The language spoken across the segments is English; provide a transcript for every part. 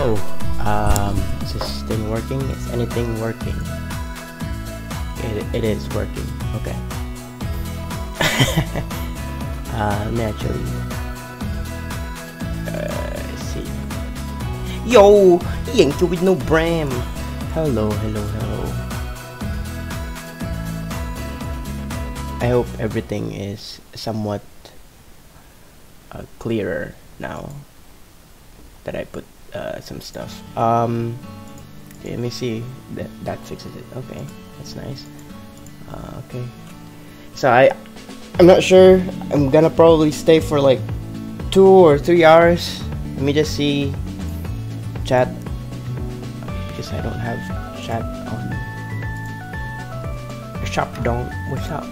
Oh, is this thing working? Is anything working? It is working. Okay. Naturally. See. Yo, he ain't with no Bram. Hello. I hope everything is somewhat clearer now that I put some stuff. Okay, let me see. That fixes it. Okay, that's nice. Okay, so I'm not sure. I'm gonna probably stay for like 2 or 3 hours. Let me just see chat, because I don't have chat on the shop. What's up?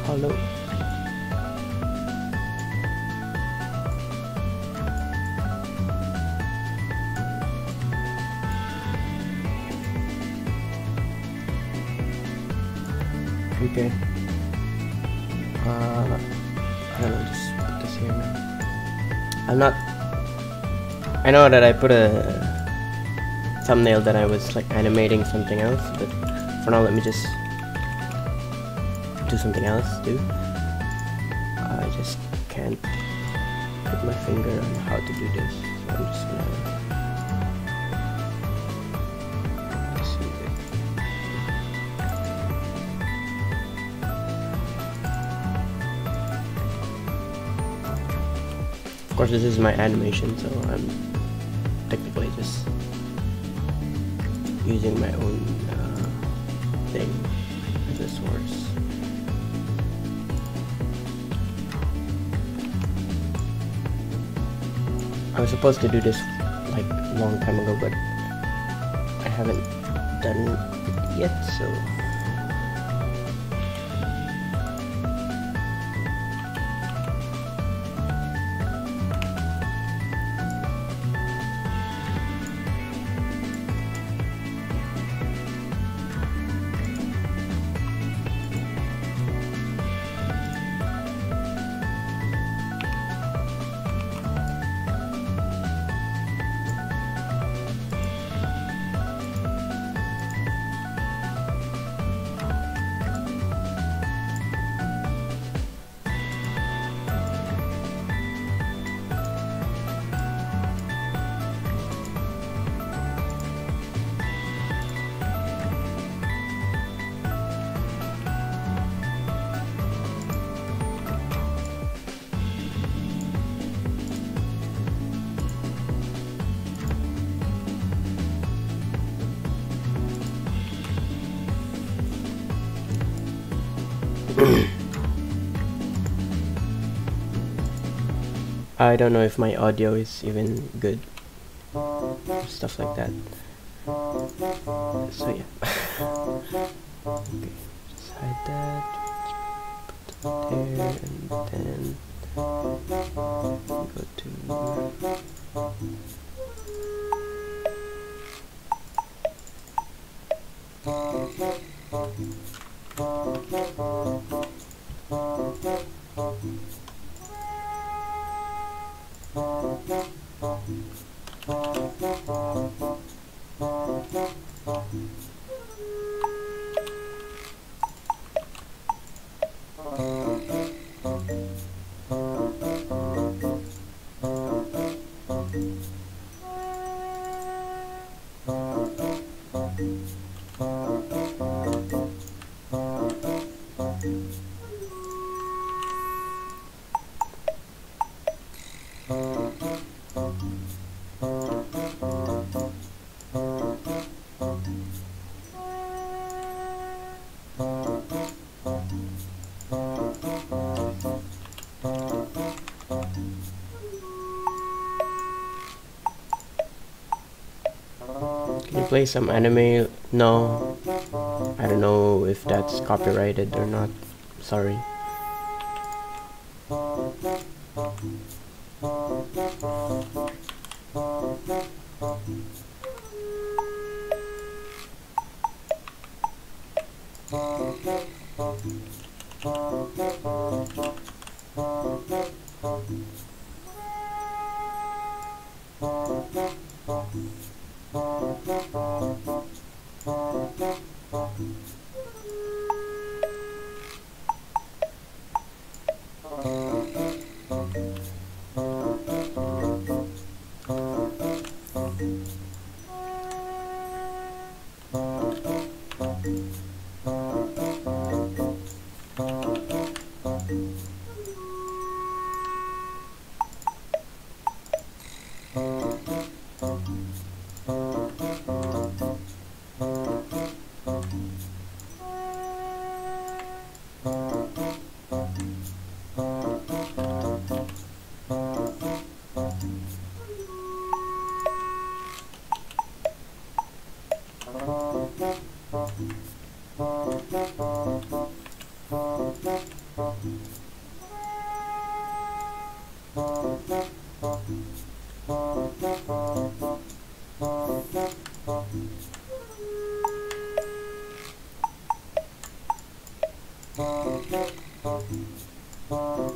Hello. Okay. I don't know, just put this here now. I know that I put a thumbnail that I was like animating something else, but for now let me just do something else too. I just can't put my finger on how to do this, so I'm just gonna save it. Of course, this is my animation, so I'm technically just using my own thing as a source. I was supposed to do this like a long time ago, but I haven't done it yet, so I don't know if my audio is even good, stuff like that. So yeah. Okay, just hide that. Put that there, and then go to. Can you play some anime? No, I don't know if that's copyrighted or not. Sorry.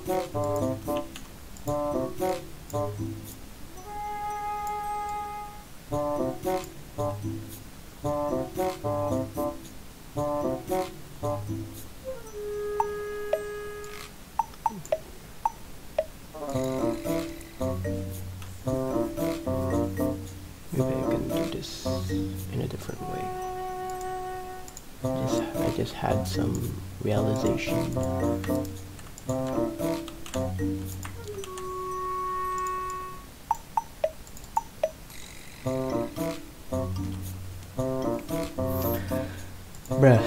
Maybe I can do this in a different way. I just had some realization. Bruh.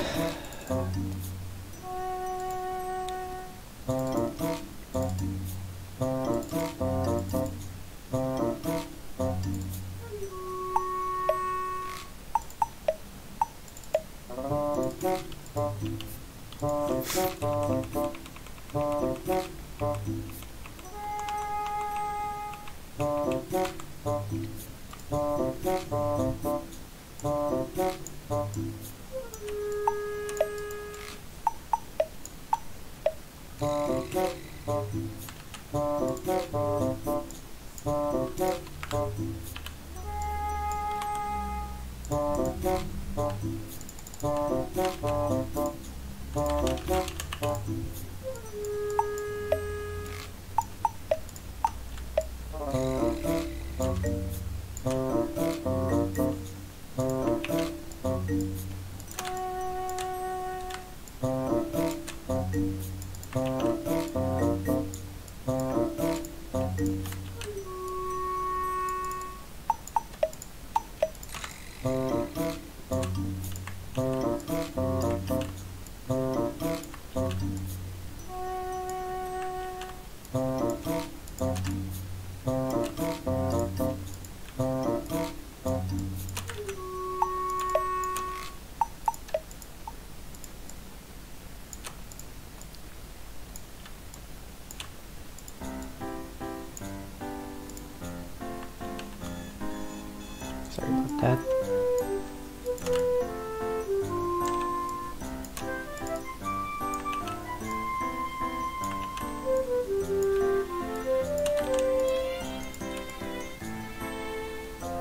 Sorry about that.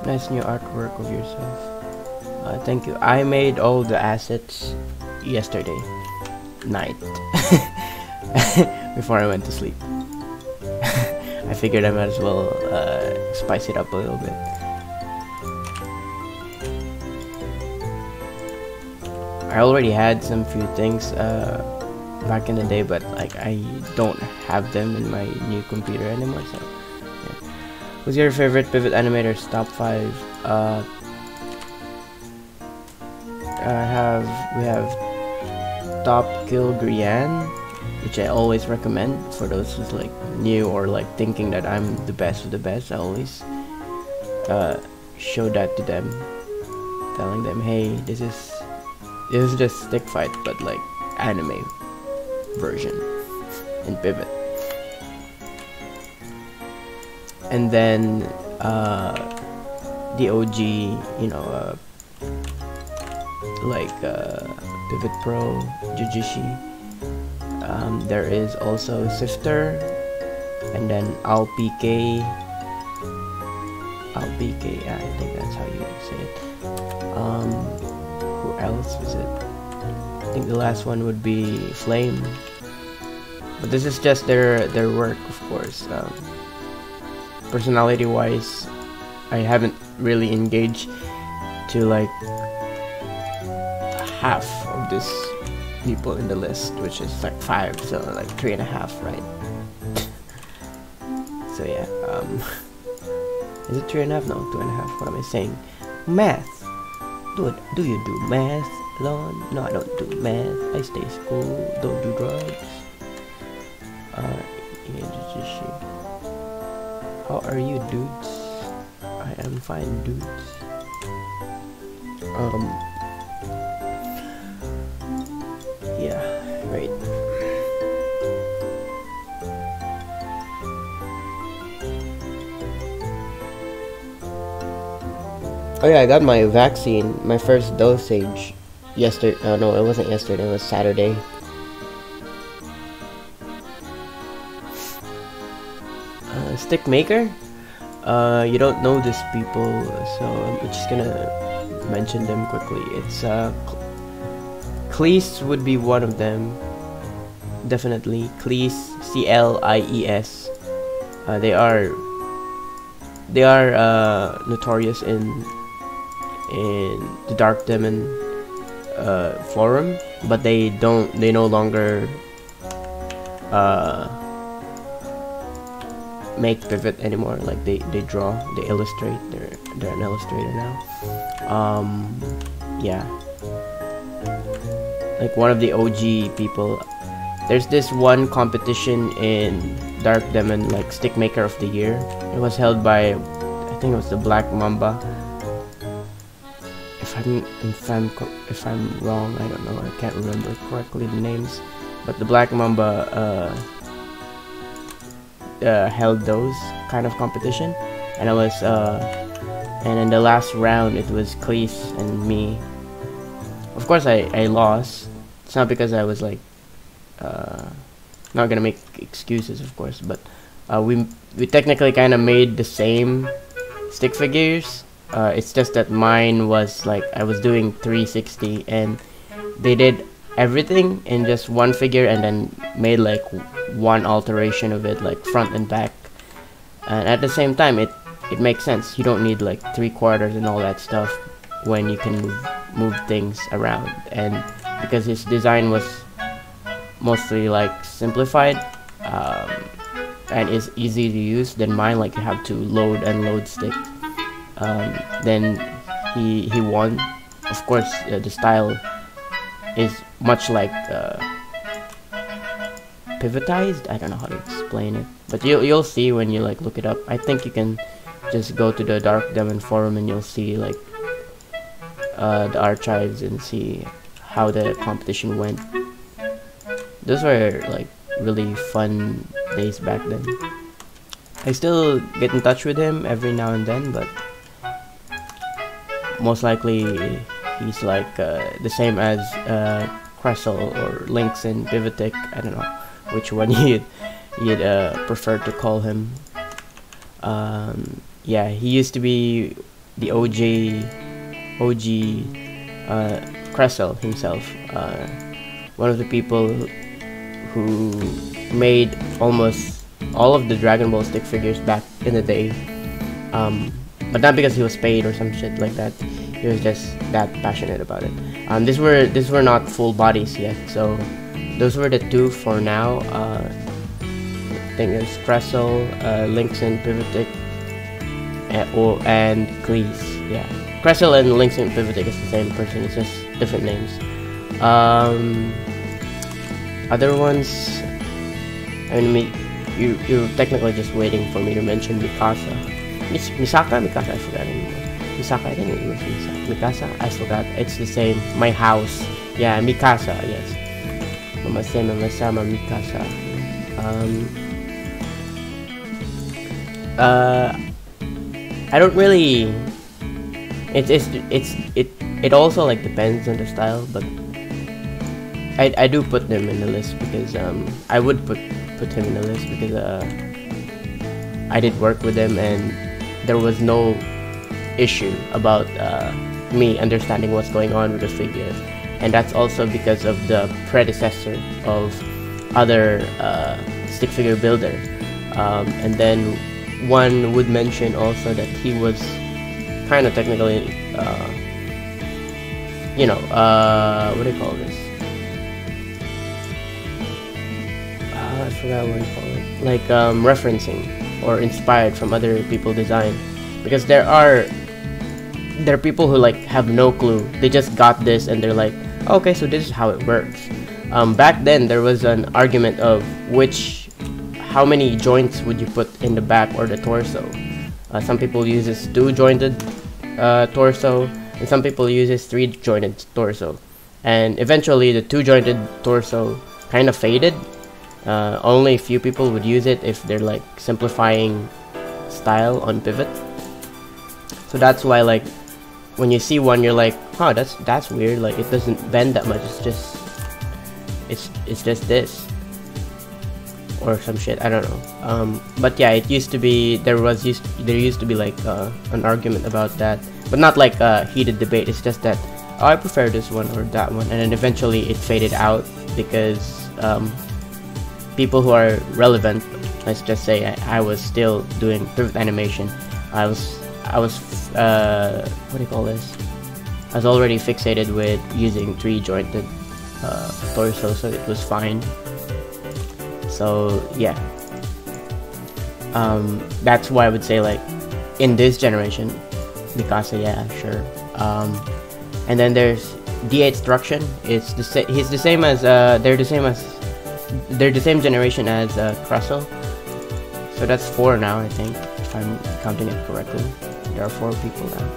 Nice new artwork of yourself. Thank you. I made all the assets yesterday night before I went to sleep. I figured I might as well spice it up a little bit. I already had some few things back in the day, but like I don't have them in my new computer anymore. So, yeah. Who's your favorite pivot animator's top 5? We have Top Kill Grian, which I always recommend for those who's like new or like thinking that I'm the best of the best. I always show that to them, telling them, hey, this is just stick fight, but like anime version in Pivot. And then the OG, you know, like Pivot Pro, Jujishi. There is also Sifter, and then AlPK. AlPK, yeah, I think that's how you say it. Who else is it? I think the last one would be Flame. But this is just their work, of course. Personality wise, I haven't really engaged to like half of this people in the list, which is like 5, so like 3.5, right? So yeah, is it 3.5? No, 2.5. What am I saying? Math. Do you do math, Lon? No, I don't do math. I stay school. Don't do drugs. How are you, dudes? I am fine, dudes. Yeah, right. Oh yeah, I got my vaccine, my first dosage yesterday. No, it wasn't yesterday, it was Saturday. Stick maker. You don't know these people, so I'm just gonna mention them quickly. It's Cleese would be one of them. Definitely Cleese, CLIES. They are notorious in the Dark Demon forum, but they no longer make pivot anymore. Like they draw, they illustrate. They're an illustrator now. Yeah, like one of the OG people. There's this one competition in Dark Demon, like Stick Maker of the Year. It was held by, I think it was the Black Mamba. If I'm wrong, I don't know. I can't remember correctly the names, but the Black Mamba held those kind of competition, and I was and in the last round it was Cleese and me. Of course, I lost. It's not because I was like not gonna make excuses, of course, but we technically kind of made the same stick figures. It's just that mine was like I was doing 360 and they did everything in just one figure and then made like one alteration of it, like front and back, and at the same time it makes sense. You don't need like 3/4 and all that stuff when you can move things around, and because his design was mostly like simplified and is easy to use than mine, like you have to load and unload stick. Then he won. Of course, the style is much like pivotized. I don't know how to explain it, but you'll see when you like look it up. I think you can just go to the Dark Demon forum and you'll see like the archives and see how the competition went. Those were like really fun days back then. I still get in touch with him every now and then, but most likely he's like the same as Cressel or Lynx in Pivotic. I don't know which one you'd prefer to call him. Yeah, he used to be the OG Cressel himself, one of the people who made almost all of the Dragon Ball stick figures back in the day, but not because he was paid or some shit like that. He was just that passionate about it. These were not full bodies yet, so those were the two for now. I think it's Cressel, Lynx and Pivotic, and Cleese. Yeah, Cressel and Lynx and Pivotic is the same person. It's just different names. Other ones, I mean, you're technically just waiting for me to mention Mikasa. Misaka? Mikasa, I forgot anymore. Misaka, I think it was Mikasa. I forgot. It's the same. My house. Yeah, Mikasa, yes. Mama-sama Mikasa. I don't really. It also like depends on the style, but I do put them in the list because I would put him in the list because I did work with him and there was no issue about me understanding what's going on with the figure, and that's also because of the predecessor of other stick figure builder. And then one would mention also that he was kind of technically you know, what do you call this? I forgot what you call it. Like referencing or inspired from other people's design, because there are people who like have no clue. They just got this and they're like, okay, so this is how it works. Back then there was an argument of how many joints would you put in the back or the torso. Some people uses 2-jointed torso, and some people uses 3-jointed torso. And eventually the 2-jointed torso kind of faded. Only a few people would use it if they're like simplifying style on pivot. So that's why like when you see one, you're like, huh, that's weird. Like it doesn't bend that much. It's just this. or some shit. I don't know. But yeah, it used to be there used to be like an argument about that, but not like a heated debate. It's just that, oh, I prefer this one or that one, and then eventually it faded out because people who are relevant, let's just say I was still doing pivot animation. I was what do you call this? I was already fixated with using 3-jointed torso, so it was fine. So yeah, that's why I would say, like, in this generation, Mikasa, yeah, sure. And then there's D8 Destruction. It's he's the same as they're the same generation as Krusell. So that's 4 now, I think, if I'm counting it correctly. There are 4 people now.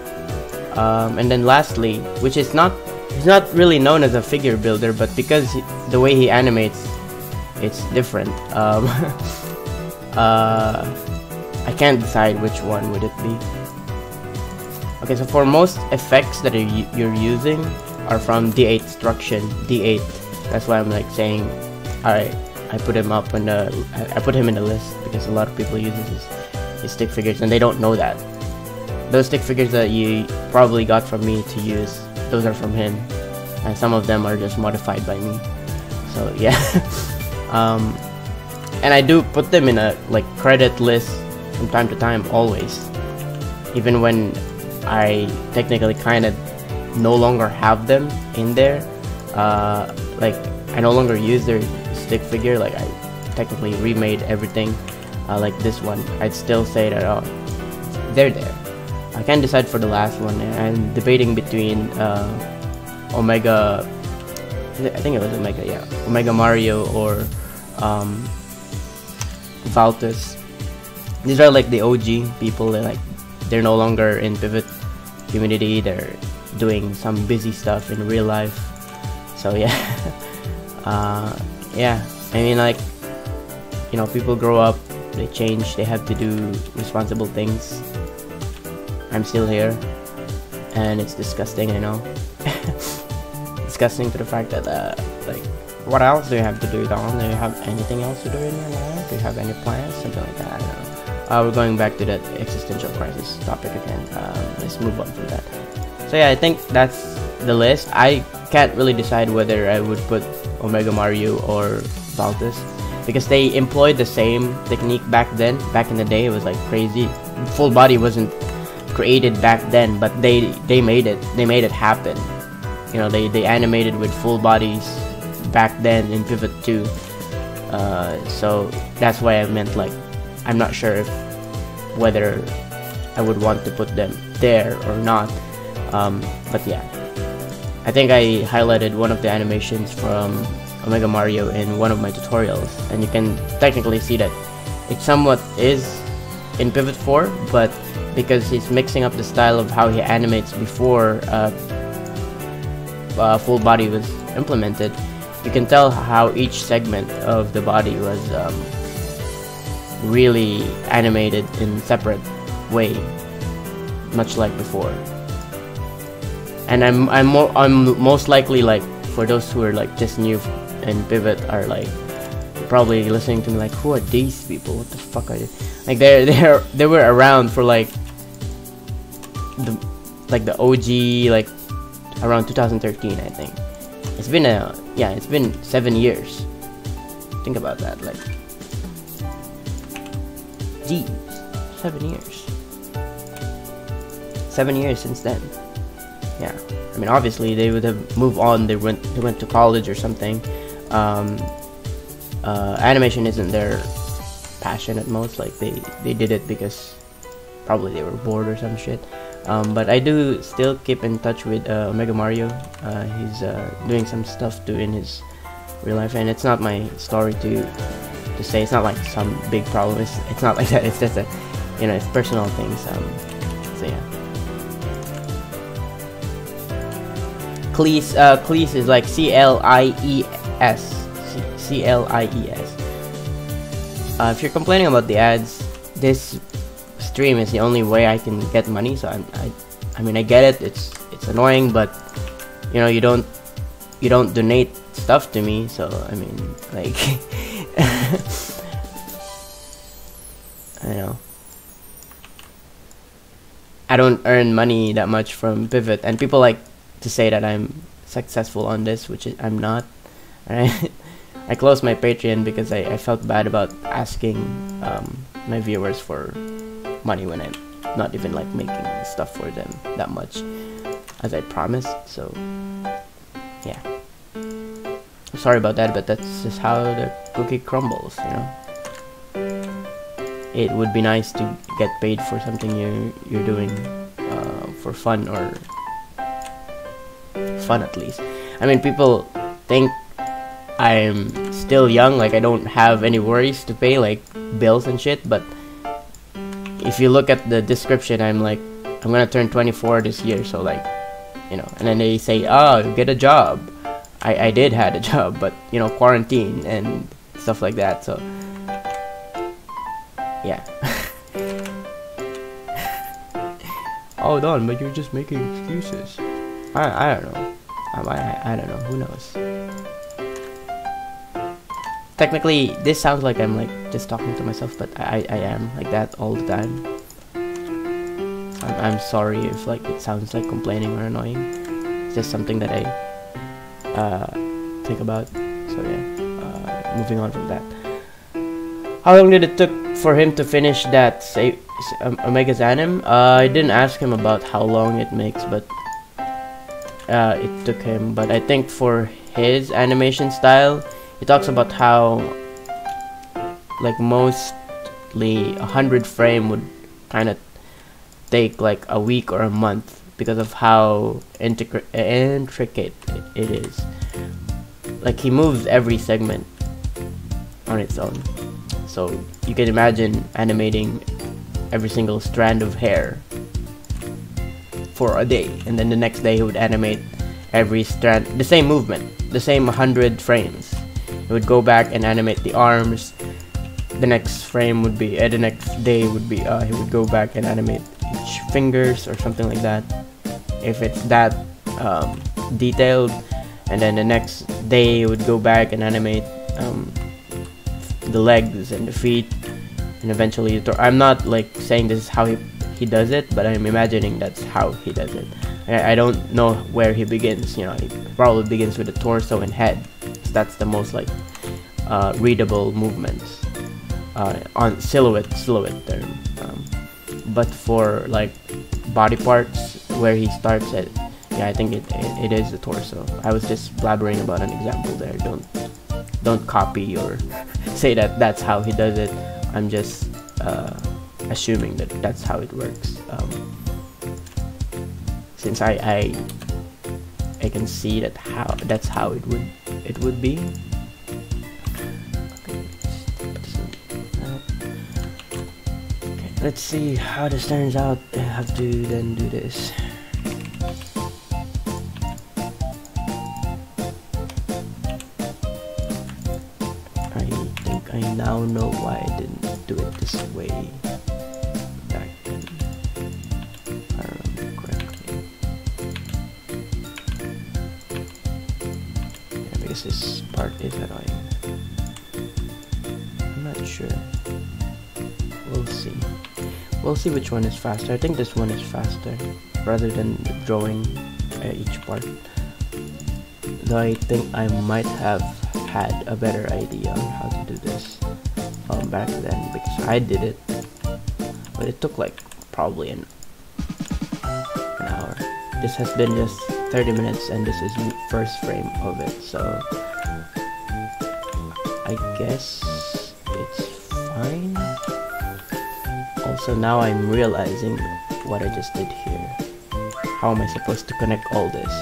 And then lastly, which is he's not really known as a figure builder, but because the way he animates, it's different. I can't decide which one would it be. Okay, so for most effects that you're using are from D8 Destruction, D8. That's why I'm like saying, alright, I put him up on I put him in the list because a lot of people use his stick figures and they don't know that. Those stick figures that you probably got from me to use, those are from him, and some of them are just modified by me. So yeah. And I do put them in a like credit list from time to time, always, even when I technically kind of no longer have them in there. Like, I no longer use their stick figure. Like, I technically remade everything. Like this one, I'd still say that, oh, they're there. I can't decide for the last one. I'm debating between Omega, I think it was Omega, yeah, Omega Mario or Valtus. These are like the OG people. They're no longer in pivot community. They're doing some busy stuff in real life. So yeah. Yeah, I mean, like, you know, people grow up, they change, they have to do responsible things. I'm still here, and it's disgusting, I know. Disgusting to the fact that like, what else do you have to do, Don? Do you have anything else to do in your life? Do you have any plans? Something like that, I don't know. We're going back to that existential crisis topic again. Let's move on from that. So yeah, I think that's the list. I can't really decide whether I would put Omega Mario or Valtus, because they employed the same technique back then. Back in the day, it was like crazy. Full body wasn't created back then, but they made it happen. You know, they animated with full bodies back then in Pivot 2. So that's why I meant, like, I'm not sure whether I would want to put them there or not. But yeah, I think I highlighted one of the animations from Omega Mario in one of my tutorials, and you can technically see that it somewhat is in Pivot 4, but because he's mixing up the style of how he animates before full body was implemented, you can tell how each segment of the body was really animated in separate way, much like before. And I'm most likely, like, for those who are like just new in Pivot, are like probably listening to me like, who are these people? What the fuck are they? Like, they were around for like the OG, like around 2013, I think. It's been it's been 7 years. Think about that, like, geez, 7 years. 7 years since then. Yeah, I mean, obviously they would have moved on. They went to college or something. Animation isn't their passion at most. Like, they did it because probably they were bored or some shit. But I do still keep in touch with Omega Mario. He's doing some stuff too in his real life, and it's not my story to say. It's not like some big problem. It's not like that. It's just a, you know, it's personal things. So yeah. Cleese is like C-L-I-E-S. C-L-I-E-S. If you're complaining about the ads, this stream is the only way I can get money. So I mean, I get it. It's annoying, but you know, you don't donate stuff to me. So I mean, like, you know, I don't earn money that much from Pivot, and people like to say that I'm successful on this, which I'm not. Right? I closed my Patreon because I felt bad about asking my viewers for money when I'm not even like making stuff for them that much as I promised. So yeah, I'm sorry about that, but that's just how the cookie crumbles, you know. It would be nice to get paid for something you're doing for fun, or fun at least. I mean, people think I'm still young, like I don't have any worries to pay, like bills and shit, but if you look at the description, I'm gonna turn 24 this year, so like, you know, and then they say, oh, get a job. I did had a job, but you know, quarantine and stuff like that, so yeah. Oh, Don, but you're just making excuses. I don't know. I don't know. Who knows? Technically, this sounds like I'm like just talking to myself, but I am like that all the time. I'm sorry if like it sounds like complaining or annoying. It's just something that I think about. So yeah, moving on from that. How long did it took for him to finish that Omega's anim? I didn't ask him about how long it makes, but it took him. But I think for his animation style, he talks about how like mostly 100 frame would kind of take like a week or a month because of how intricate it is. Like he moves every segment on its own. So you can imagine animating every single strand of hair for a day, and then the next day he would animate every strand, the same movement, the same 100 frames. He would go back and animate the arms. The next frame would be, the next day would be, he would go back and animate each fingers or something like that, if it's that detailed. And then the next day he would go back and animate the legs and the feet, and eventually I'm not like saying this is how he does it, but I'm imagining that's how he does it. I don't know where he begins. You know, he probably begins with the torso and head. So that's the most like readable movements on silhouette term. But for like body parts, where he starts at, yeah, I think it is the torso. I was just blabbering about an example there. Don't copy or say that that's how he does it. I'm just assuming that that's how it works. Since I can see that's how it would be. Okay, let's see how this turns out. I have to then do this. I now know why I didn't do it this way back then. If I remember correctly. Yeah, because this part is annoying. I'm not sure. We'll see. We'll see which one is faster. I think this one is faster rather than drawing each part. Though I think I might have had a better idea on how to do this back then, because I did it, but it took like probably an hour. This has been just 30 minutes and this is the first frame of it, so I guess it's fine. Also, now I'm realizing what I just did here. How am I supposed to connect all this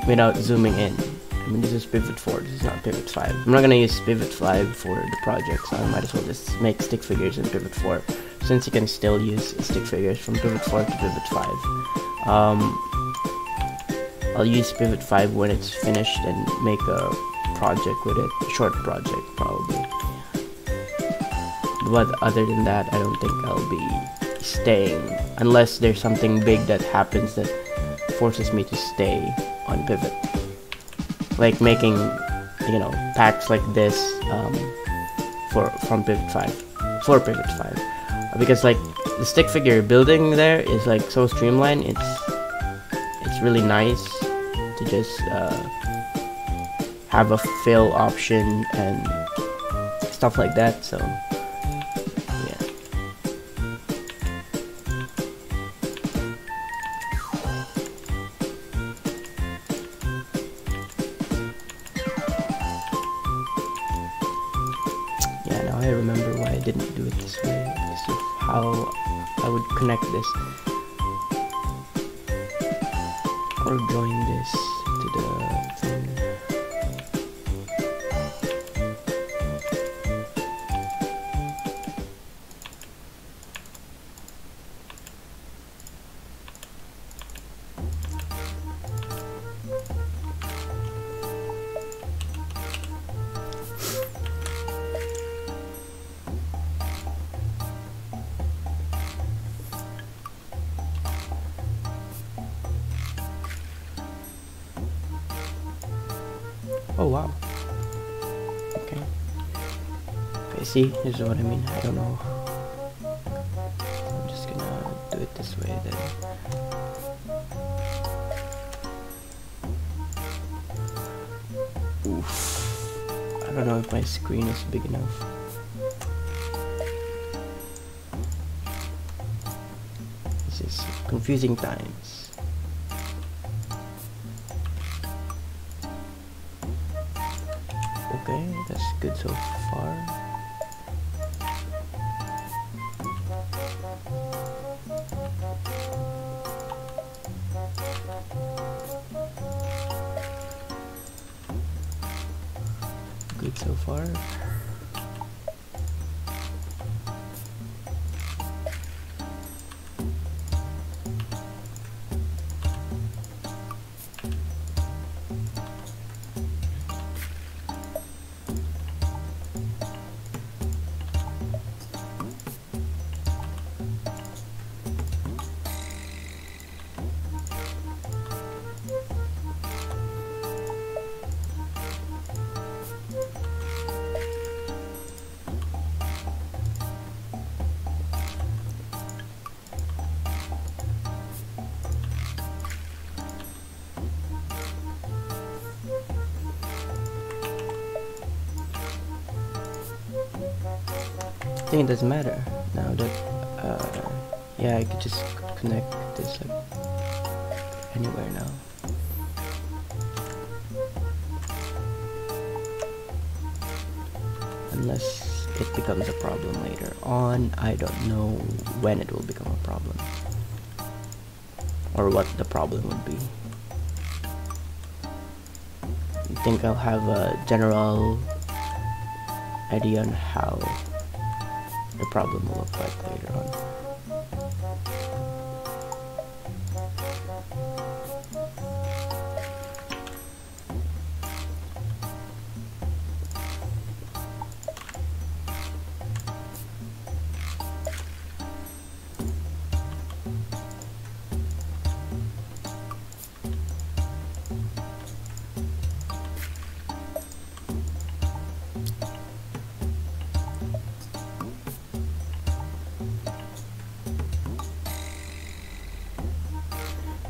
without zooming in? I mean, this is pivot 4, this is not pivot 5. I'm not gonna use pivot 5 for the project, so I might as well just make stick figures in pivot 4, since you can still use stick figures from pivot 4 to pivot 5. I'll use pivot 5 when it's finished and make a project with it, a short project probably. But other than that, I don't think I'll be staying, unless there's something big that happens that forces me to stay on pivot. Like making, you know, packs like this from pivot 5 for pivot 5, because like the stick figure building there is like so streamlined. It's really nice to just have a fill option and stuff like that. So yeah. Yeah, now I remember why I didn't do it this way. This is how I would connect this or join this to the thing. Oh wow. Okay. Okay, see, this is what I mean. I don't know. I'm just gonna do it this way then. Oof. I don't know if my screen is big enough. This is confusing times. Okay, that's good so far. Good so far. I think it doesn't matter now that yeah, I could just connect this like anywhere now. Unless it becomes a problem later on. I don't know when it will become a problem or what the problem would be. I think I'll have a general idea on how the problem will look like later on.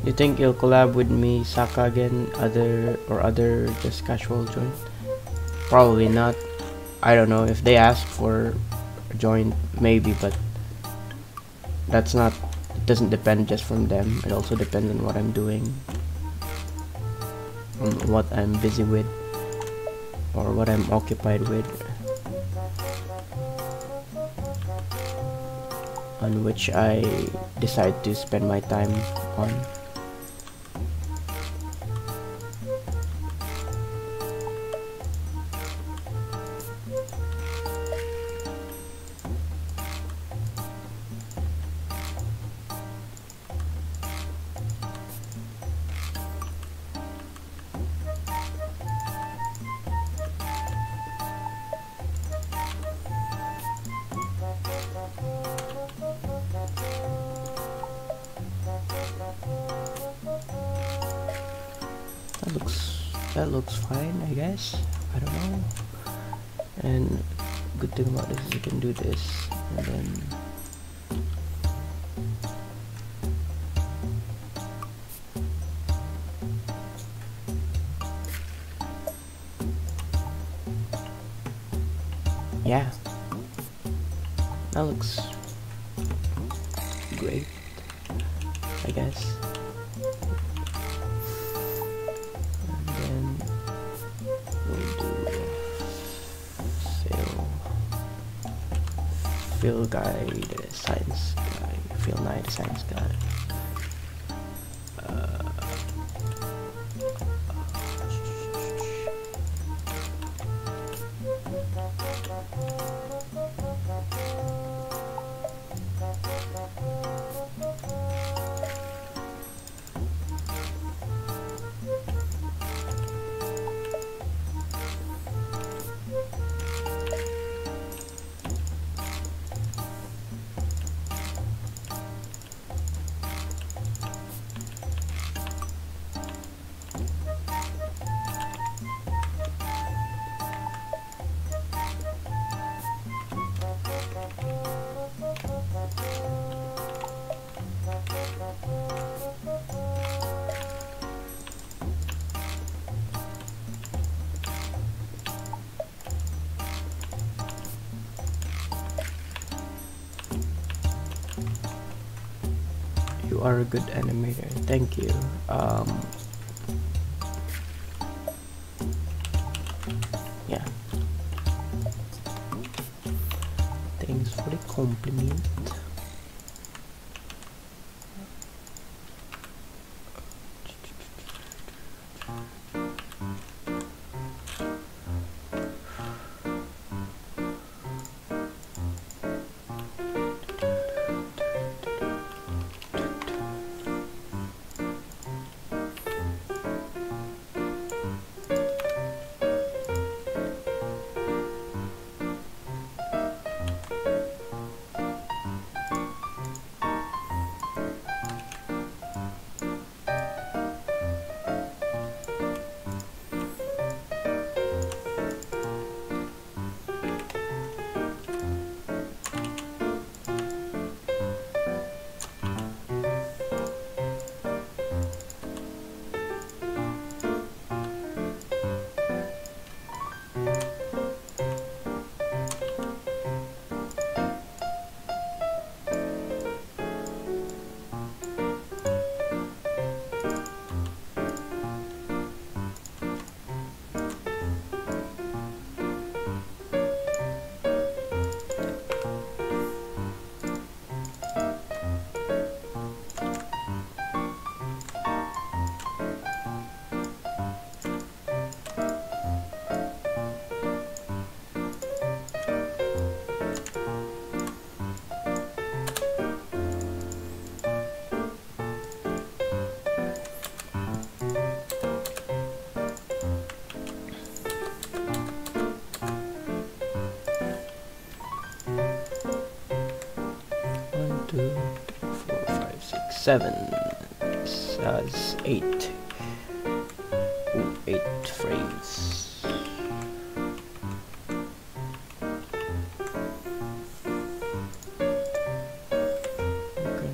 You think you'll collab with me, Saka again, other just casual joint? Probably not. I don't know. If they ask for a joint, maybe, but that's not. It doesn't depend just from them. It also depends on what I'm doing, on what I'm busy with, or what I'm occupied with, on which I decide to spend my time on. That looks fine, I guess. I don't know. And good thing about this is you can do this, and then yeah, that looks great, I guess. And then we'll do Phil guide, science guy, Phil Knight, science guy. You are a good animator. Thank you. Yeah. Thanks for the compliment. Seven. That's 8. Ooh, 8 frames. Okay.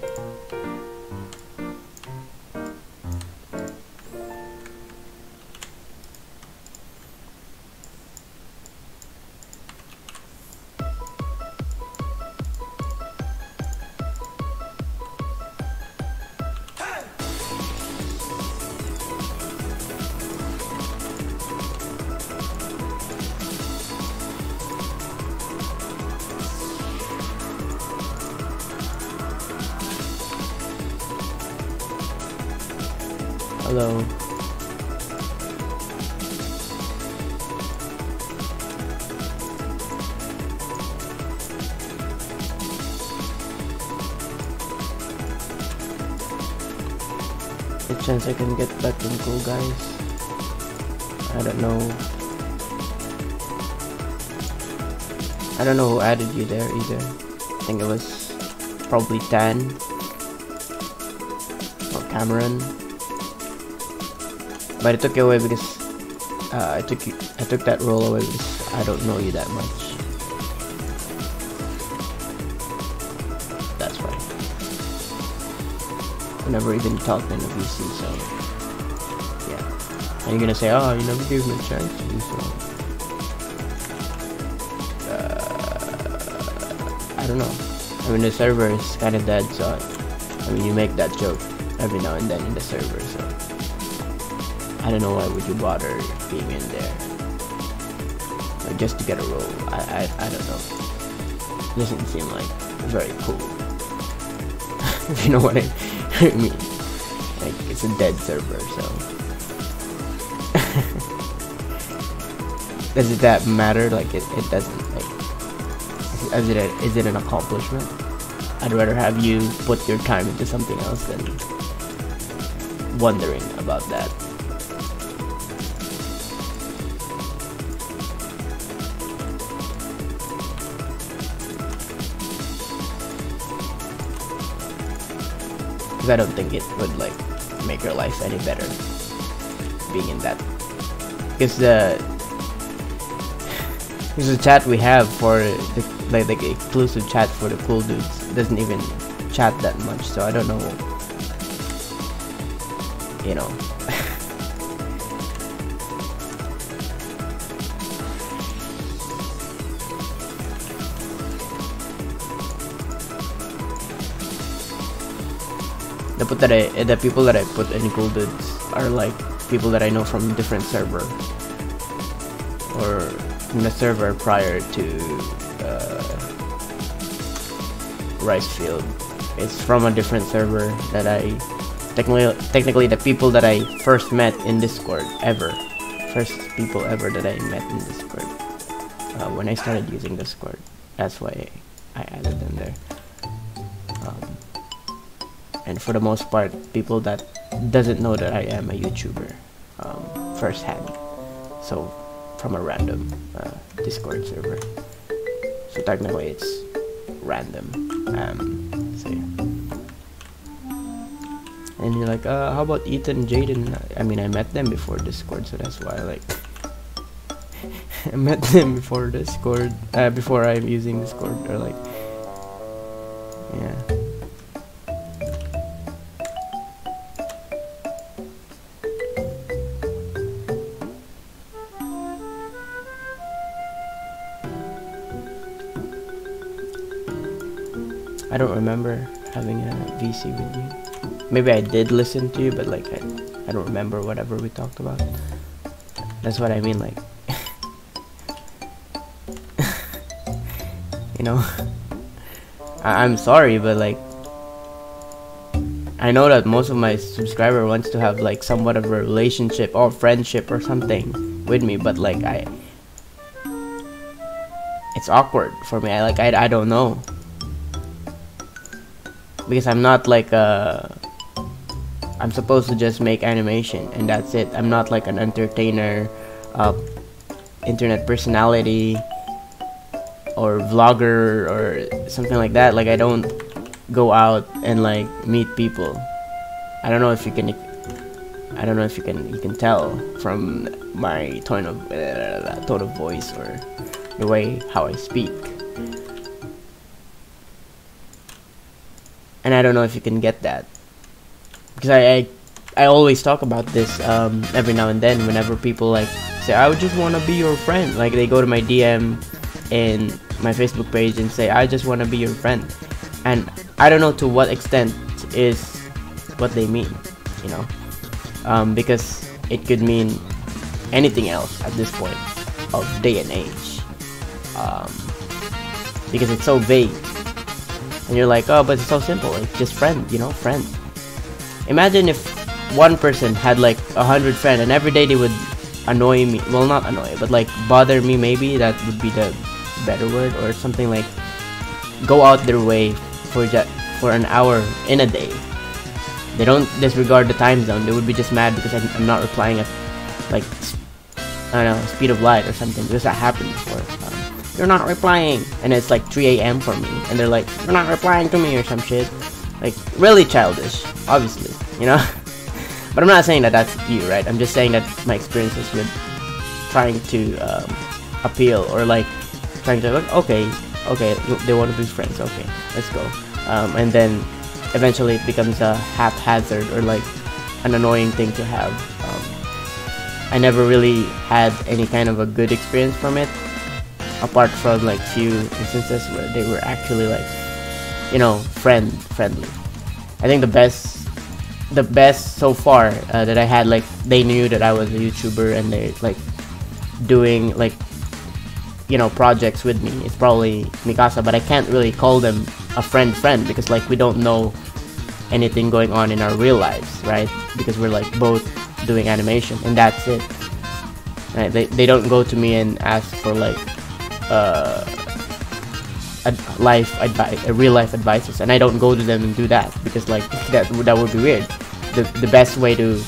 Hello. The chance I can get back in cool, guys. I don't know. I don't know who added you there either. I think it was probably Tan or Cameron. But I took it away because I took that role away because I don't know you that much. never even talked in a VC, so yeah. And you're gonna say, oh, you never gave me a chance to do so. I don't know. I mean, the server is kind of dead, so I mean, you make that joke every now and then in the server, so I don't know why would you bother being in there, or just to get a role. I don't know. It doesn't seem like very cool. If you know what I mean. Like, it's a dead server, so does it that matter? Like, it doesn't. Like, is it an accomplishment? I'd rather have you put your time into something else than wondering about that. Because I don't think it would like make your life any better being in that. Because the chat we have for the like exclusive chat for the cool dudes doesn't even chat that much, so I don't know, you know. The people that I put in cool dudes are like people that I know from different server, or from the server prior to Ricefield. It's from a different server that I technically the people that I first met in Discord first people ever that I met in Discord when I started using Discord. That's why I added them there. And for the most part, people that doesn't know that I am a YouTuber firsthand, so from a random Discord server. So technically it's random. So yeah. And you're like, how about Ethan and Jaden? I mean, I met them before Discord, so that's why like I met them before Discord, before I'm using Discord, or like, yeah. I don't remember having a VC with you. Maybe I did listen to you, but like I don't remember whatever we talked about. That's what I mean, like you know. I'm sorry, but like I know that most of my subscriber wants to have like somewhat of a relationship or friendship or something with me, but like it's awkward for me. I don't know. Because I'm not like I'm supposed to just make animation and that's it. I'm not like an entertainer, internet personality, or vlogger or something like that. Like, I don't go out and like meet people. I don't know if you can you can tell from my tone of voice or the way how I speak. And I don't know if you can get that, because I always talk about this every now and then whenever people like say, I would just want to be your friend. Like, they go to my DM in my Facebook page and say, I just want to be your friend. And I don't know to what extent is what they mean, you know, because it could mean anything else at this point of day and age, because it's so vague. And you're like, oh, but it's so simple. It's just friend, you know, friend. Imagine if one person had like 100 friends and every day they would annoy me. Well, not annoy, but like bother me, maybe. That would be the better word, or something like go out their way for an hour in a day. They don't disregard the time zone. They would be just mad because I'm not replying at like, I don't know, speed of light or something, because that happened before. You're not replying, and it's like 3 AM for me, and they're like, you're not replying to me or some shit. Like, really childish, obviously, you know. But I'm not saying that that's you, right? I'm just saying that my experiences with trying to appeal, or like trying to, like, okay, they want to be friends, okay, let's go. And then eventually it becomes a haphazard or like an annoying thing to have. I never really had any kind of a good experience from it, apart from like few instances where they were actually like, you know, friendly. I think the best so far that I had, like, they knew that I was a YouTuber and they like doing like, you know, projects with me. It's probably Mikasa, but I can't really call them a friend because like we don't know anything going on in our real lives, right? Because we're like both doing animation and that's it, right? They don't go to me and ask for like real life advices, and I don't go to them and do that because like that would be weird. The best way to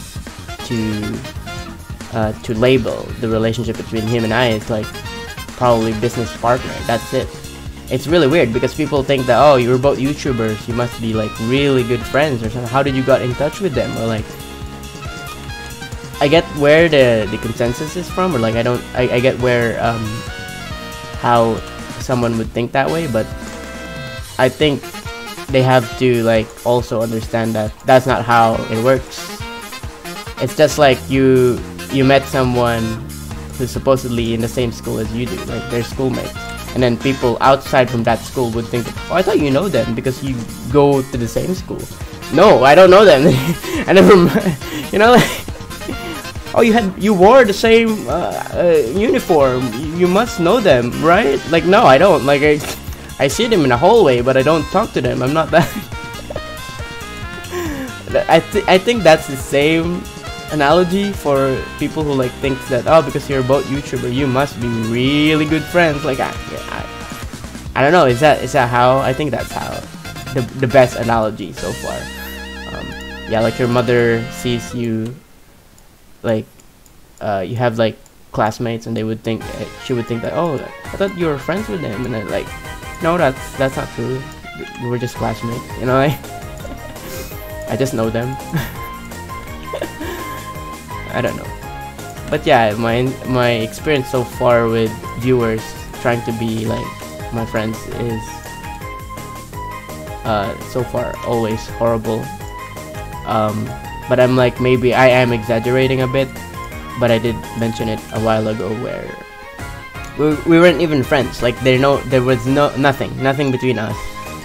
label the relationship between him and I is like probably business partner. That's it. It's really weird because people think that, oh, you're both YouTubers, you must be like really good friends or something. How did you got in touch with them? Or like, I get where the consensus is from, or like I get where how someone would think that way, but I think they have to like also understand that that's not how it works. It's just like you met someone who's supposedly in the same school as you do, like they're schoolmates, and then people outside from that school would think, oh, I thought you know them because you go to the same school. No, I don't know them. I never, you know, like, oh, you wore the same uniform, you must know them, right? Like, no, I don't. Like, I see them in the hallway, but I don't talk to them. I'm not that. I think that's the same analogy for people who like think that, oh, because you're both YouTuber, you must be really good friends. Like, I don't know. Is that how? I think that's how the best analogy so far. Yeah, like your mother sees you, like you have like classmates, and she would think that, oh, I thought you were friends with them, and then like, no, that's not true. We were just classmates, you know. Like, I just know them. I don't know, but yeah, my experience so far with viewers trying to be like my friends is so far always horrible. But I'm like, maybe I am exaggerating a bit, but I did mention it a while ago where we weren't even friends. Like, there was nothing between us,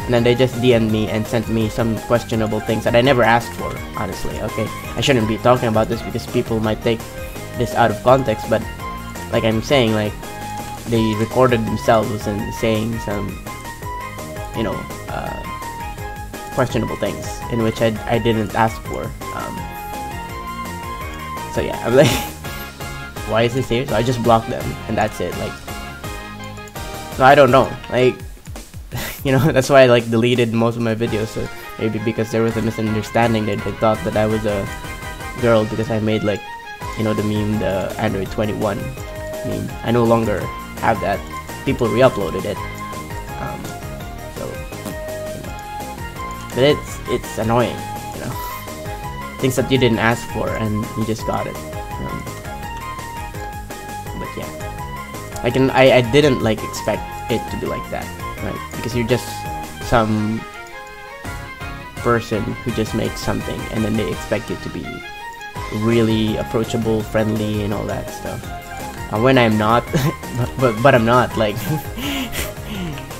and then they just DM'd me and sent me some questionable things that I never asked for, honestly. Okay, I shouldn't be talking about this because people might take this out of context, but like I'm saying, like, they recorded themselves and saying some, you know, questionable things in which I didn't ask for. So yeah, I'm like, why is this here? So I just blocked them, and that's it. Like, so I don't know, like, you know, that's why I like deleted most of my videos. So maybe because there was a misunderstanding, that they thought that I was a girl because I made, like, you know, the meme, the Android 21 meme. I no longer have that. People re-uploaded it. So, you know. But it's annoying, you know, things that you didn't ask for and you just got it. But yeah, I didn't like expect it to be like that, right? Because you're just some person who just makes something, and then they expect you to be really approachable, friendly, and all that stuff. When I'm not, but I'm not. Like,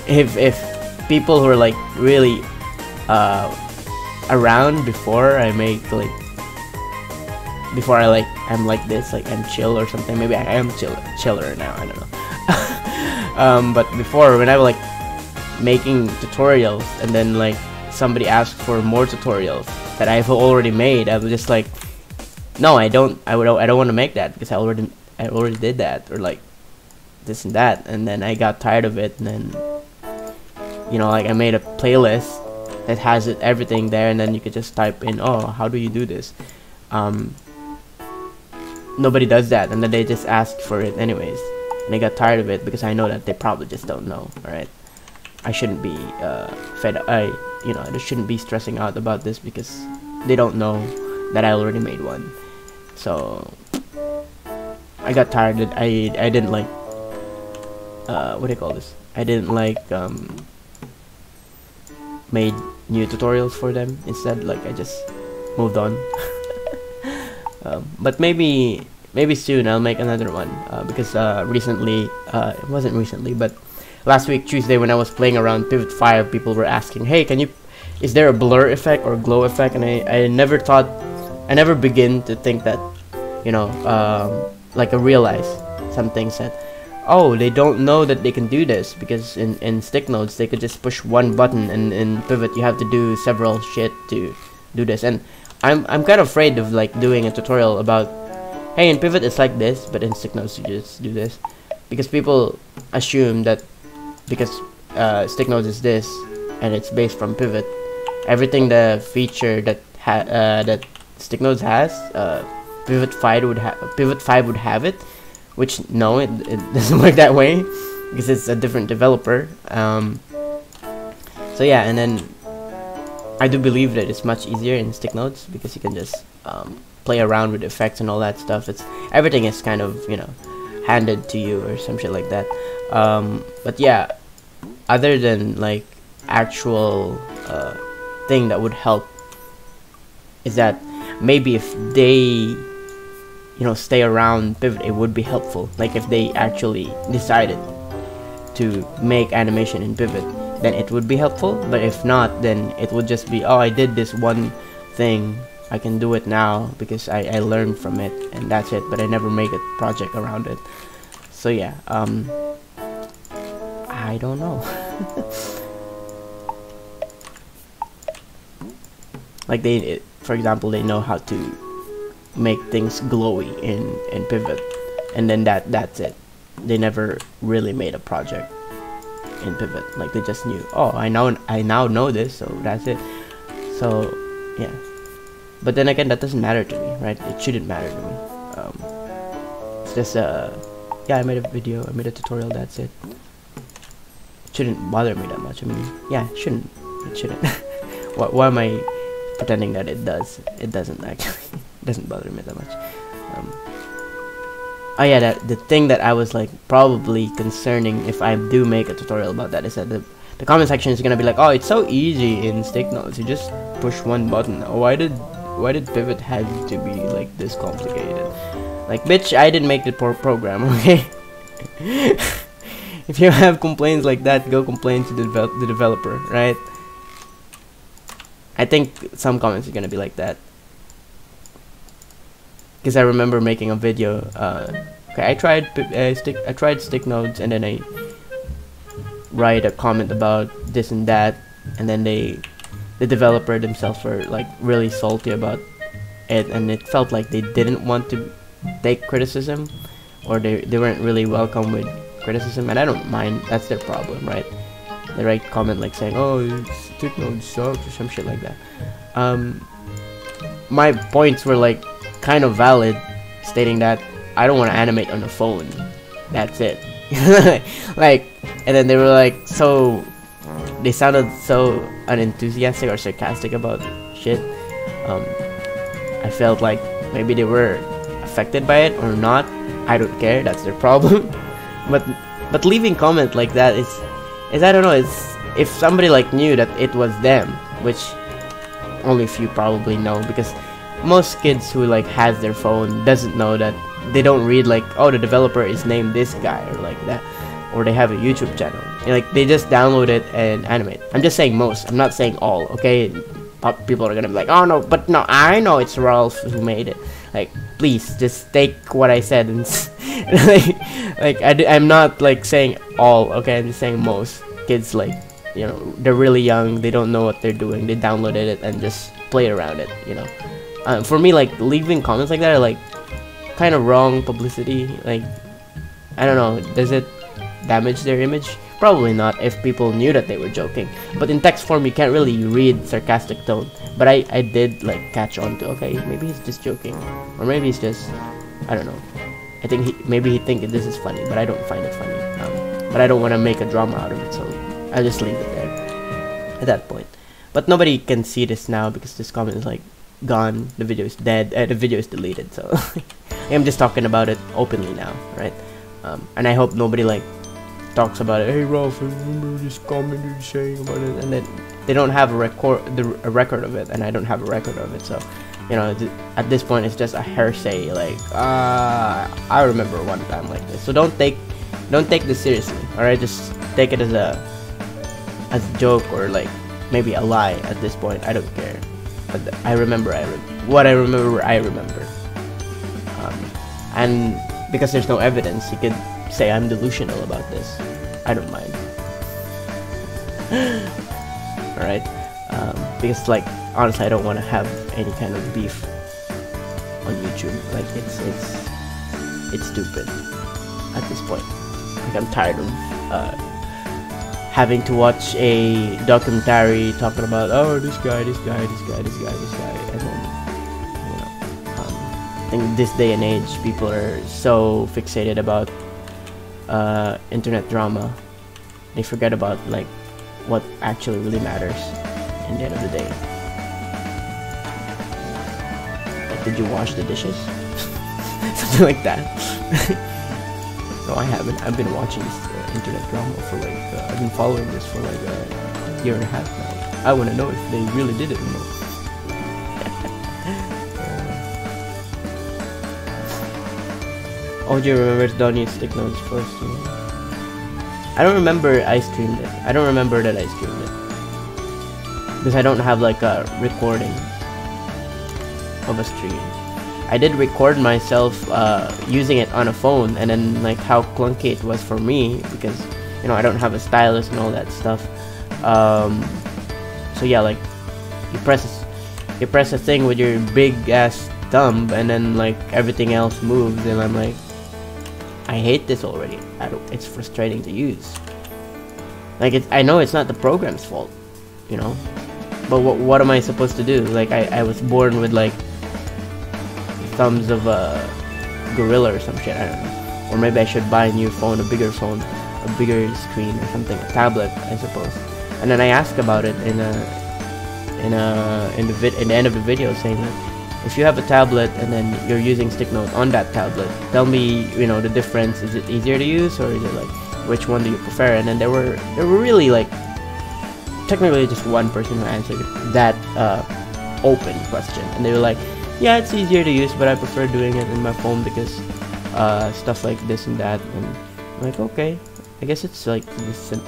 if people who are like really around before I make, like, before I like, I'm like this, like I'm chill or something. Maybe I am chiller now, I don't know. But before, when I was like making tutorials, and then like somebody asked for more tutorials that I've already made, I was just like, no, I don't want to make that because I already did that, or like this and that. And then I got tired of it, and then, you know, like I made a playlist that has everything there, and then you could just type in, oh, how do you do this? Nobody does that, and then they just ask for it anyways, and I got tired of it because I know that they probably just don't know. Alright, I shouldn't be I shouldn't be stressing out about this because they don't know that I already made one. So I got tired. I didn't like what do you call this? I didn't like made new tutorials for them instead. Like I just moved on. But maybe soon I'll make another one, because recently, it wasn't recently, but last week Tuesday when I was playing around Pivot 5, people were asking, hey, is there a blur effect or glow effect? And I never begin to think that, you know, like I realized some things that, oh, they don't know that they can do this, because in stick nodes they could just push one button, and in Pivot you have to do several shit to do this. And I'm kind of afraid of like doing a tutorial about, hey, in Pivot it's like this, but in stick nodes you just do this, because people assume that because stick nodes is this and it's based from Pivot, everything the feature that that stick nodes has, Pivot 5 would have it, which no, it doesn't work that way, because it's a different developer. So yeah, and then I do believe that it's much easier in stick nodes, because you can just play around with effects and all that stuff. Everything is kind of, you know, handed to you or some shit like that. But yeah, other than like actual thing that would help is that maybe if they, you know, stay around Pivot, it would be helpful. Like if they actually decided to make animation in Pivot, then it would be helpful. But if not, then it would just be, oh, I did this one thing, I can do it now because I learned from it, and that's it. But I never make a project around it. So yeah, I don't know. Like for example, they know how to make things glowy in Pivot, and then that's it. They never really made a project in Pivot. Like they just knew, oh, I now know this, so that's it. So yeah, but then again, that doesn't matter to me, right? It shouldn't matter to me. It's just yeah, I made a video, I made a tutorial, that's it. It shouldn't bother me that much. I mean, yeah, it shouldn't. Why am I pretending that it does? It doesn't actually. It doesn't bother me that much. Oh yeah, the thing that I was like probably concerning if I do make a tutorial about that is that the comment section is gonna be like, oh, it's so easy in stick nodes, you just push one button. Oh, why did Pivot have to be like this complicated? Like, bitch, I didn't make the program, okay? If you have complaints like that, go complain to the developer, right? I think some comments are gonna be like that. Because I remember making a video. Okay, I tried stick nodes, and then I write a comment about this and that, and then the developer themselves were like really salty about it, and it felt like they didn't want to take criticism, or they weren't really welcome with criticism, and I don't mind. That's their problem, right? They write comment like saying, oh, stick nodes sucks or some shit like that. My points were like kind of valid, stating that I don't want to animate on the phone. That's it. Like, and then they were like, they sounded so unenthusiastic or sarcastic about shit. I felt like maybe they were affected by it or not. I don't care. That's their problem. but leaving comment like that is I don't know. It's if somebody like knew that it was them, which only few probably know, because most kids who like has their phone doesn't know that. They don't read like, oh, the developer is named this guy or like that, or they have a YouTube channel. And, like, they just download it and animate. I'm just saying most. I'm not saying all. Okay, people are gonna be like, oh no, but no, I know it's Ralph who made it. Like, please just take what I said and I'm not like saying all. Okay, I'm just saying most kids, like, you know, they're really young. They don't know what they're doing. They downloaded it and just play around it. You know, for me, like leaving comments like that are like kind of wrong publicity. Like, I don't know, does it damage their image? Probably not, if people knew that they were joking. But in text form you can't really read sarcastic tone. But I did like catch on to, okay, maybe he's just joking, or maybe he's just, I don't know, I think maybe he think this is funny, but I don't find it funny. But I don't want to make a drama out of it, so I'll just leave it there at that point. But nobody can see this now because this comment is like gone, the video is dead, the video is deleted, so I'm just talking about it openly now, right? And I hope nobody like talks about it. Hey Ralph, I remember this comment you're saying about it, and then they don't have a record of it, and I don't have a record of it. So, you know, at this point, it's just a hearsay. Like, I remember one time like this. So don't take this seriously. All right, just take it as a joke, or like maybe a lie. At this point, I don't care. But I remember. What I remember. And because there's no evidence, you could say I'm delusional about this. I don't mind. Alright? Because, like, honestly, I don't want to have any kind of beef on YouTube. Like, it's stupid at this point. Like, I'm tired of having to watch a documentary talking about, oh, this guy, and then, you know, I think this day and age, people are so fixated about internet drama, they forget about like what actually really matters in the end of the day. Like, did you wash the dishes? Something like that. No, I haven't. I've been watching this internet drama for like I've been following this for like a year and a half now. I want to know if they really did it or not. Oh, do you remember Donnie's stick notes first? I don't remember I streamed it. I don't remember that I streamed it. Because I don't have like a recording of a stream. I did record myself using it on a phone, and then like how clunky it was for me, because, you know, I don't have a stylus and all that stuff. So yeah, like you press a thing with your big ass thumb, and then like everything else moves, and I'm like, I hate this already. It's frustrating to use. Like, I know it's not the program's fault, you know, but what am I supposed to do? Like, I was born with like thumbs of a gorilla or some shit. I don't know. Or maybe I should buy a new phone, a bigger screen or something, a tablet, I suppose. And then I asked about it in the end of the video, saying that if you have a tablet and then you're using stick note on that tablet, tell me, you know, the difference. Is it easier to use, or is it like, which one do you prefer? And then there were really like technically just one person who answered that open question, and they were like, yeah, it's easier to use, but I prefer doing it in my phone because stuff like this and that. And I'm like, okay, I guess it's like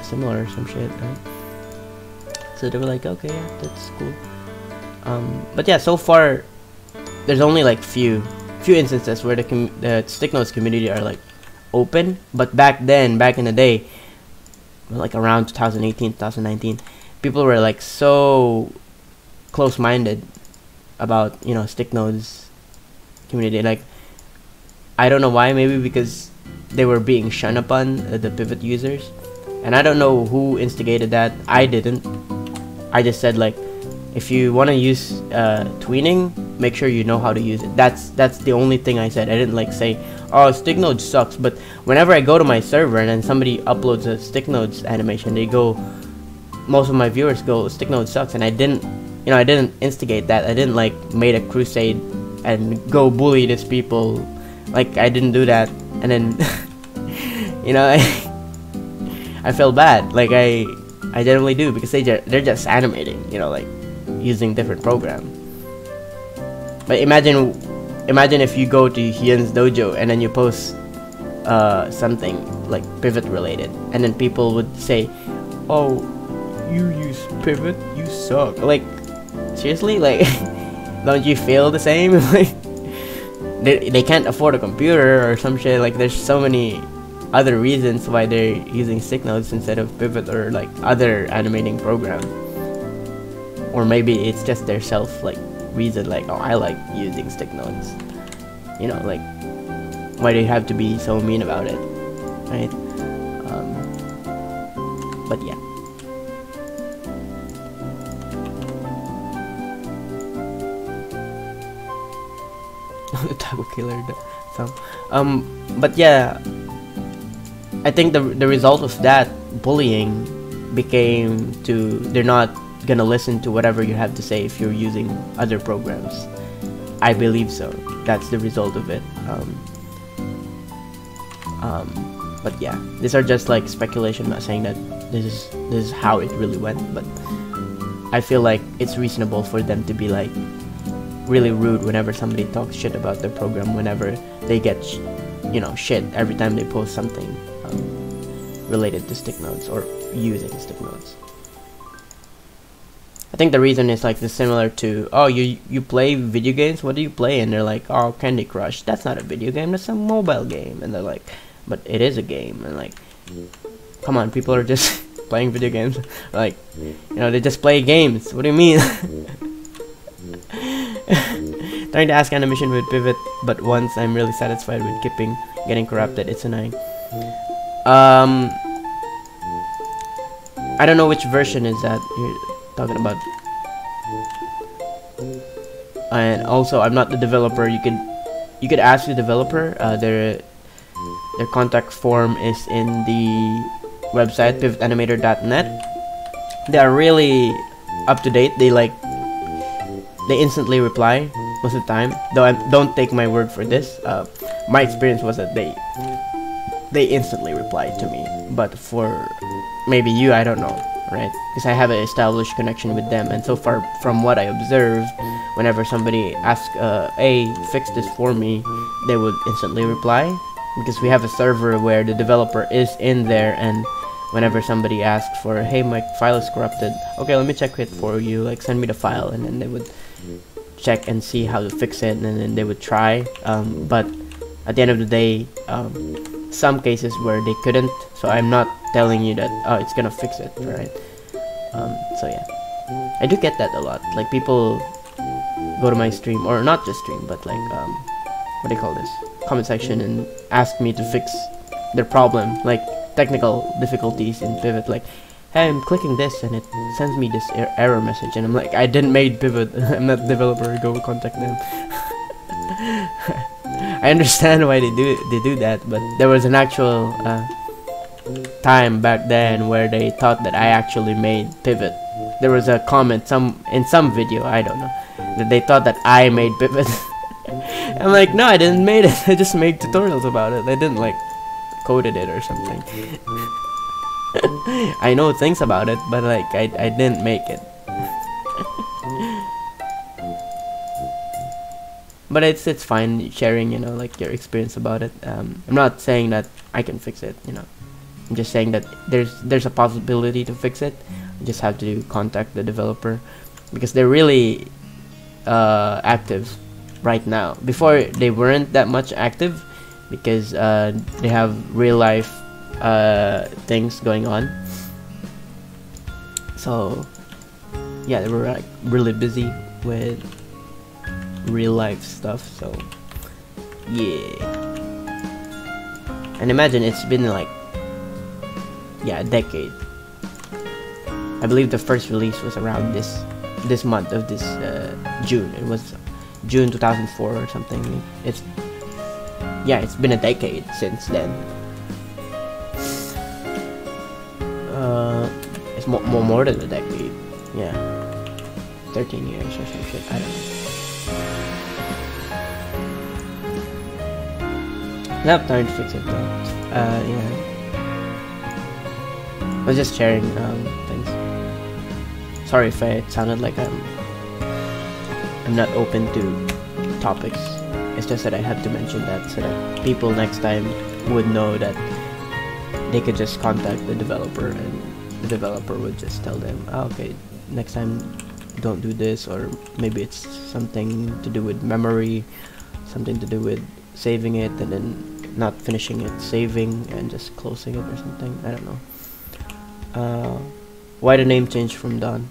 similar or some shit, right? So they were like, okay, yeah, that's cool. But yeah, so far there's only like few instances where the stick notes community are like open. But back in the day, like around 2018, 2019, people were like so close-minded about, you know, stick notes community. Like, I don't know why, maybe because they were being shunned upon, the pivot users, and I don't know who instigated that. I didn't. I just said, like, if you want to use tweening, make sure you know how to use it. That's the only thing I said. I didn't like say, oh, stick nodes sucks. But whenever I go to my server and then somebody uploads a stick nodes animation, most of my viewers go, stick nodes sucks. And I didn't instigate that. I didn't like made a crusade and go bully these people. Like, I didn't do that. And then you know, I felt bad. Like, I generally do, because they're just animating, you know, like using different program. But imagine if you go to Hyun's dojo and then you post something like pivot related, and then people would say, oh, you use pivot, you suck. Like, seriously? Like, don't you feel the same? Like, they can't afford a computer or some shit. Like, there's so many other reasons why they're using stick notes instead of pivot or like other animating program. Or maybe it's just their self like reason, like, oh, I like using stick notes, you know, like, why do you have to be so mean about it, right? But yeah. The taco killer thumb. But yeah, I think the result of that bullying became to, they're not gonna listen to whatever you have to say if you're using other programs. I believe so. That's the result of it. But yeah, these are just like speculation. I'm not saying that this is how it really went, but I feel like it's reasonable for them to be like really rude whenever somebody talks shit about their program, whenever they get shit every time they post something related to stick nodes or using stick nodes. I think the reason is like similar to, oh, you play video games, what do you play? And they're like, oh, Candy Crush. That's not a video game, that's a mobile game. And they're like, but it is a game. And like, come on, people are just playing video games. Like, they just play games. What do you mean? Trying to ask animation with pivot, but once I'm really satisfied with getting corrupted, it's annoying. I don't know which version is that you're talking about. And also, I'm not the developer. You could ask the developer. Their contact form is in the website pivotanimator.net. They are really up to date. They instantly reply most of the time. Though don't take my word for this. My experience was that they instantly replied to me. But for maybe you, I don't know, right? Because I have an established connection with them, and so far from what I observed, whenever somebody asks, hey, fix this for me, they would instantly reply, because we have a server where the developer is in there, and whenever somebody asks for, hey, my file is corrupted, okay, let me check it for you, like send me the file, and then they would check and see how to fix it, and then they would try. But at the end of the day, some cases where they couldn't, so I'm not telling you that, oh, it's gonna fix it, right? So yeah, I do get that a lot. Like, people go to my stream, or not just stream, but like what do you call this, comment section, and ask me to fix their problem, like technical difficulties in Pivot, like, hey, I'm clicking this and it sends me this error message, and I'm like, I didn't make Pivot. I'm not the developer, go contact them. I understand why they do that, but there was an actual time back then where they thought that I actually made Pivot. There was a comment in some video, I don't know, that they thought that I made Pivot. I'm like, no, I didn't make it. I just made tutorials about it. I didn't like coded it or something. I know things about it, but like I didn't make it. But it's fine sharing, like your experience about it. I'm not saying that I can fix it, I'm just saying that there's a possibility to fix it. You just have to contact the developer, because they're really active right now. Before, they weren't that much active, because they have real life things going on. So yeah, they were like really busy with real life stuff. So yeah, and imagine it's been like, yeah, a decade. I believe the first release was around this month of this June. It was June 2004 or something. It's been a decade since then. It's more than a decade. Yeah, 13 years or some shit. I don't know. I have time to fix it though. Yeah. I was just sharing things. Sorry if it sounded like I'm not open to topics. It's just that I had to mention that so that people next time would know that they could just contact the developer, and the developer would just tell them, oh, okay, next time don't do this, or maybe it's something to do with memory, something to do with saving it and then not finishing it, saving and just closing it or something. I don't know. Why the name changed from Don?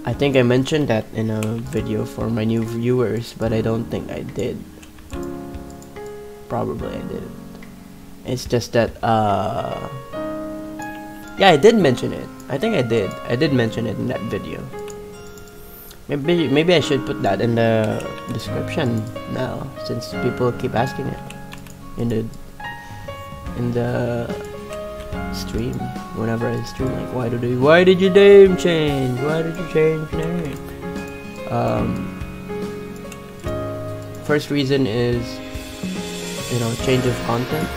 I think I mentioned that in a video for my new viewers, but I don't think I did. Probably I didn't. It's just that yeah, I did mention it. I think I did mention it in that video. Maybe I should put that in the description now, since people keep asking it in the stream. Whenever I stream, like, why did your name change? Why did you change your name? First reason is, change of content,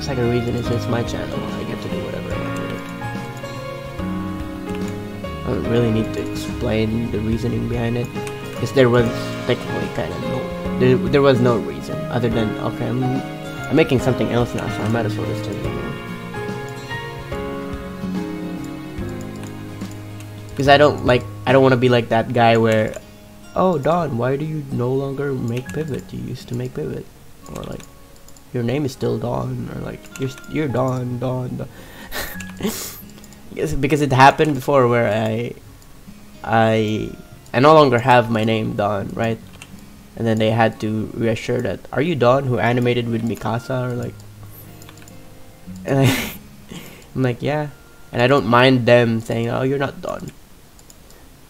Second reason is it's my channel. I get to do whatever I want with it. I don't really need to explain the reasoning behind it, because there was technically kind of there was no reason other than, okay, I'm making something else now, so I might as well just change the name. Because I don't want to be like that guy where, oh Don, why do you no longer make Pivot? You used to make Pivot, or like, your name is still Don, or like, you're Don. Because it happened before where I no longer have my name Don, right? And then they had to reassure that, are you Don who animated with Mikasa, or like, and I'm like, yeah. And I don't mind them saying, oh, you're not Don.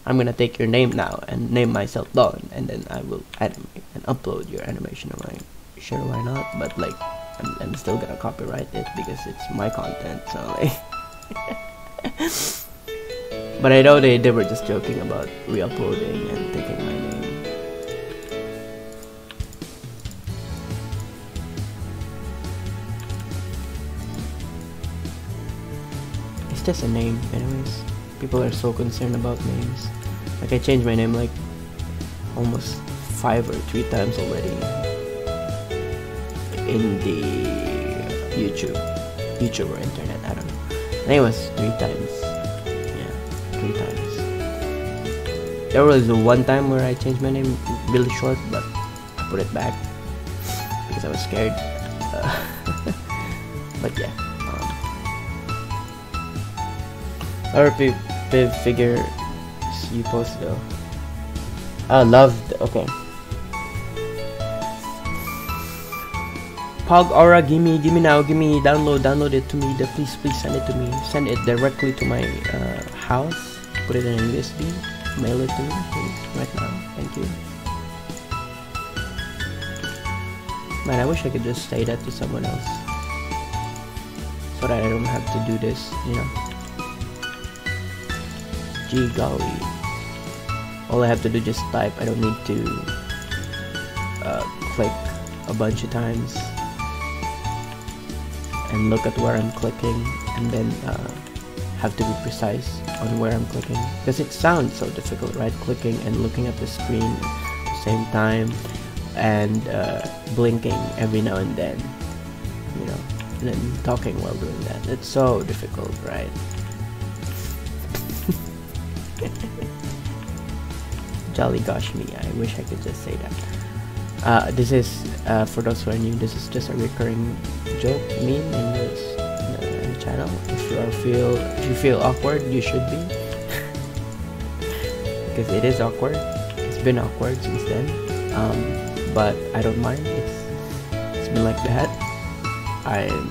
I'm gonna take your name now and name myself Don, and then I will animate and upload your animation. I'm like, sure, why not? But like, I'm still gonna copyright it because it's my content, so like. But I know they were just joking about re-uploading and taking my name. It's just a name anyways. People are so concerned about names. Like, I changed my name like almost 5 or 3 times already in the YouTube or internet, I don't know. I think it was 3 times. Yeah, 3 times. There was one time where I changed my name really short, but I put it back because I was scared. But yeah. Or Piv figure you posted though. Loved. Okay. Pog Aura, gimme now, gimme, download it to me. Please send it to me. Send it directly to my house. Put it in a USB. Mail it to me, please, right now. Thank you. Man, I wish I could just say that to someone else, so that I don't have to do this, you know. Gee golly. All I have to do is just type. I don't need to click a bunch of times and look at where I'm clicking, and then have to be precise on where I'm clicking, because it sounds so difficult, right? Clicking and looking at the screen at the same time, and blinking every now and then, you know, and then talking while doing that. It's so difficult, right? Jolly gosh me, I wish I could just say that. This is, for those who are new, this is just a recurring joke meme in the channel. If you feel awkward, you should be. Because it is awkward. It's been awkward since then. But I don't mind. It's been like that. I'm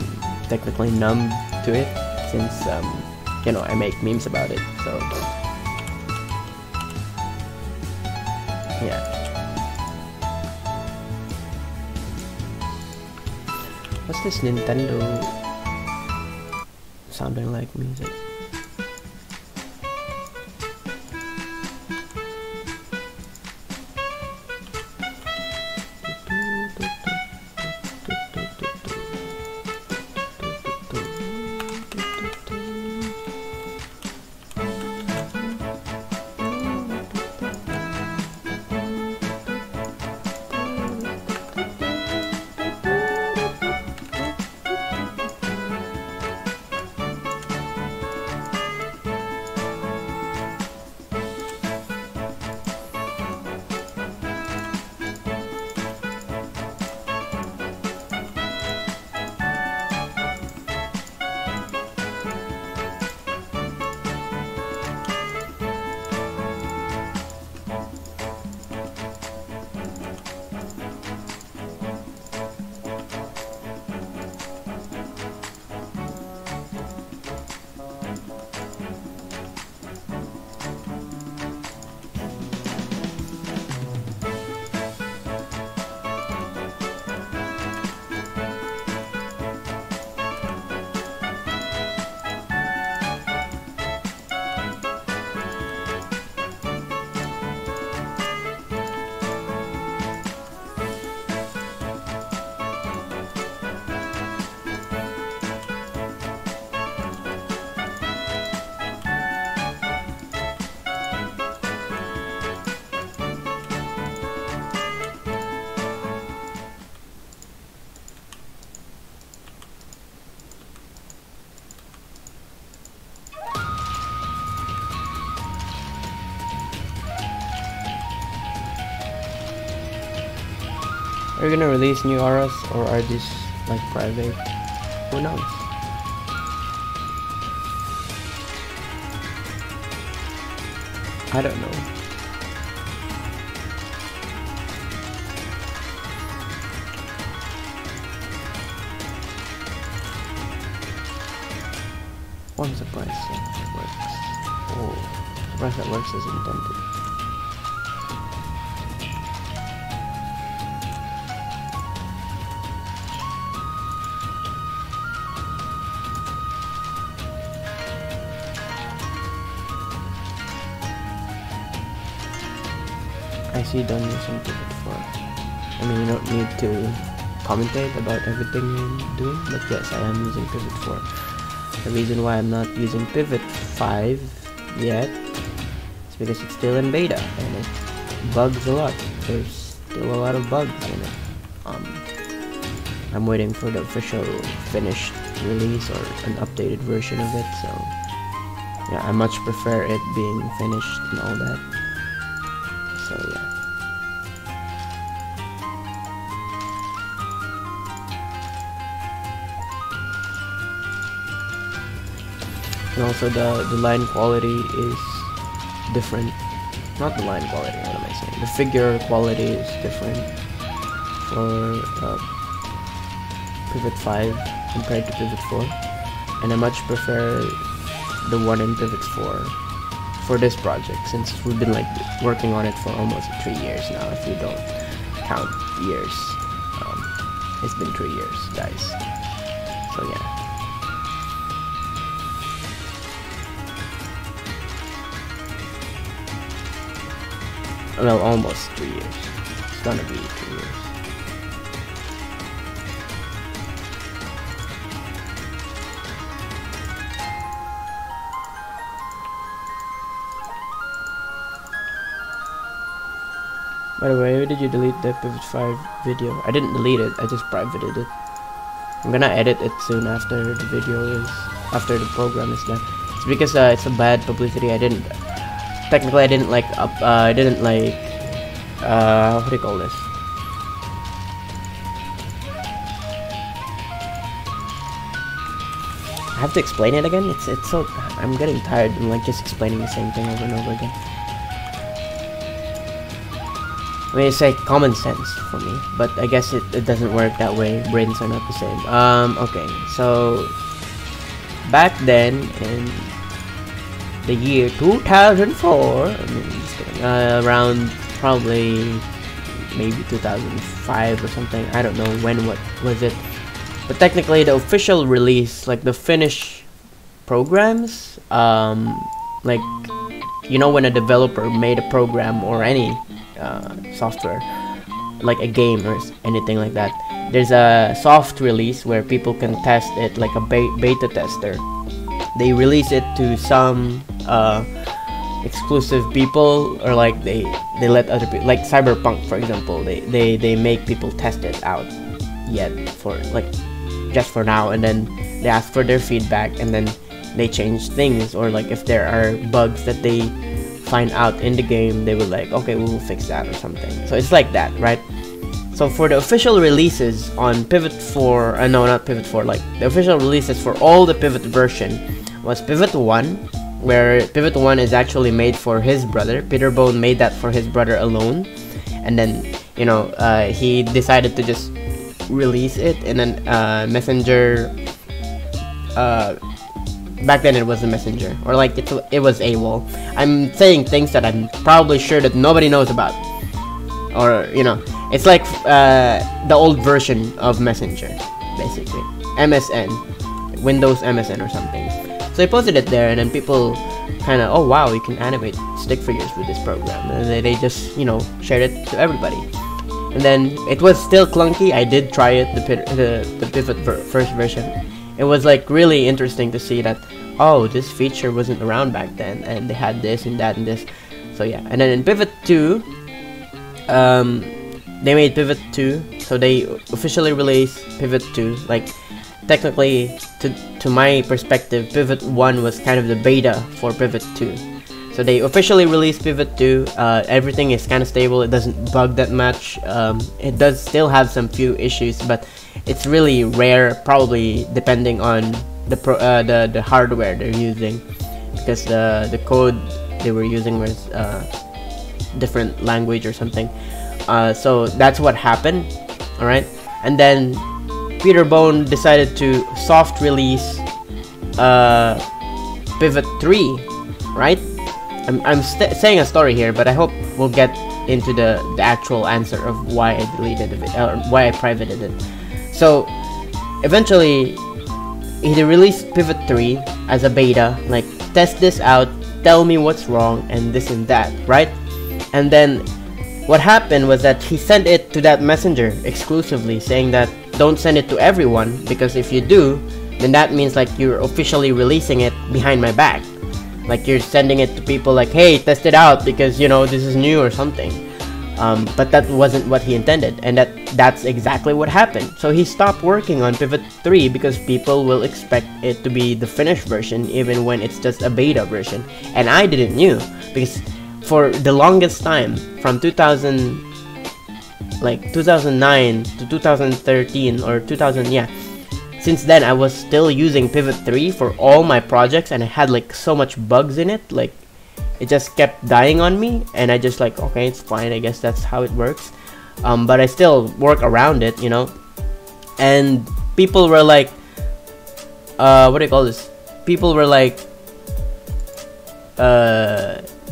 technically numb to it since you know, I make memes about it, so yeah. What's this Nintendo sounding like music? They're gonna release new auras, or are these like private? Who knows? I don't know. One surprise that works. Oh, surprise that works as intended. I see done using Pivot 4. I mean, you don't need to commentate about everything you're doing, but yes, I am using Pivot 4. The reason why I'm not using Pivot 5 yet is because it's still in beta and it bugs a lot. There's still a lot of bugs in it. I'm waiting for the official finished release or an updated version of it, so yeah, I much prefer it being finished and all that. So yeah. And also the line quality is different. Not the line quality, what am I saying? The figure quality is different for Pivot 5 compared to Pivot 4. And I much prefer the one in Pivot 4 for this project, since we've been like working on it for almost 3 years now, if you don't count years. It's been 3 years, guys. So yeah. Well, almost 3 years. It's gonna be 3 years. By the way, did you delete the Pivot 5 video? I didn't delete it, I just privated it. I'm gonna edit it soon after the video is, after the program is done. It's because it's a bad publicity. I didn't like what do you call this? I have to explain it again. It's so, I'm getting tired and like just explaining the same thing over and over again. I mean, it's like common sense for me, but I guess it doesn't work that way. Brains are not the same. Okay, so back then in the year 2004, I mean, just kidding, around probably maybe 2005 or something. I don't know when, what was it, but technically the official release, like the finished programs, like, you know, when a developer made a program or any software, like a game or anything like that, there's a soft release where people can test it, like a beta tester. They release it to some exclusive people, or like they let other people, like Cyberpunk for example, they make people test it out yet for like just for now, and then they ask for their feedback, and then they change things, or like if there are bugs that they find out in the game, they will like, okay, we will fix that or something. So it's like that, right? So for the official releases on Pivot 4, no, not Pivot 4, like the official releases for all the Pivot version was Pivot 1, where Pivot 1 is actually made for his brother. Peter Bone made that for his brother alone, and then, you know, he decided to just release it, and then Messenger, back then it was a Messenger, or like it was AWOL. I'm saying things that I'm probably sure that nobody knows about, or you know, it's like the old version of Messenger, basically MSN, Windows MSN or something. So I posted it there, and then people kind of, oh wow, you can animate stick figures with this program, and they just, you know, shared it to everybody. And then it was still clunky. I did try it, the Pivot first version. It was like really interesting to see that, oh, this feature wasn't around back then, and they had this and that and this. So yeah, and then in Pivot 2, they made Pivot 2, so they officially released Pivot 2. Like, technically, to my perspective, Pivot 1 was kind of the beta for Pivot 2. So they officially released Pivot 2. Everything is kind of stable. It doesn't bug that much. It does still have some few issues, but it's really rare, probably depending on the hardware they're using, because the code they were using was different language or something. So that's what happened. All right, and then Peter Bone decided to soft release Pivot 3, right? I'm saying a story here, but I hope we'll get into the actual answer of why I deleted it, or why I privated it. So eventually he released Pivot 3 as a beta, like, test this out, tell me what's wrong, and this and that, right? And then what happened was that he sent it to that messenger exclusively, saying that don't send it to everyone, because if you do, then that means like you're officially releasing it behind my back. Like you're sending it to people like, hey, test it out because, you know, this is new or something. But that wasn't what he intended, and that's exactly what happened. So he stopped working on Pivot 3 because people will expect it to be the finished version even when it's just a beta version. And I didn't knew, because for the longest time, from 2009 to 2013 or 2000, yeah, since then I was still using Pivot 3 for all my projects, and I had like so much bugs in it, like it just kept dying on me, and I just like, okay, it's fine, I guess that's how it works. But I still work around it, you know. And people were like, what do you call this? People were like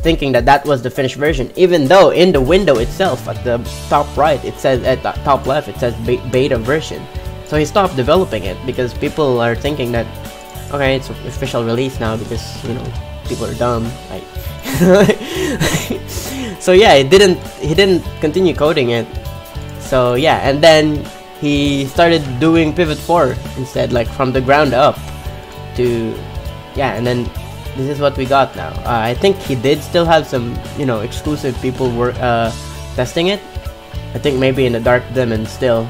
thinking that that was the finished version, even though in the window itself at the top right it says, at the top left it says beta version. So he stopped developing it because people are thinking that, okay, it's official release now, because, you know, people are dumb, like so yeah, he didn't continue coding it. So yeah, and then he started doing Pivot 4 instead, like from the ground up to, yeah, and then this is what we got now. I think he did still have some, you know, exclusive people were testing it. I think maybe in the dark diamond still.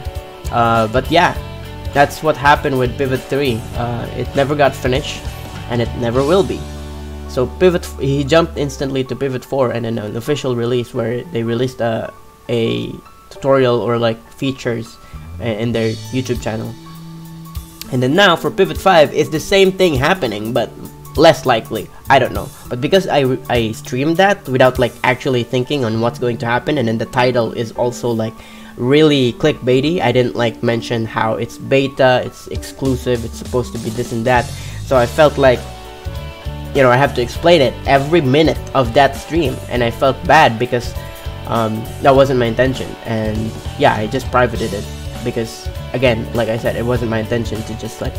But yeah, that's what happened with Pivot 3. It never got finished, and it never will be. So he jumped instantly to Pivot 4, and then an official release where they released a tutorial or like features in their YouTube channel. And then now for Pivot 5, it's the same thing happening, but less likely. I don't know, but because I streamed that without like actually thinking on what's going to happen, and then the title is also like really clickbaity, I didn't like mention how it's beta, it's exclusive, it's supposed to be this and that. So I felt like, you know, I have to explain it every minute of that stream, and I felt bad because that wasn't my intention. And yeah, I just privated it because, again, like I said, it wasn't my intention to just like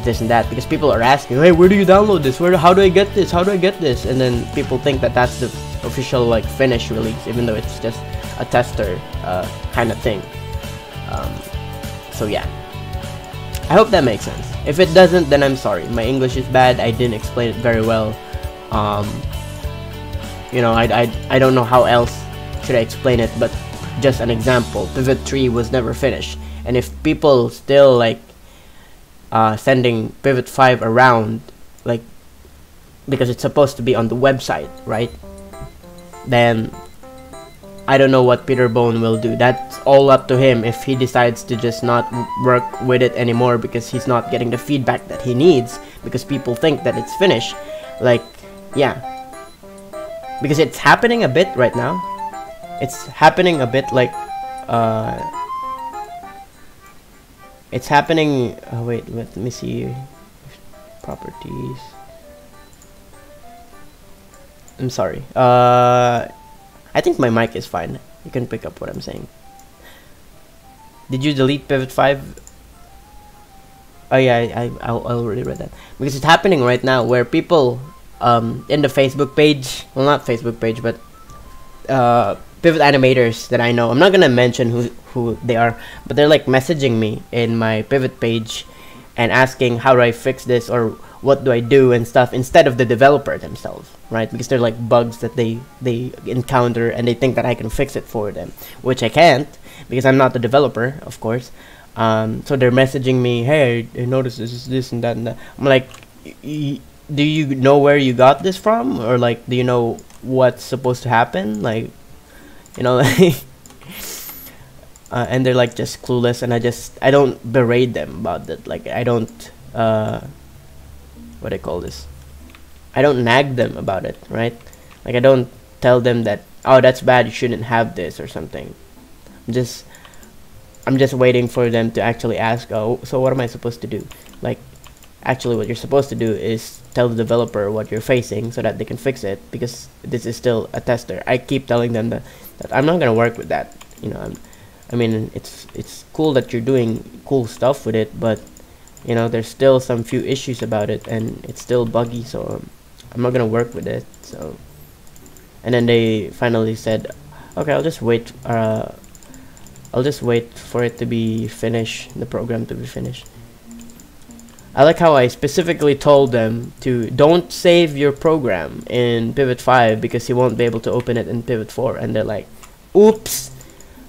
this and that, because people are asking, hey, where do you download this, how do I get this, how do I get this? And then people think that that's the official like finished release, even though it's just a tester kind of thing. So yeah, I hope that makes sense. If it doesn't, then I'm sorry, my English is bad, I didn't explain it very well. You know, I don't know how else should I explain it, but just an example, Pivot 3 was never finished, and if people still like sending Pivot 5 around, like, because it's supposed to be on the website, right? Then I don't know what Peter Bone will do. That's all up to him if he decides to just not work with it anymore because he's not getting the feedback that he needs, because people think that it's finished. Like, yeah, because it's happening a bit right now. It's happening a bit like it's happening, wait, let me see, properties. I'm sorry, I think my mic is fine, you can pick up what I'm saying. Did you delete Pivot 5? Oh yeah, I already read that, because it's happening right now where people in the Facebook page, well, not Facebook page, but Pivot animators that I know, I'm not gonna mention who they are, but they're like messaging me in my Pivot page and asking how do I fix this or what do I do and stuff, instead of the developer themselves, right? Because they're like bugs that they encounter and they think that I can fix it for them, which I can't because I'm not the developer, of course. So they're messaging me, hey, I noticed this and that and that. I'm like, do you know where you got this from, or like do you know what's supposed to happen, like, you know, like and they're like just clueless, and I don't berate them about that, like I don't what do I call this, I don't nag them about it, right? Like I don't tell them that, oh, that's bad, you shouldn't have this or something. I'm just waiting for them to actually ask, oh, so what am I supposed to do? Like, actually what you're supposed to do is tell the developer what you're facing so that they can fix it, because this is still a tester. I keep telling them that I'm not gonna work with that, you know. I mean, it's cool that you're doing cool stuff with it, but you know, there's still some few issues about it, and it's still buggy, so I'm not gonna work with it. So, and then they finally said, okay, I'll just wait for it to be finished, the program to be finished. I like how I specifically told them to don't save your program in Pivot 5 because you won't be able to open it in Pivot 4, and they're like, oops,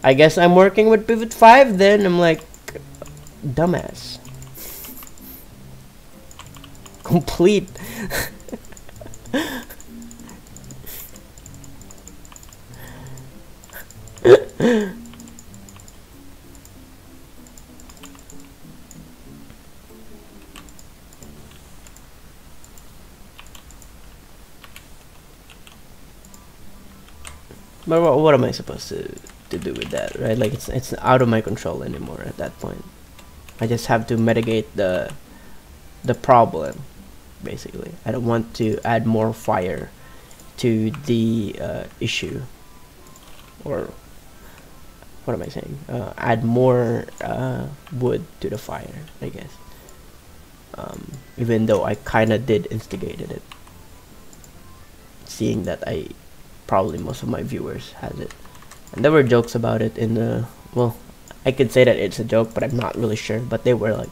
I guess I'm working with Pivot 5 then. I'm like, dumbass. Complete. But what am I supposed to do with that, right? Like it's out of my control anymore at that point. I just have to mitigate the problem, basically. I don't want to add more fire to the issue, or what am I saying? Add more wood to the fire, I guess. Even though I kind of did instigated it, seeing that probably most of my viewers has it, and there were jokes about it in the, well, I could say that it's a joke, but I'm not really sure. But they were like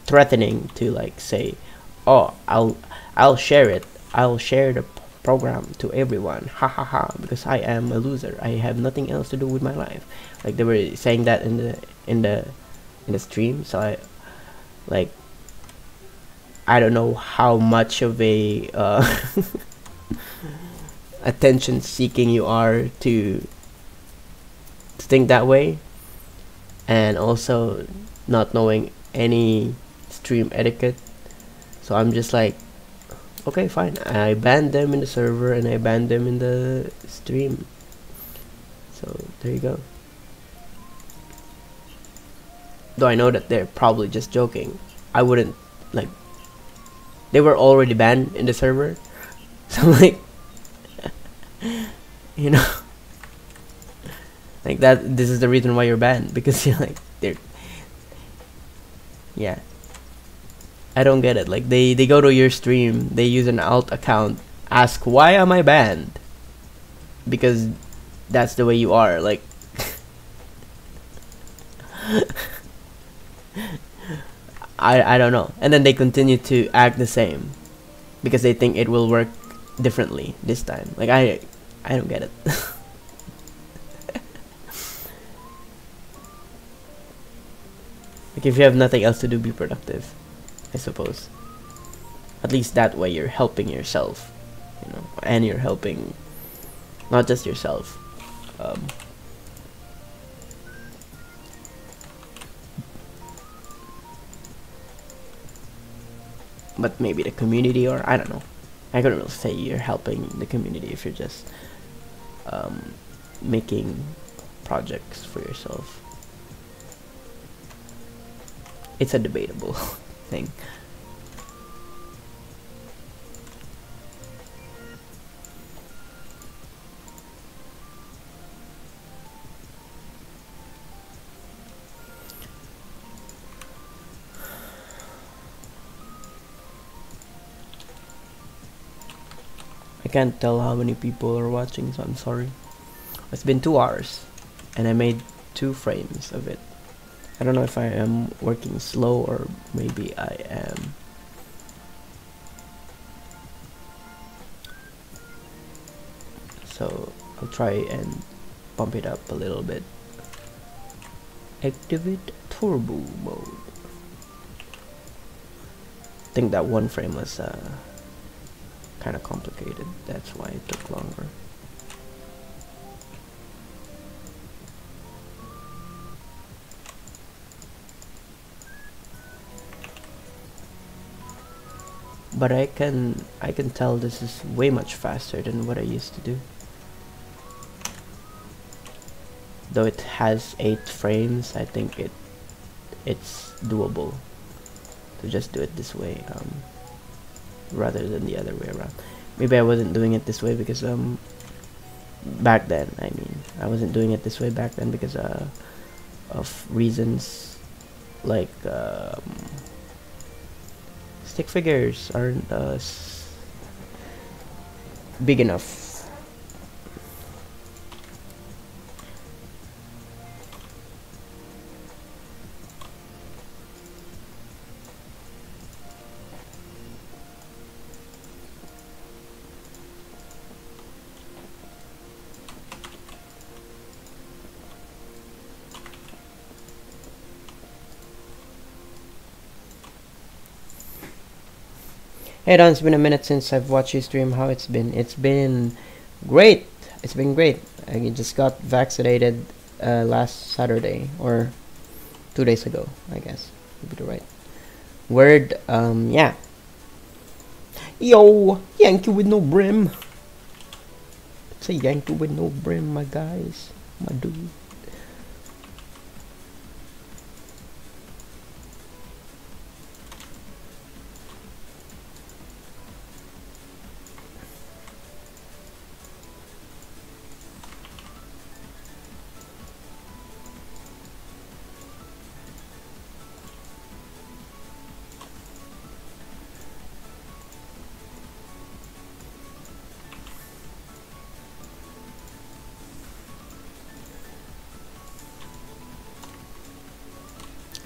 threatening to like say, oh, I'll share it, I'll share the program to everyone, ha ha ha, because I am a loser, I have nothing else to do with my life. Like they were saying that in the stream. So I don't know how much of a attention seeking you are to think that way, and also not knowing any stream etiquette. So I'm just like, okay, fine, I banned them in the server and I banned them in the stream. So there you go. Though I know that they're probably just joking. I wouldn't, like, they were already banned in the server. So like, you know, like that, this is the reason why you're banned, because you're like, they're, yeah, I don't get it. Like they go to your stream, they use an alt account, ask why am I banned, because that's the way you are. Like I don't know. And then they continue to act the same because they think it will work differently this time. Like I don't get it. Like if you have nothing else to do, be productive, I suppose. At least that way you're helping yourself, you know, and you're helping not just yourself, but maybe the community, or I don't know. I couldn't really say you're helping the community if you're just making projects for yourself. It's a debatable thing. I can't tell how many people are watching, so I'm sorry. It's been 2 hours and I made 2 frames of it. I don't know if I am working slow or maybe I am. So I'll try and bump it up a little bit. Activate turbo mode. think that one frame was kind of complicated. That's why it took longer. But I can tell this is way much faster than what I used to do. Though it has 8 frames, I think it's doable to just do it this way, rather than the other way around. Maybe I wasn't doing it this way because back then, I mean, I wasn't doing it this way back then because of reasons like stick figures aren't big enough. Hey Don, it's been a minute since I've watched you stream. How it's been? It's been great. It's been great. I just got vaccinated last Saturday, or 2 days ago, I guess would be the right word. Yeah. Yo, Yankee with no brim. It's a Yankee with no brim, my guys, my dude.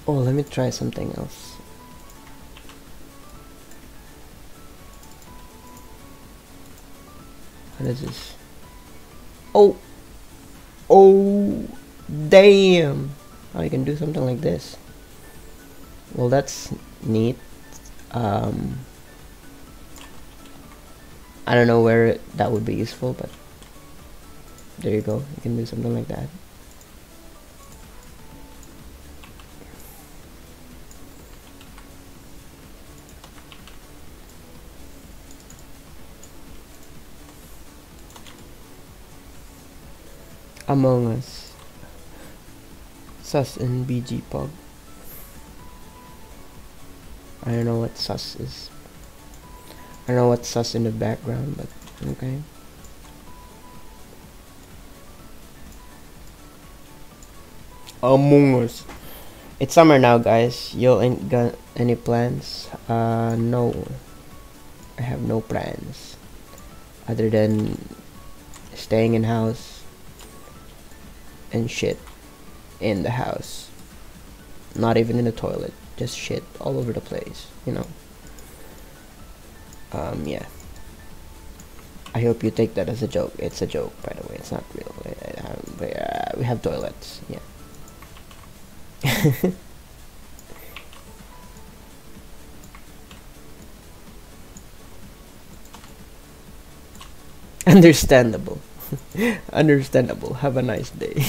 Oh, let me try something else. What is this? Oh! Oh! Damn! Oh, you can do something like this. Well, that's neat. I don't know where that would be useful, but there you go. You can do something like that. Among Us, sus and BG Pog. I don't know what sus is. I don't know what sus in the background, but okay. Among Us. It's summer now, guys. You ain't got any plans? No. I have no plans other than staying in house and shit in the house. Not even in the toilet, just shit all over the place, you know. Yeah. I hope you take that as a joke. It's a joke, by the way. It's not real. We have toilets, yeah. Understandable. Understandable. Have a nice day.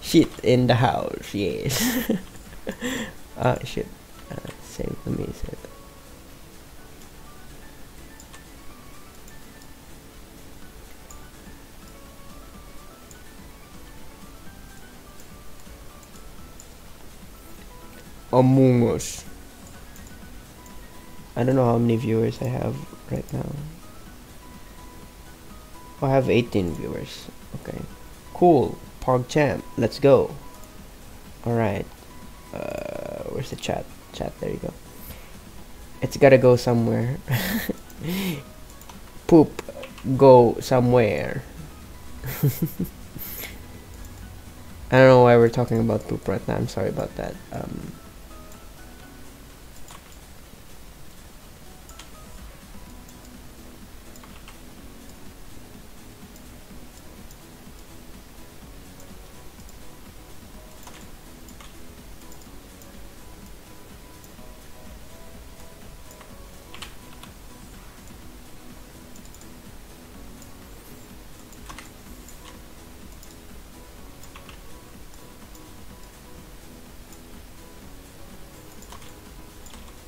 Shit in the house, yes. Shit. Save. Let me save it. Among Us. I don't know how many viewers I have right now. Oh, I have 18 viewers. Okay. Cool. PogChamp. Let's go. Alright. Where's the chat? Chat, there you go. It's gotta go somewhere. Poop. Go somewhere. I don't know why we're talking about poop right now. I'm sorry about that.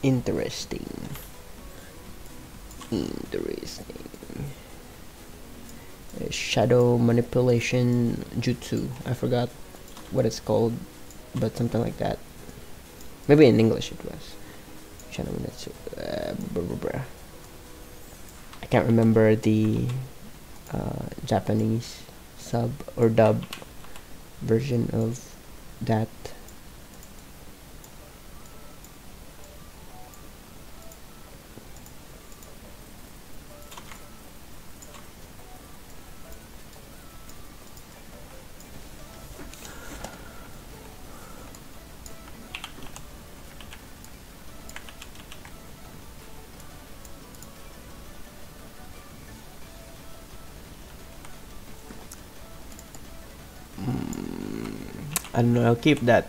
Interesting. Interesting. Shadow manipulation jutsu. I forgot what it's called, but something like that. Maybe in English it was. Shadow jutsu. I can't remember the Japanese sub or dub version of that. I don't know. I'll keep that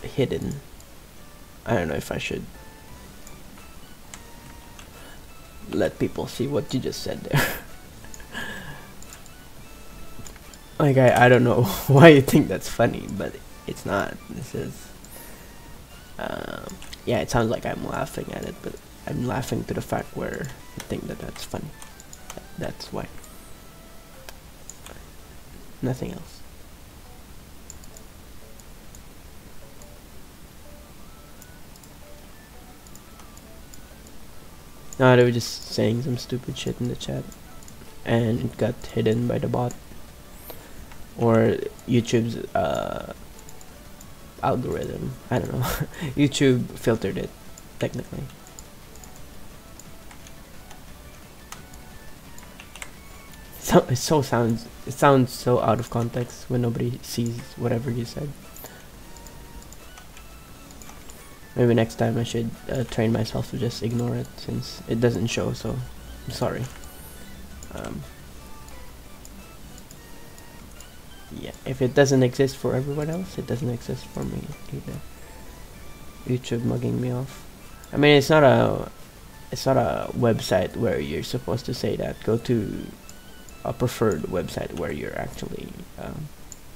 hidden. I don't know if I should let people see what you just said there. Like I don't know why you think that's funny, but it's not. This is yeah, it sounds like I'm laughing at it, but I'm laughing to the fact where I think that that's funny. That's why. Nothing else. No, they were just saying some stupid shit in the chat, and it got hidden by the bot, or YouTube's algorithm. I don't know. YouTube filtered it, technically. So it sounds so out of context when nobody sees whatever you said. Maybe next time I should train myself to just ignore it, since it doesn't show, so I'm sorry. Yeah, if it doesn't exist for everyone else, it doesn't exist for me either. YouTube mugging me off. I mean, it's not a website where you're supposed to say that. Go to a preferred website where you're actually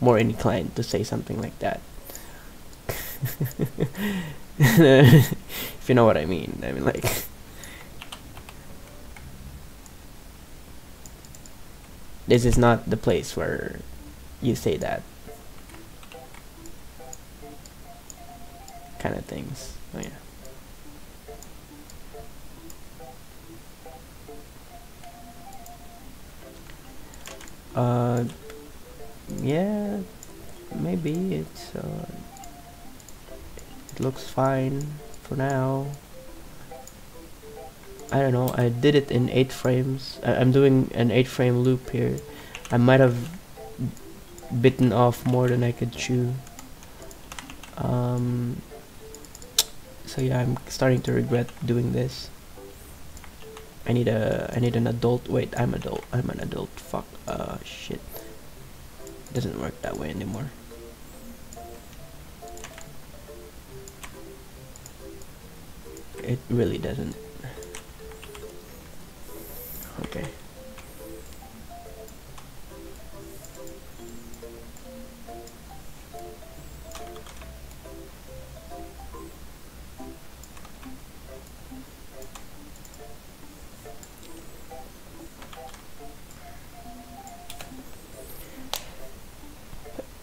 more inclined to say something like that. If you know what I mean. I mean, like, this is not the place where you say that kind of things. Oh yeah. Yeah, maybe it's it looks fine for now. I don't know, I did it in 8 frames. I'm doing an 8-frame loop here. I might have bitten off more than I could chew. So yeah, I'm starting to regret doing this. I need an adult. Wait, I'm an adult. Fuck. Shit. It doesn't work that way anymore. It really doesn't. Okay.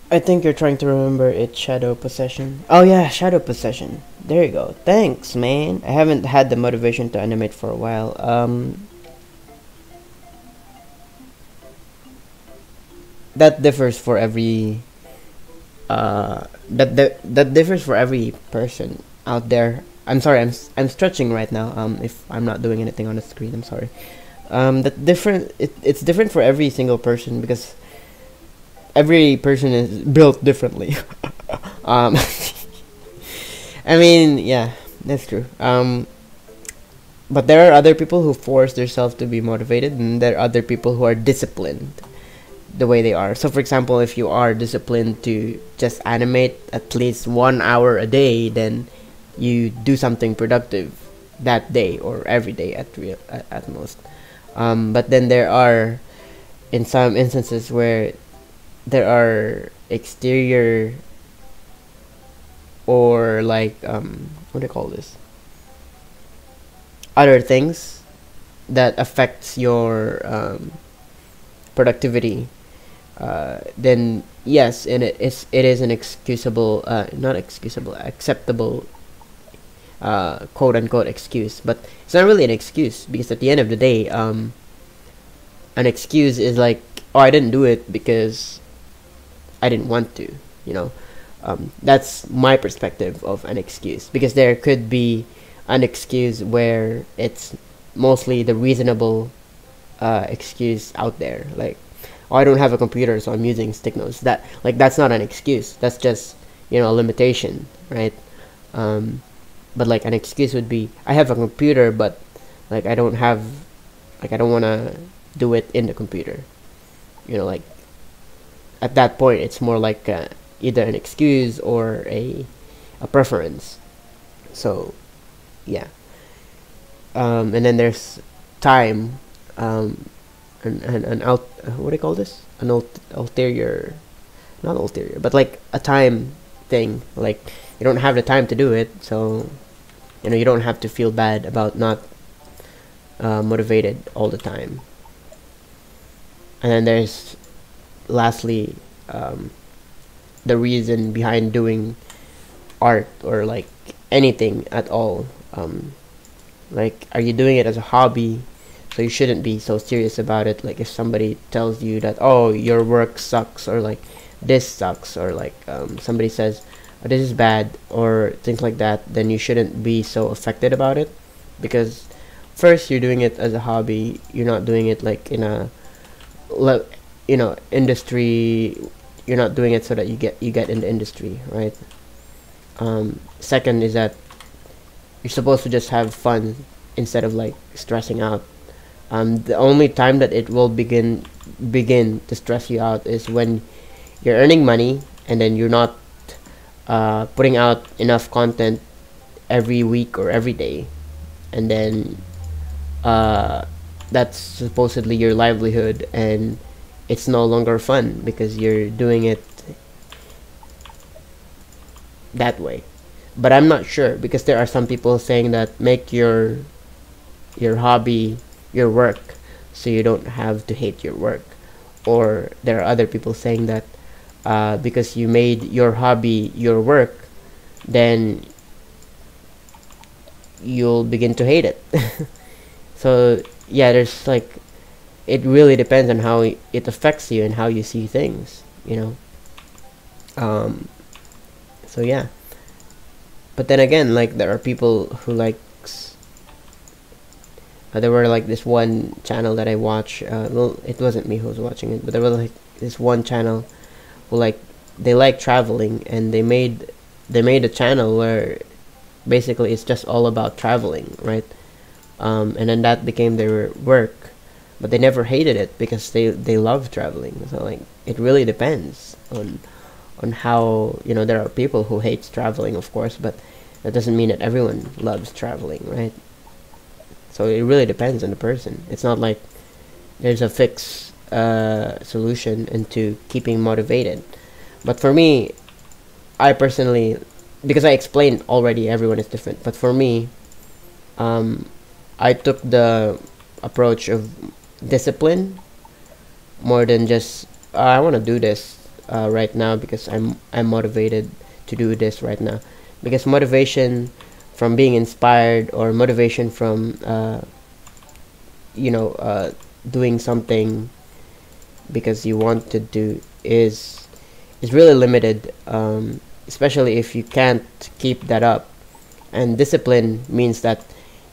I think you're trying to remember it's shadow possession. Oh yeah, shadow possession. There you go. Thanks, man. I haven't had the motivation to animate for a while. That differs for every that differs for every person out there. I'm sorry, I'm stretching right now. If I'm not doing anything on the screen, I'm sorry. It's different for every single person, because every person is built differently. I mean, yeah, that's true. But there are other people who force themselves to be motivated, and there are other people who are disciplined the way they are. So for example, if you are disciplined to just animate at least 1 hour a day, then you do something productive that day or every day at most. But then there are, in some instances, where there are exterior or like what what do you call this, other things that affects your productivity, then yes, and it is an excusable, not excusable, acceptable, quote unquote excuse. But it's not really an excuse, because at the end of the day, an excuse is like, oh, I didn't do it because I didn't want to, you know. That's my perspective of an excuse, because there could be an excuse where it's mostly the reasonable excuse out there, like, oh, I don't have a computer, so I'm using stick notes. That, like, that's not an excuse. That's just, you know, a limitation, right? But like an excuse would be, I have a computer, but like I don't want to do it in the computer. You know, like at that point, it's more like either an excuse or a preference. So, yeah. And then there's time. An out, what do you call this? An ulterior, not ulterior, but like a time thing. Like, you don't have the time to do it, so you know, you don't have to feel bad about not motivated all the time. And then there's lastly the reason behind doing art, or like anything at all. Like, are you doing it as a hobby? So you shouldn't be so serious about it. Like, if somebody tells you that, oh, your work sucks, or like this sucks, or like somebody says, oh, this is bad, or things like that, then you shouldn't be so affected about it. Because first, you're doing it as a hobby. You're not doing it like in a, you know, industry. You're not doing it so that you get in the industry, right? Second is that you're supposed to just have fun instead of like stressing out. The only time that it will begin to stress you out is when you're earning money and then you're not putting out enough content every week or every day, and then that's supposedly your livelihood, and it's no longer fun because you're doing it that way. But I'm not sure, because there are some people saying that make your hobby your work, so you don't have to hate your work. Or there are other people saying that because you made your hobby your work, then you'll begin to hate it. So yeah, there's like, it really depends on how it affects you and how you see things, you know. So yeah. But then again, like, there are people who likes, there were like this one channel that I watch, well, it wasn't me who was watching it, but there was like this one channel who, like, they like traveling, and they made a channel where basically it's just all about traveling, right? And then that became their work, but they never hated it because they love traveling. So like, it really depends on how, you know, there are people who hate traveling, of course, but that doesn't mean that everyone loves traveling, right? So it really depends on the person. It's not like there's a fixed solution into keeping motivated. But for me, I personally, because I explained already, everyone is different, but for me, I took the approach of discipline more than just I want to do this right now because I'm motivated to do this right now. Because motivation from being inspired, or motivation from you know, doing something because you want to do, is really limited, especially if you can't keep that up. And discipline means that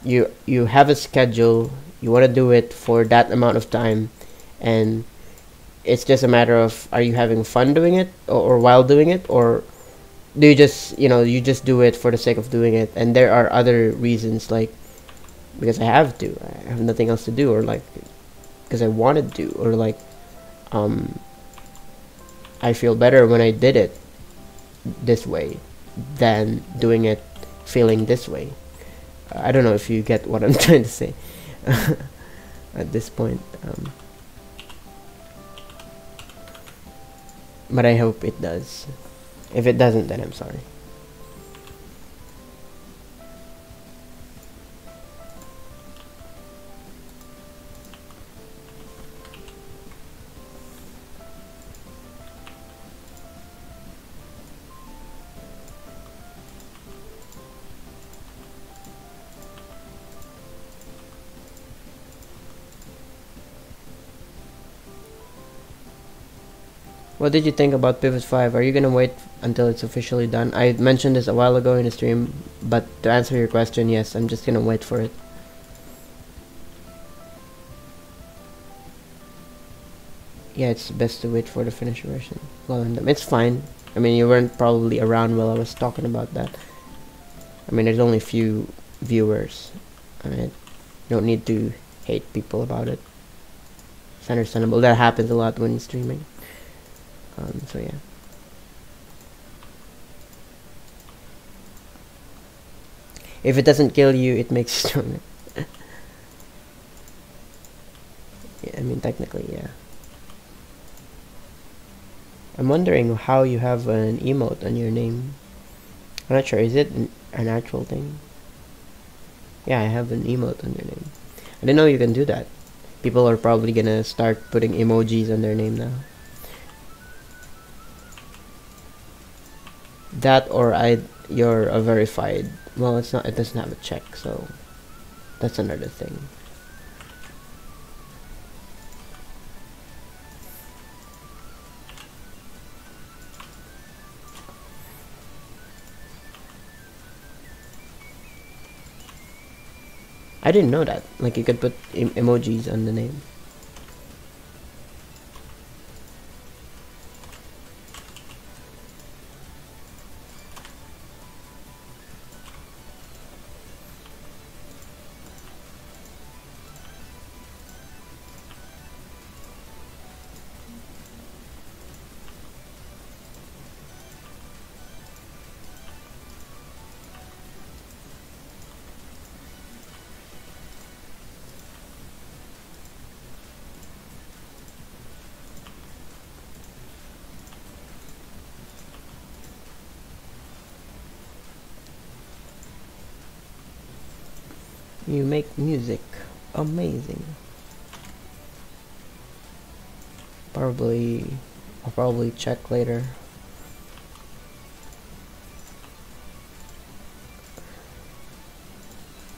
you have a schedule, you want to do it for that amount of time, and it's just a matter of, are you having fun doing it, or while doing it, or do you just, you know, you just do it for the sake of doing it? And there are other reasons, like because I have nothing else to do, or like because I wanted to, or like I feel better when I did it this way than doing it feeling this way. I don't know if you get what I'm trying to say at this point, but I hope it does. If it doesn't, then I'm sorry. What did you think about Pivot 5? Are you gonna wait until it's officially done? I mentioned this a while ago in the stream, but to answer your question, yes, I'm just gonna wait for it. Yeah, it's best to wait for the finished version. It's fine. I mean, you weren't probably around while I was talking about that. I mean, there's only few viewers. Alright? You don't need to hate people about it. It's understandable. That happens a lot when you're streaming. So yeah. If it doesn't kill you, it makes you stronger. Yeah, I mean, technically, yeah. I'm wondering how you have an emote on your name. I'm not sure. Is it an actual thing? Yeah, I have an emote on your name. I didn't know you can do that. People are probably gonna start putting emojis on their name now. That or you're a verified. Well, it's not. It doesn't have a check, so that's another thing. I didn't know that. Like, you could put emojis on the name. You make music amazing. I'll probably check later.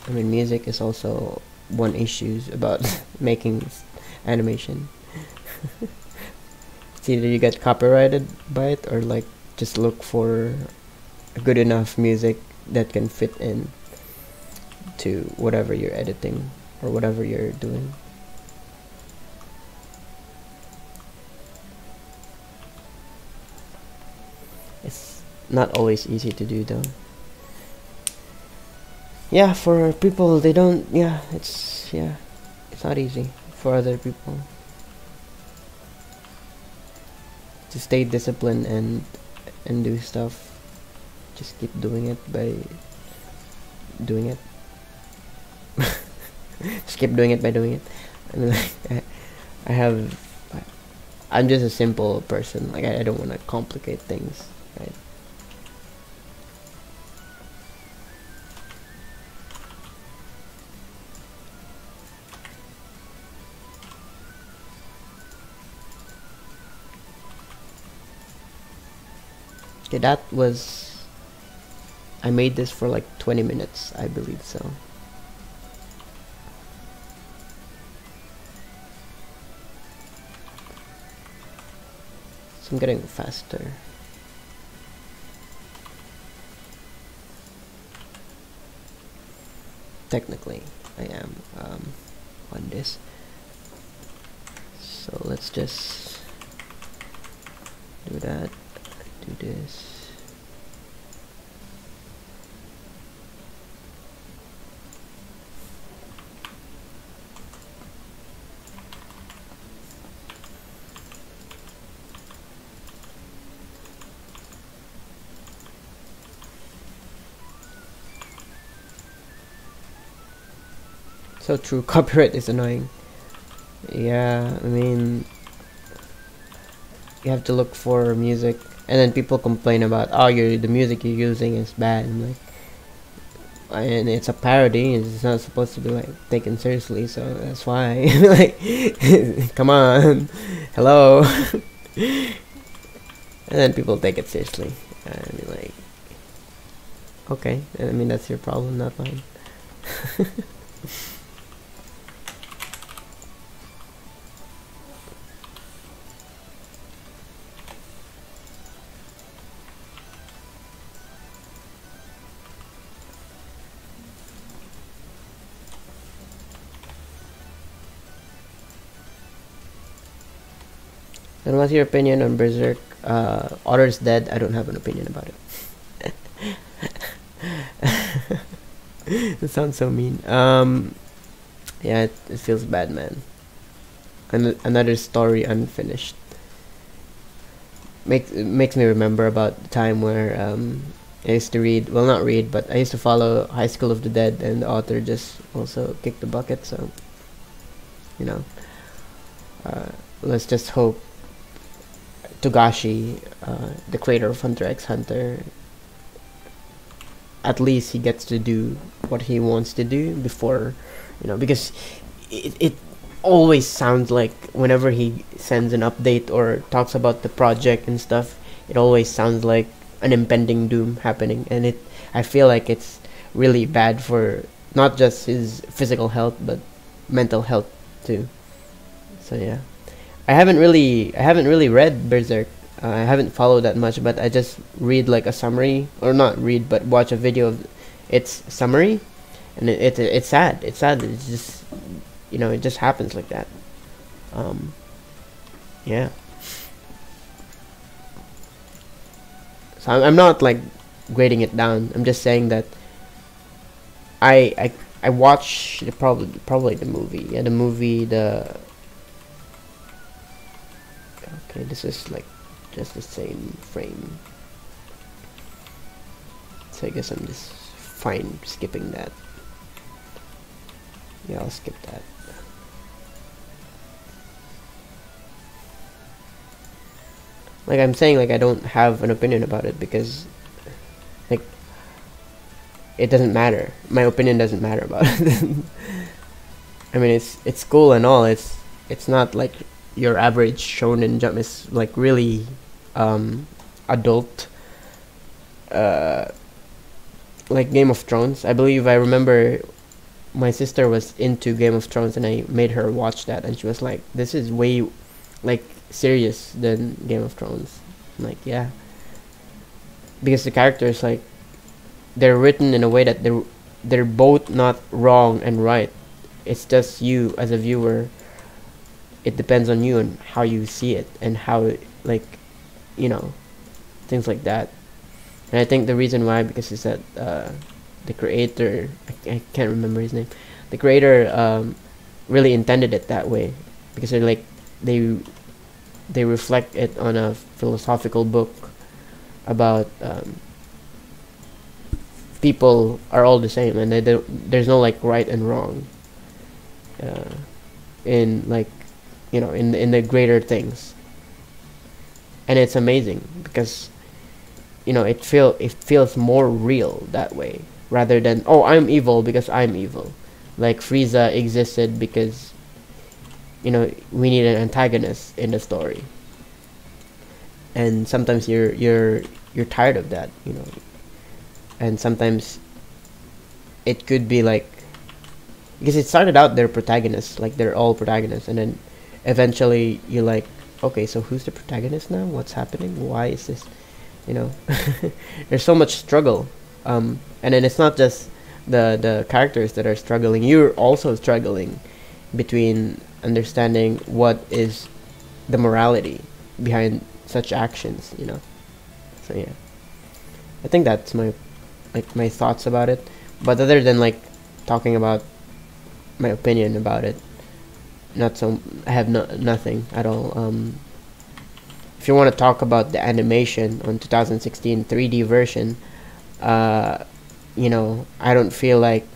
I mean, music is also one issue about making animation. It's either you get copyrighted by it, or like just look for a good enough music that can fit in to whatever you're editing or whatever you're doing. It's not always easy to do though. Yeah, for people they don't, it's not easy for other people to stay disciplined and do stuff. Just keep doing it by doing it. Just keep doing it by doing it. I mean, like, I'm just a simple person. Like, I don't want to complicate things, right? Okay, I made this for like 20 minutes, I believe so. So I'm getting faster. Technically, I am on this. So let's just do that. Do this. So true, copyright is annoying. Yeah, I mean, you have to look for music, and then people complain about, oh, the music you're using is bad. I'm like, and it's a parody, it's not supposed to be like taken seriously, so that's why. Like, come on, hello. And then people take it seriously. I mean, like, okay, I mean, that's your problem, not mine. And what's your opinion on Berserk? Otter's dead. I don't have an opinion about it. It sounds so mean. Yeah, it feels bad, man. Another story unfinished. Makes me remember about the time where I used to read, well, not read, but I used to follow High School of the Dead, and the author just also kicked the bucket. So, you know, let's just hope Togashi, the creator of Hunter x Hunter, at least he gets to do what he wants to do before, you know, because it always sounds like whenever he sends an update or talks about the project and stuff, it always sounds like an impending doom happening, and I feel like it's really bad for not just his physical health but mental health too. So yeah, I haven't really read Berserk. I haven't followed that much, but I just read like a summary, or not read, but watch a video of its summary, and it's sad. It's sad. It's just, you know, it just happens like that. Yeah. So I'm not like grading it down. I'm just saying that I watched probably the movie. Yeah, the movie. Okay, this is like just the same frame. So I guess I'm just fine skipping that. Yeah, I'll skip that. Like I'm saying, like I don't have an opinion about it because, like, it doesn't matter. My opinion doesn't matter about it. I mean, it's cool and all. It's not like your average shonen jump. It's like really adult, like Game of Thrones. I believe I remember my sister was into Game of Thrones, and I made her watch that, and she was like, "This is way like serious than Game of Thrones." I'm like, yeah, because the characters, like, they're written in a way that they're both not wrong and right. It's just you as a viewer. It depends on you and how you see it and how, like, you know, things like that. And I think the reason why, because is that the creator, I can't remember his name, the creator really intended it that way, because they're like they reflect it on a philosophical book about people are all the same, and there's no like right and wrong in, like, you know, in the greater things. And it's amazing because, you know, it feels more real that way, rather than, oh, I'm evil because I'm evil. Like Frieza existed because, you know, we need an antagonist in the story, and sometimes you're tired of that, you know. And sometimes it could be like, because it started out they're protagonists, like they're all protagonists, and then eventually you're like, okay, so who's the protagonist now? What's happening? Why is this, you know? There's so much struggle, and then it's not just the characters that are struggling. You're also struggling between understanding what is the morality behind such actions, you know. So yeah, I think that's my thoughts about it. But other than like talking about my opinion about it, I have nothing at all. If you want to talk about the animation on 2016 3D version, you know, I don't feel like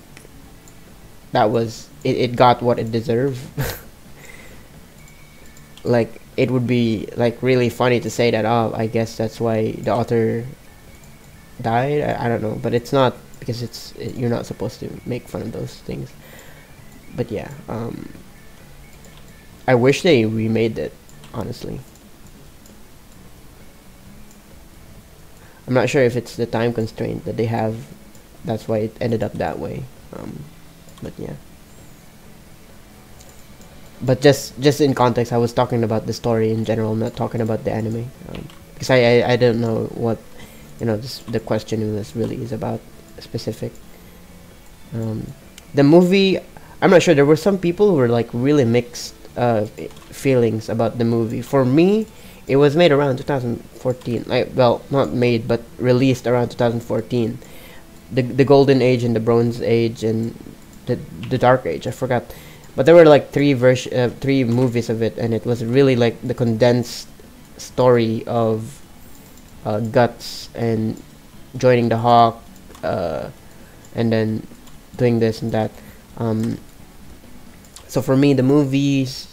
that was it got what it deserved. Like, it would be like really funny to say that, oh, I guess that's why the author died. I don't know, but it's not, because you're not supposed to make fun of those things. But yeah, I wish they remade it, honestly. I'm not sure if it's the time constraint that they have, that's why it ended up that way. But yeah. But just in context, I was talking about the story in general, not talking about the anime, because I don't know what, you know, the question in this really is about specific. The movie, I'm not sure. There were some people who were like really mixed feelings about the movie. For me, it was made around 2014. Well, not made, but released around 2014. The Golden Age and the Bronze Age and the Dark Age. I forgot, but there were like three movies of it, and it was really like the condensed story of Guts and joining the Hawk, and then doing this and that. So for me, the movies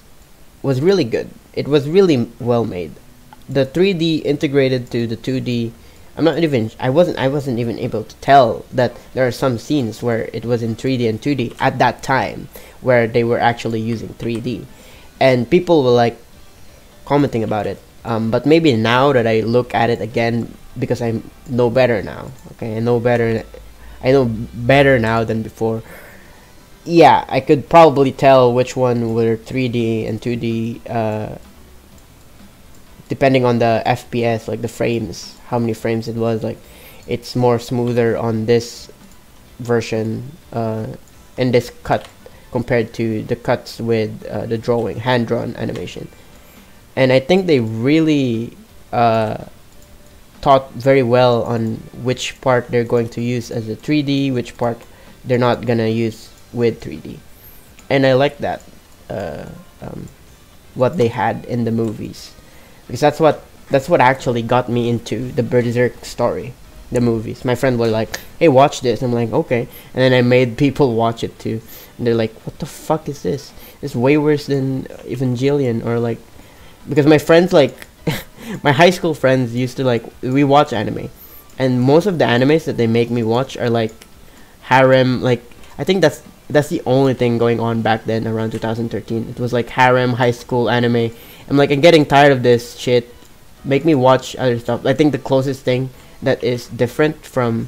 was really good. It was really well made. The 3D integrated to the 2D. I wasn't even able to tell that there are some scenes where it was in 3D and 2D at that time, where they were actually using 3D, and people were like commenting about it. But maybe now that I look at it again, because I know better now. Okay, I know better now than before. Yeah, I could probably tell which one were 3D and 2D, depending on the FPS, like the frames, how many frames it was. Like, it's more smoother on this version, and this cut, compared to the cuts with the hand-drawn animation. And I think they really thought very well on which part they're going to use as a 3D, which part they're not gonna use with 3D. And I like that, what they had in the movies, because that's what actually got me into the Berserk story, the movies. My friend were like, hey, watch this. I'm like, okay. And then I made people watch it too, and they're like, what the fuck is this? It's way worse than Evangelion. Or like, because my friends, like my high school friends used to, like, we watch anime, and most of the animes that they make me watch are like harem. Like, I think that's the only thing going on back then, around 2013. It was like harem high school anime. I'm like, I'm getting tired of this shit. Make me watch other stuff. I think the closest thing that is different from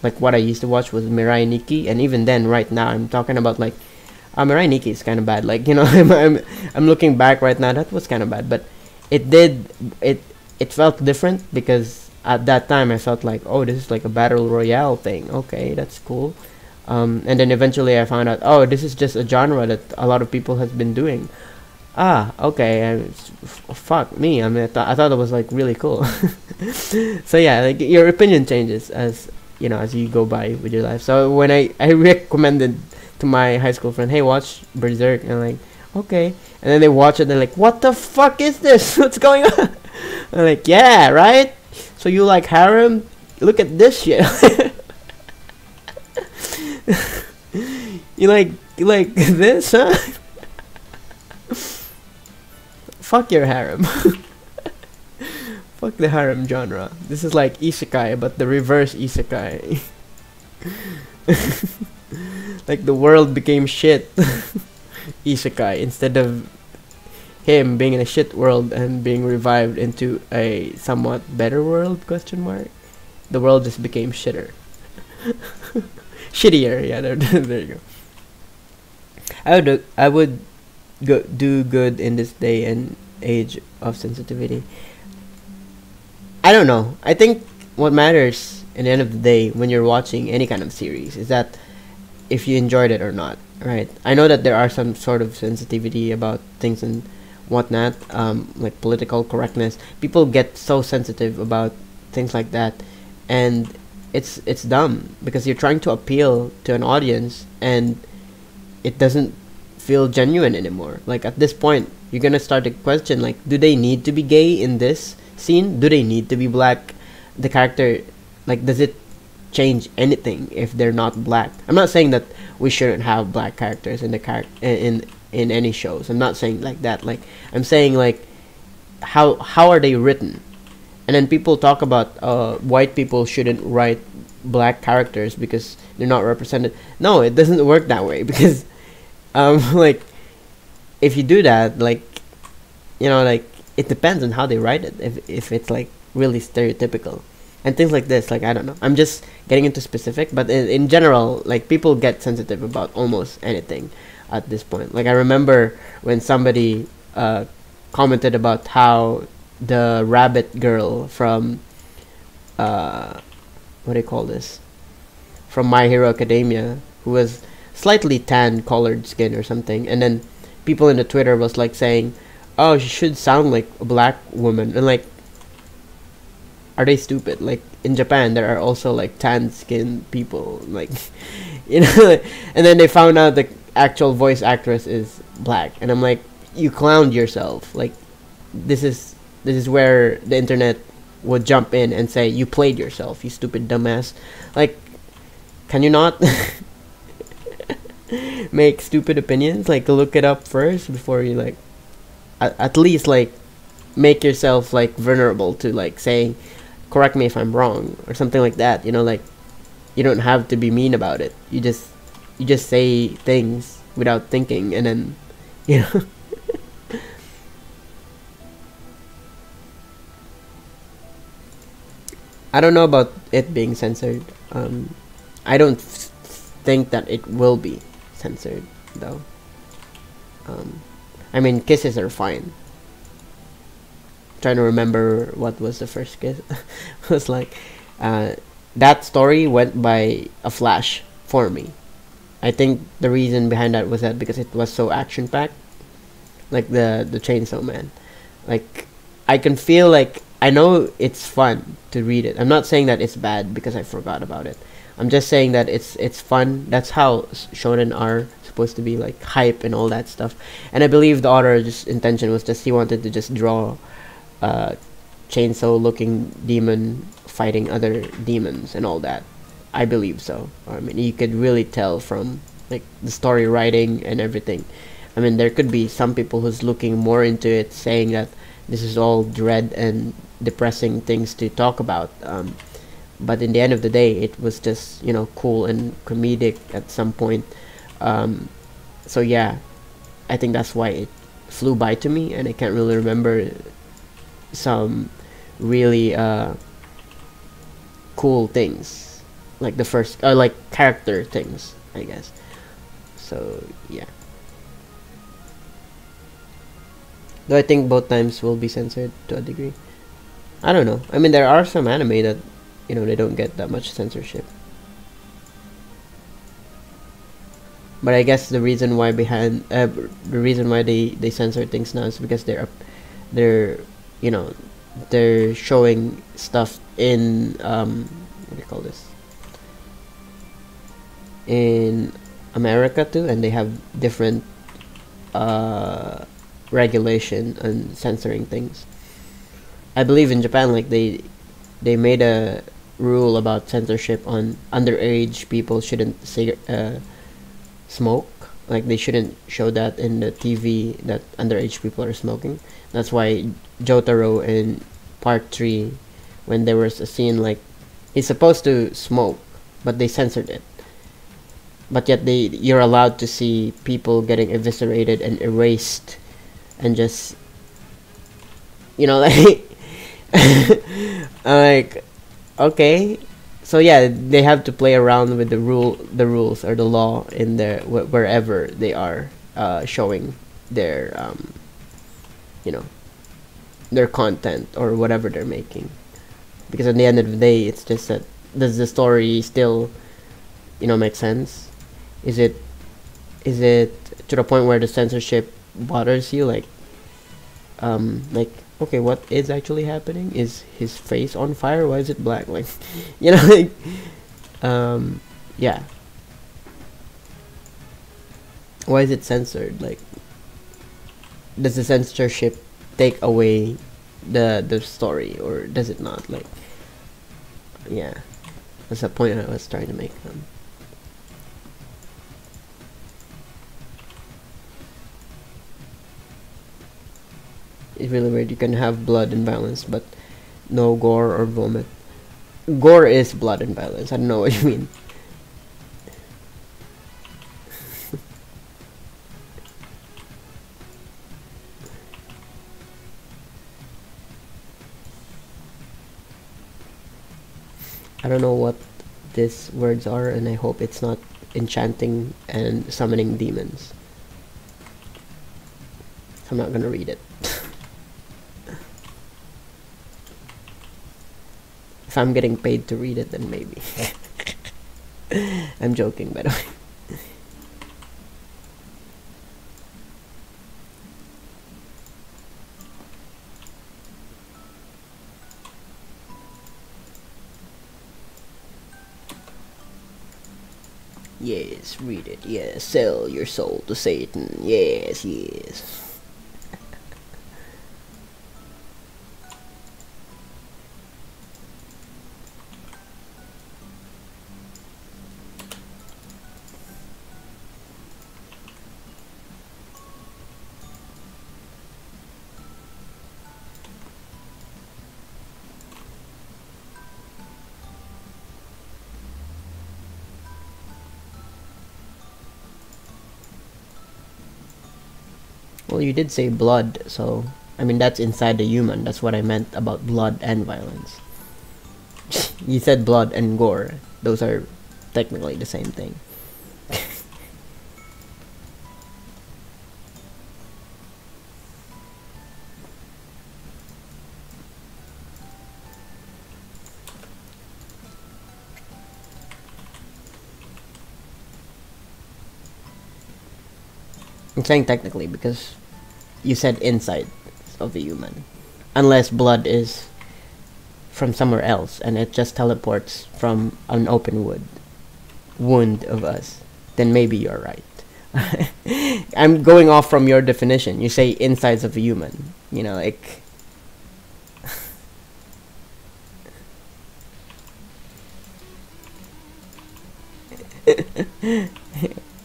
like what I used to watch was Mirai Nikki, and even then, right now, I'm talking about like, Mirai Nikki is kind of bad. Like, you know, I'm looking back right now, that was kind of bad, but it felt different, because at that time I felt like, oh, this is like a battle royale thing. Okay, that's cool. And then eventually I found out, oh, this is just a genre that a lot of people has been doing. Okay, fuck me. I mean, I thought it was like really cool. So yeah, like, your opinion changes as you know, as you go by with your life. So when I recommended to my high school friend, hey, watch Berserk, and I'm like, okay, and then they watch it, they're like, what the fuck is this? What's going on? I'm like, yeah, right. So you like harem? Look at this shit. you like this, huh? Fuck your harem. Fuck the harem genre. This is like isekai, but the reverse isekai. Like, the world became shit. Isekai, instead of him being in a shit world and being revived into a somewhat better world, question mark. The world just became shitter. Shittier, yeah, there you go. I would do good in this day and age of sensitivity. I don't know. I think what matters in the end of the day when you're watching any kind of series is that if you enjoyed it or not, right? I know that there are some sort of sensitivity about things and whatnot, like political correctness. People get so sensitive about things like that, and it's dumb, because you're trying to appeal to an audience and it doesn't feel genuine anymore. Like, at this point, you're gonna start to question, like, do they need to be gay in this scene? Do they need to be black? The character, like, does it change anything if they're not black? I'm not saying that we shouldn't have black characters in the in any shows. I'm not saying like that. Like, I'm saying, like, how are they written? And then people talk about white people shouldn't write black characters because they're not represented. No, it doesn't work that way, because like, if you do that, like, you know, like, it depends on how they write it, if it's like really stereotypical and things like this. Like, I don't know, I'm just getting into specific, but in general, like, people get sensitive about almost anything at this point. Like, I remember when somebody commented about how the rabbit girl from what do you call this, from My Hero Academia, who was slightly tan colored skin or something, and then people in the Twitter was like saying, "Oh, she should sound like a black woman," and like, are they stupid? Like in Japan, there are also like tan-skinned people, like, you know, and then they found out the actual voice actress is black, and I'm like, you clowned yourself. Like, this is where the internet would jump in and say, you played yourself, you stupid dumbass. Like, can you not make stupid opinions? Like, look it up first before you, like, at least, like, make yourself, like, vulnerable to, like, saying, correct me if I'm wrong, or something like that. You know, like, you don't have to be mean about it. You just say things without thinking, and then, you know. I don't know about it being censored. I don't think that it will be censored, though. I mean, kisses are fine. Trying to remember what was the first kiss. It was like, that story went by a flash for me. I think the reason behind that was that because it was so action packed, like the Chainsaw Man. Like, I can feel like, I know it's fun to read it. I'm not saying that it's bad because I forgot about it. I'm just saying that it's fun. That's how shonen are supposed to be, like hype and all that stuff. And I believe the author's intention was just he wanted to just draw chainsaw looking demon fighting other demons and all that. I believe so. I mean, you could really tell from like the story writing and everything. I mean, there could be some people who's looking more into it, saying that this is all dread and depressing things to talk about. But in the end of the day, it was just, you know, cool and comedic at some point. So yeah, I think that's why it flew by to me, and I can't really remember some really cool things, like the first, like character things, I guess. So yeah. Though I think both times will be censored to a degree. I don't know. I mean, there are some anime that, you know, they don't get that much censorship. But I guess the reason why they censor things now is because they're you know, they're showing stuff in what do you call this, in America too, and they have different regulation and censoring things. I believe in Japan, like they made a rule about censorship on underage people shouldn't smoke. Like they shouldn't show that in the TV that underage people are smoking. That's why Jotaro in part 3, when there was a scene like he's supposed to smoke, but they censored it. But yet you're allowed to see people getting eviscerated and erased, and just, you know, like like, okay, so yeah, they have to play around with the rules or the law in their wherever they are showing their you know, their content or whatever they're making. Because at the end of the day, it's just that, does the story still, you know, make sense? Is it to the point where the censorship bothers you? Like okay, what is actually happening? Is his face on fire? Why is it black? Like, you know, like, yeah. Why is it censored? Like, does the censorship take away the story, or does it not? Like, yeah, that's the point I was trying to make. It's really weird. You can have blood and violence, but no gore or vomit. Gore is blood and violence. I don't know what you mean. I don't know what these words are, and I hope it's not enchanting and summoning demons. I'm not gonna read it. If I'm getting paid to read it, then maybe. I'm joking, by the way. Yes, read it. Yes, sell your soul to Satan. Yes, yes. Well, you did say blood, so I mean that's inside the human. That's what I meant about blood and violence. You said blood and gore. Those are technically the same thing. I'm saying technically because you said inside of a human. Unless blood is from somewhere else and it just teleports from an open wound of us, then maybe you're right. I'm going off from your definition. You say insides of a human. You know, like...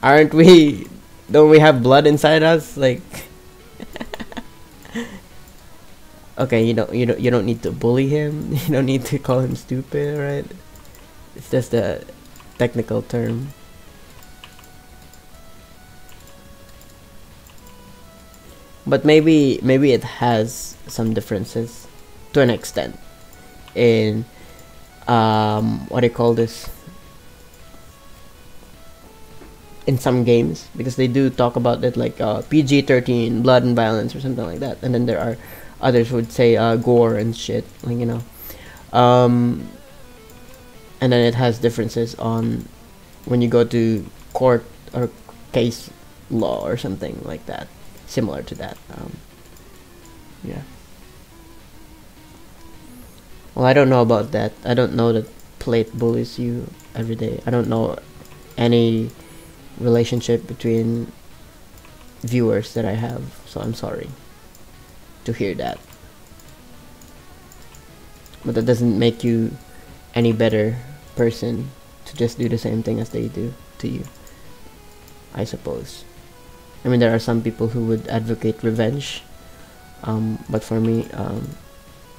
Aren't we... Don't we have blood inside us? Like... Okay, you don't need to bully him. You don't need to call him stupid, right? It's just a technical term. But maybe it has some differences to an extent in what do you call this? In some games, because they do talk about it, like PG-13, blood and violence or something like that, and then there are others would say gore and shit, like, you know. And then it has differences on when you go to court or case law or something like that, similar to that. Yeah. Well, I don't know about that. I don't know that plate bullies you every day. I don't know any relationship between viewers that I have, so I'm sorry to hear that. But that doesn't make you any better person to just do the same thing as they do to you, I suppose. I mean, there are some people who would advocate revenge, but for me,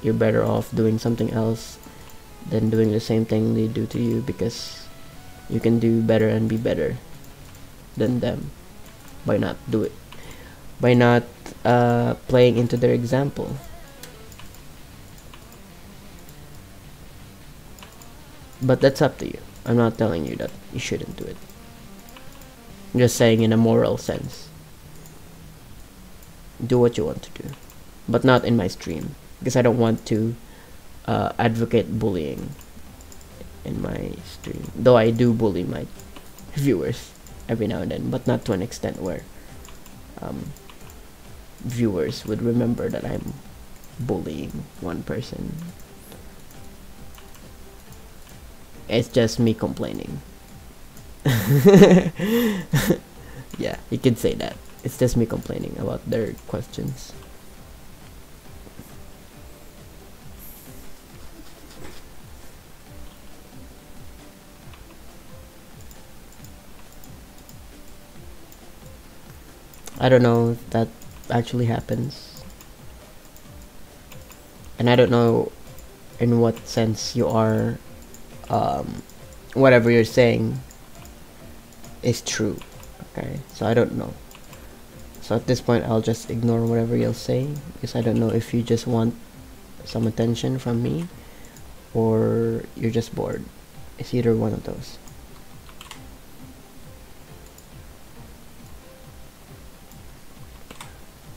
you're better off doing something else than doing the same thing they do to you, because you can do better and be better than them by not playing into their example. But that's up to you. I'm not telling you that you shouldn't do it. I'm just saying in a moral sense. Do what you want to do, but not in my stream, because I don't want to advocate bullying in my stream. Though I do bully my viewers every now and then, but not to an extent where viewers would remember that I'm bullying one person. It's just me complaining. Yeah, you could say that. It's just me complaining about their questions. I don't know if that actually happens. And I don't know in what sense you are, whatever you're saying is true. Okay, so I don't know. So at this point, I'll just ignore whatever you'll say, because I don't know if you just want some attention from me or you're just bored. It's either one of those.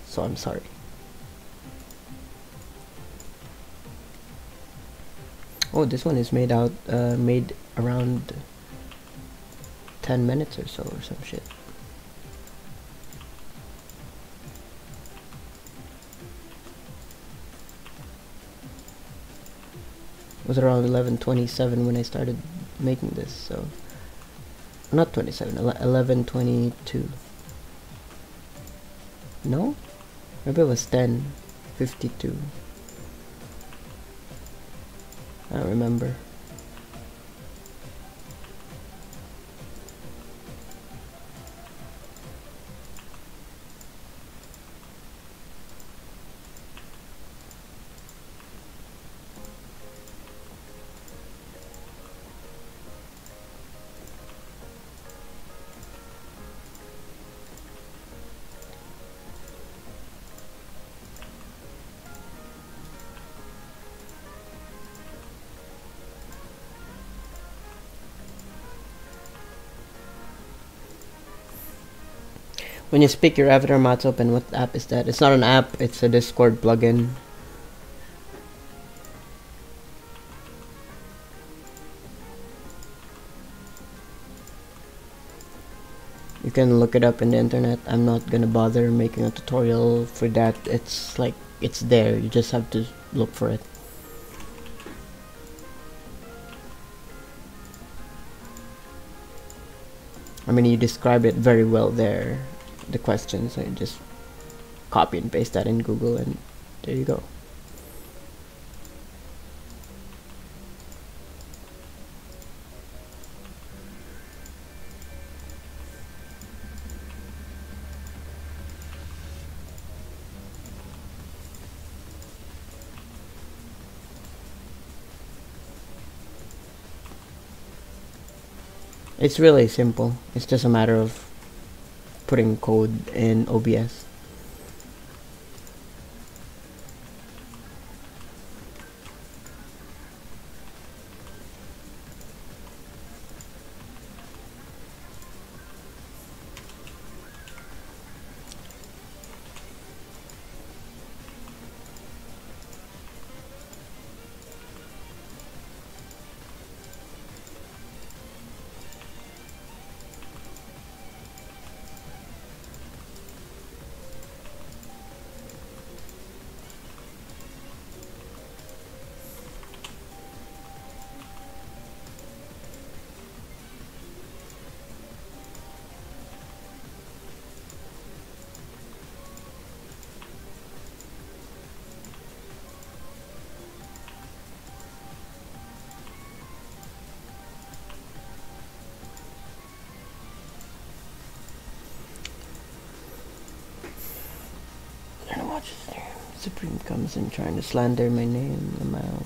So I'm sorry. Oh, this one is made around 10 minutes or so, or some shit. It was around 11:27 when I started making this, so not 27, 11:22. No? Maybe it was 10:52. I don't remember. When you speak, your avatar mats open. What app is that? It's not an app, it's a Discord plugin. You can look it up in the internet. I'm not gonna bother making a tutorial for that. It's like, it's there. You just have to look for it. I mean, you describe it very well there, the questions. So you just copy and paste that in Google and there you go. It's really simple. It's just a matter of putting code in OBS. Supreme comes in trying to slander my name, Lamau.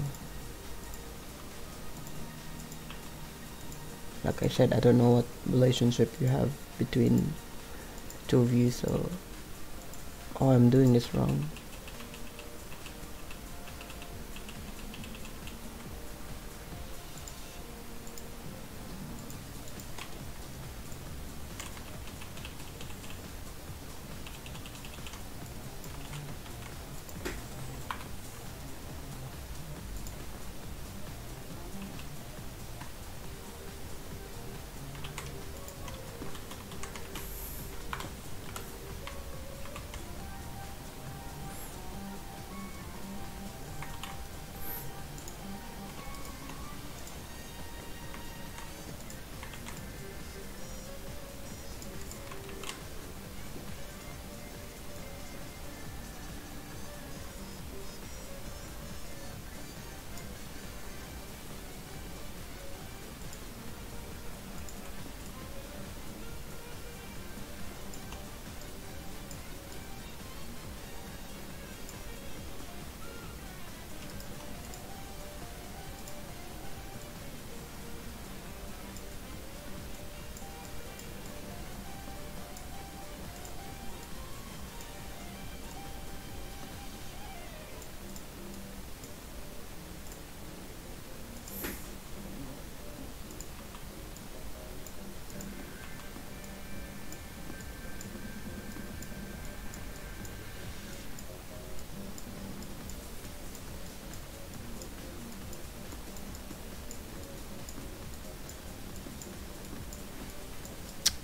Like I said, I don't know what relationship you have between two of you, so oh, I'm doing this wrong.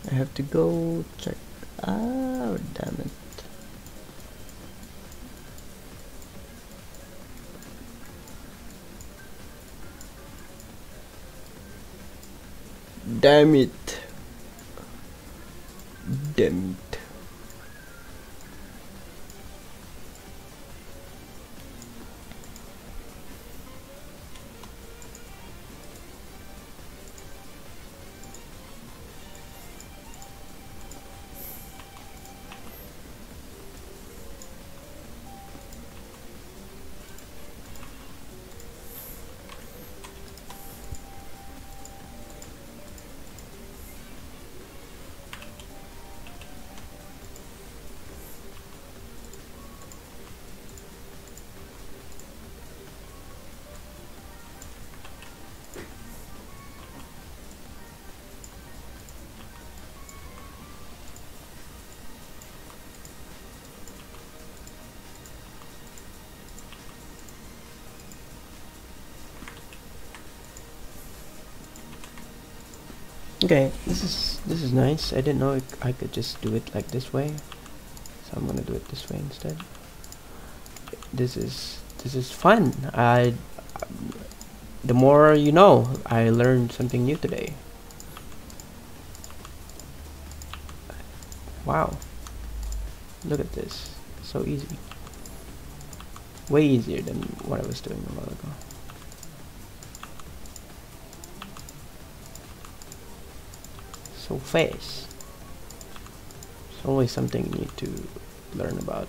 I have to go check. Oh, damn it. Damn it. dimmed. Okay, this is nice. I didn't know I could just do it like this way, so I'm gonna do it this way instead. This is fun. The more you know, I learned something new today. Wow, look at this, so easy. Way easier than what I was doing a while ago. So fast. It's always something you need to learn about.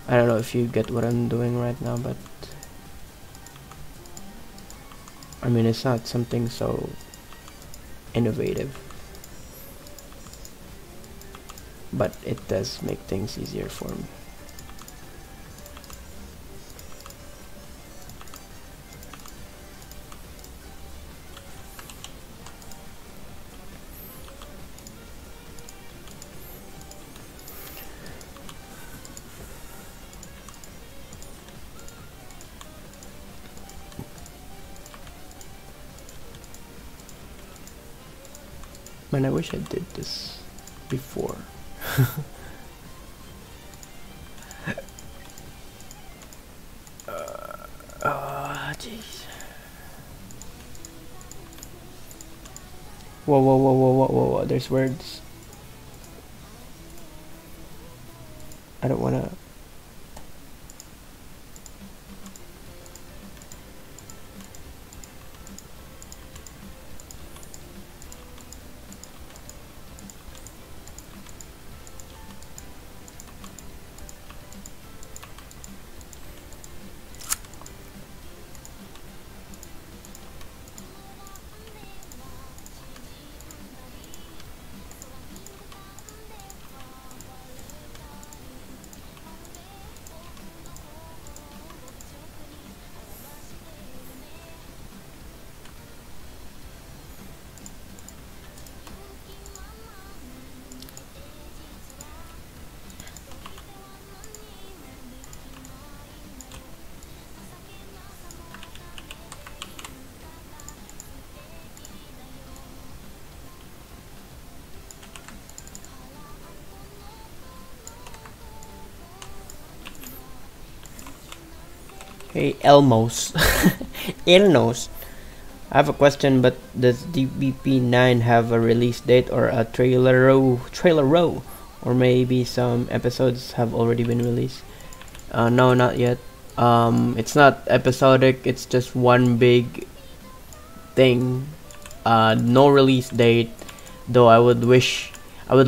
I don't know if you get what I'm doing right now, but I mean, it's not something so innovative, but it does make things easier for me. Man, I wish I did this before. Jeez. Whoa, whoa, whoa, whoa, whoa, whoa, whoa, there's words. I don't wanna. Hey, Elmos. Elnos. I have a question, but does DBP9 have a release date or a trailer row? Or maybe some episodes have already been released? No, not yet. It's not episodic, it's just one big thing. No release date, though I would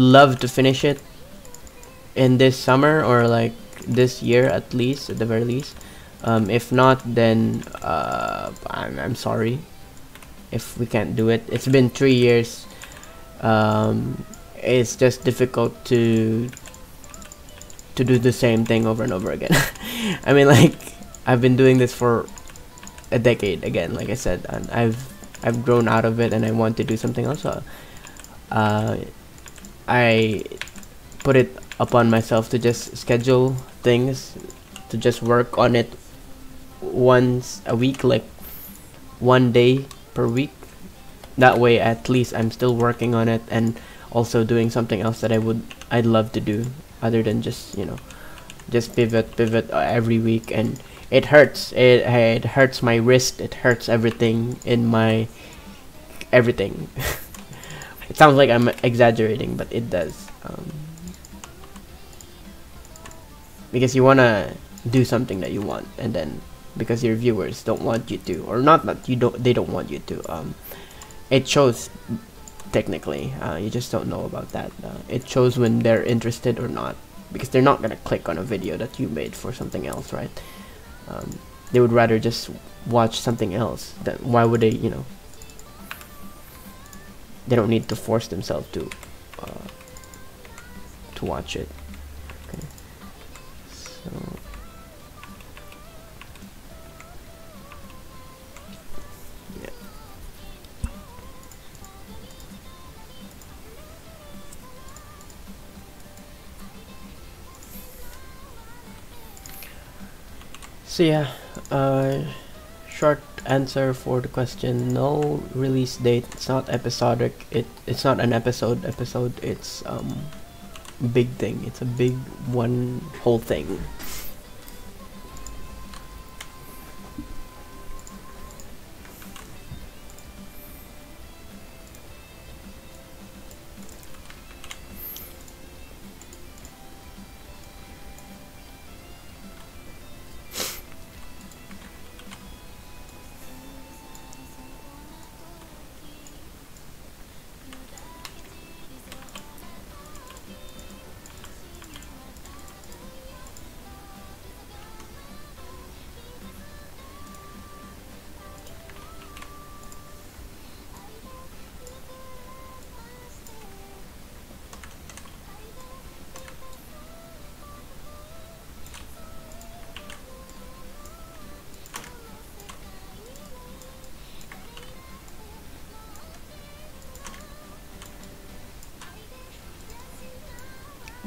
love to finish it in this summer or like this year at least, at the very least. If not, then I'm sorry if we can't do it. It's been 3 years. It's just difficult to do the same thing over and over again. I mean, like, I've been doing this for a decade again, like I said, and I've grown out of it, and I want to do something else. So, I put it upon myself to just schedule things, to just work on it once a week, like 1 day per week. That way at least I'm still working on it and also doing something else that I'd love to do, other than just, you know, just pivot every week. And it hurts. It hurts my wrist, it hurts everything in my everything. sounds like I'm exaggerating, but it does. Because you wanna do something that you want, and then because your viewers don't want you to, or not that you don't, they don't want you to. It shows technically. You just don't know about that. It shows when they're interested or not, because they're not gonna click on a video that you made for something else, right? They would rather just watch something else. That why would they? You know, they don't need to force themselves to watch it. Okay, so yeah. So yeah, short answer for the question: no release date. It's not episodic. It's not an episode. It's big thing. It's a big one whole thing.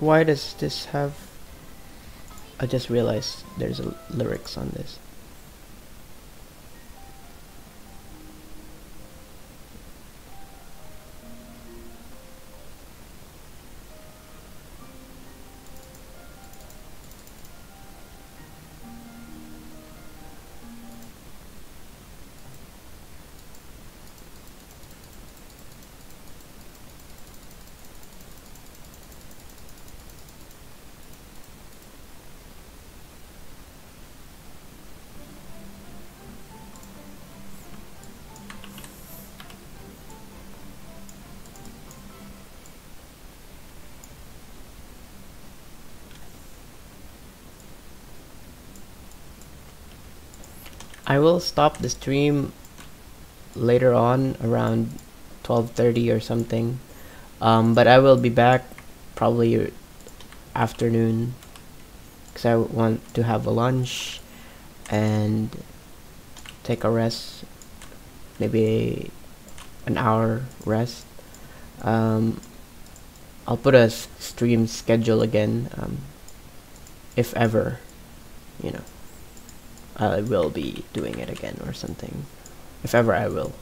Why does this have... I just realized there's a lyrics on this. I will stop the stream later on around 12:30 or something, but I will be back probably afternoon, because I want to have a lunch and take a rest, maybe an hour rest. I'll put a stream schedule again, if ever, you know, I will be doing it again or something. If ever I will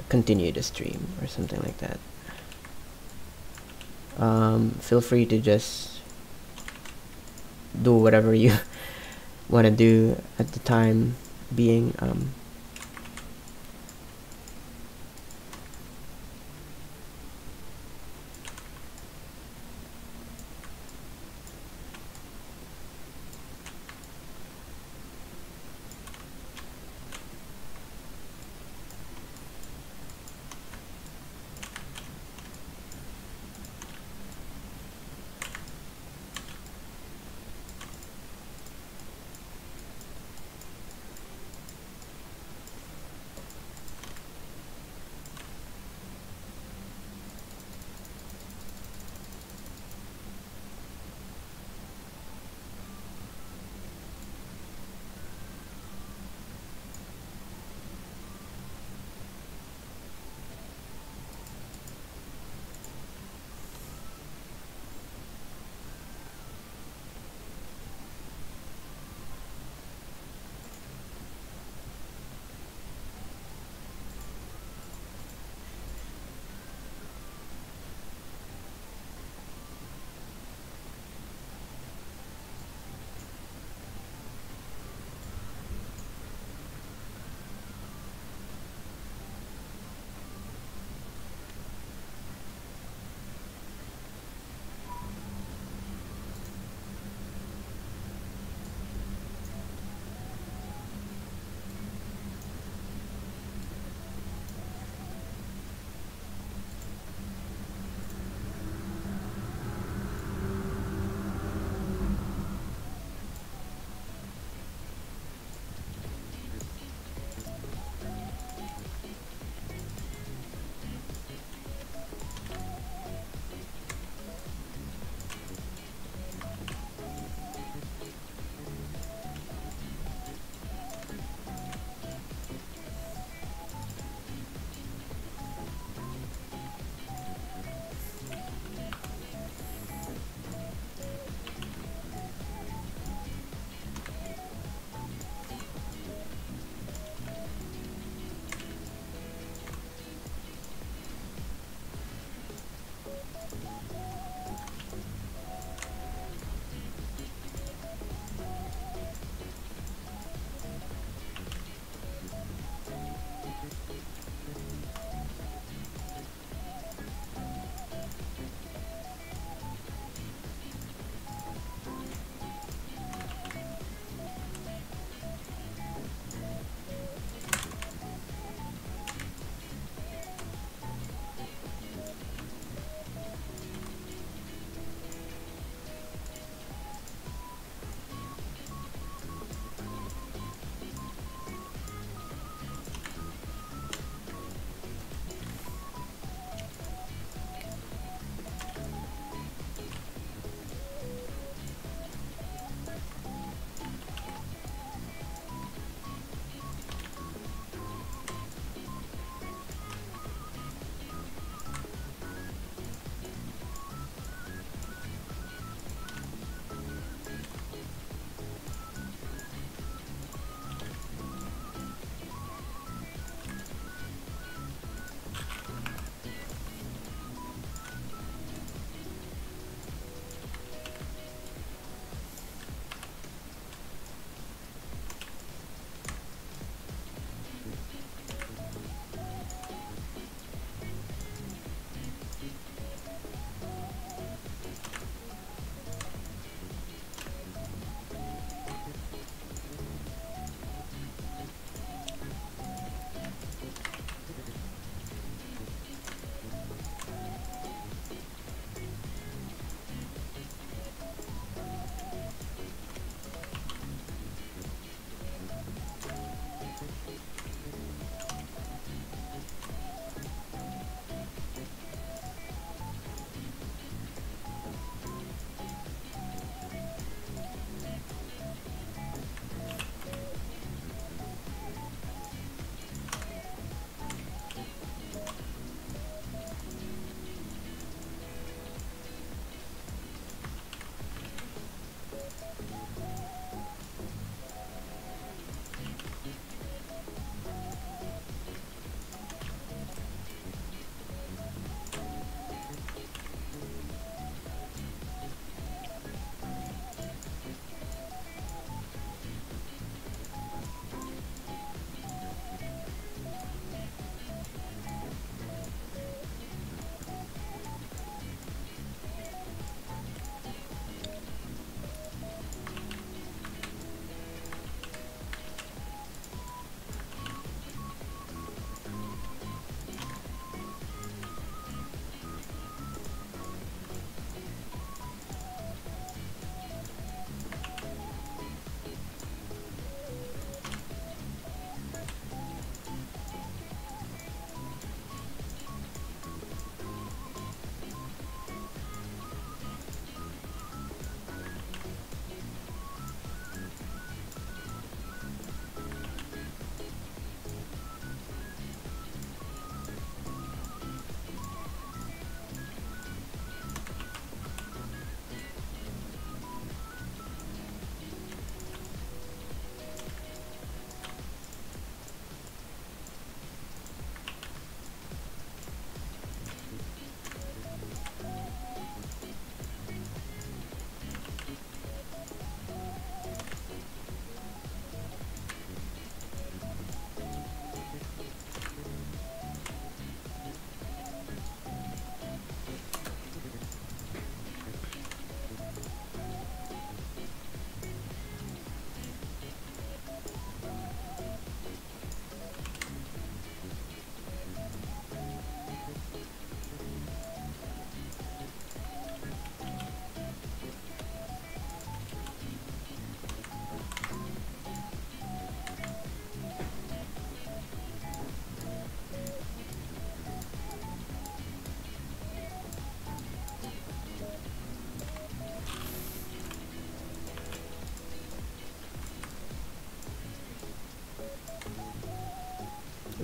continue the stream or something like that. Feel free to just do whatever you want to do at the time being.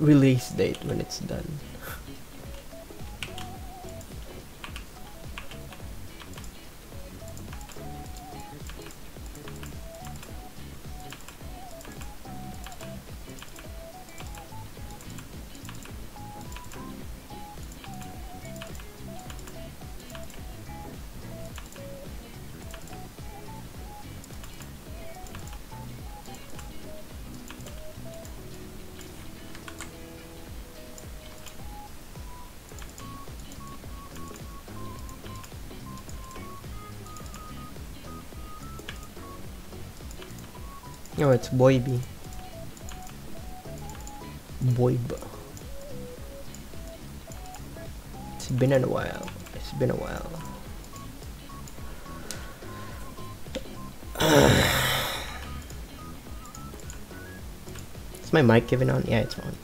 release date when it's done. Oh, it's Boyby. Boyb. It's been a while. It's been a while. Is my mic giving on? Yeah, it's on.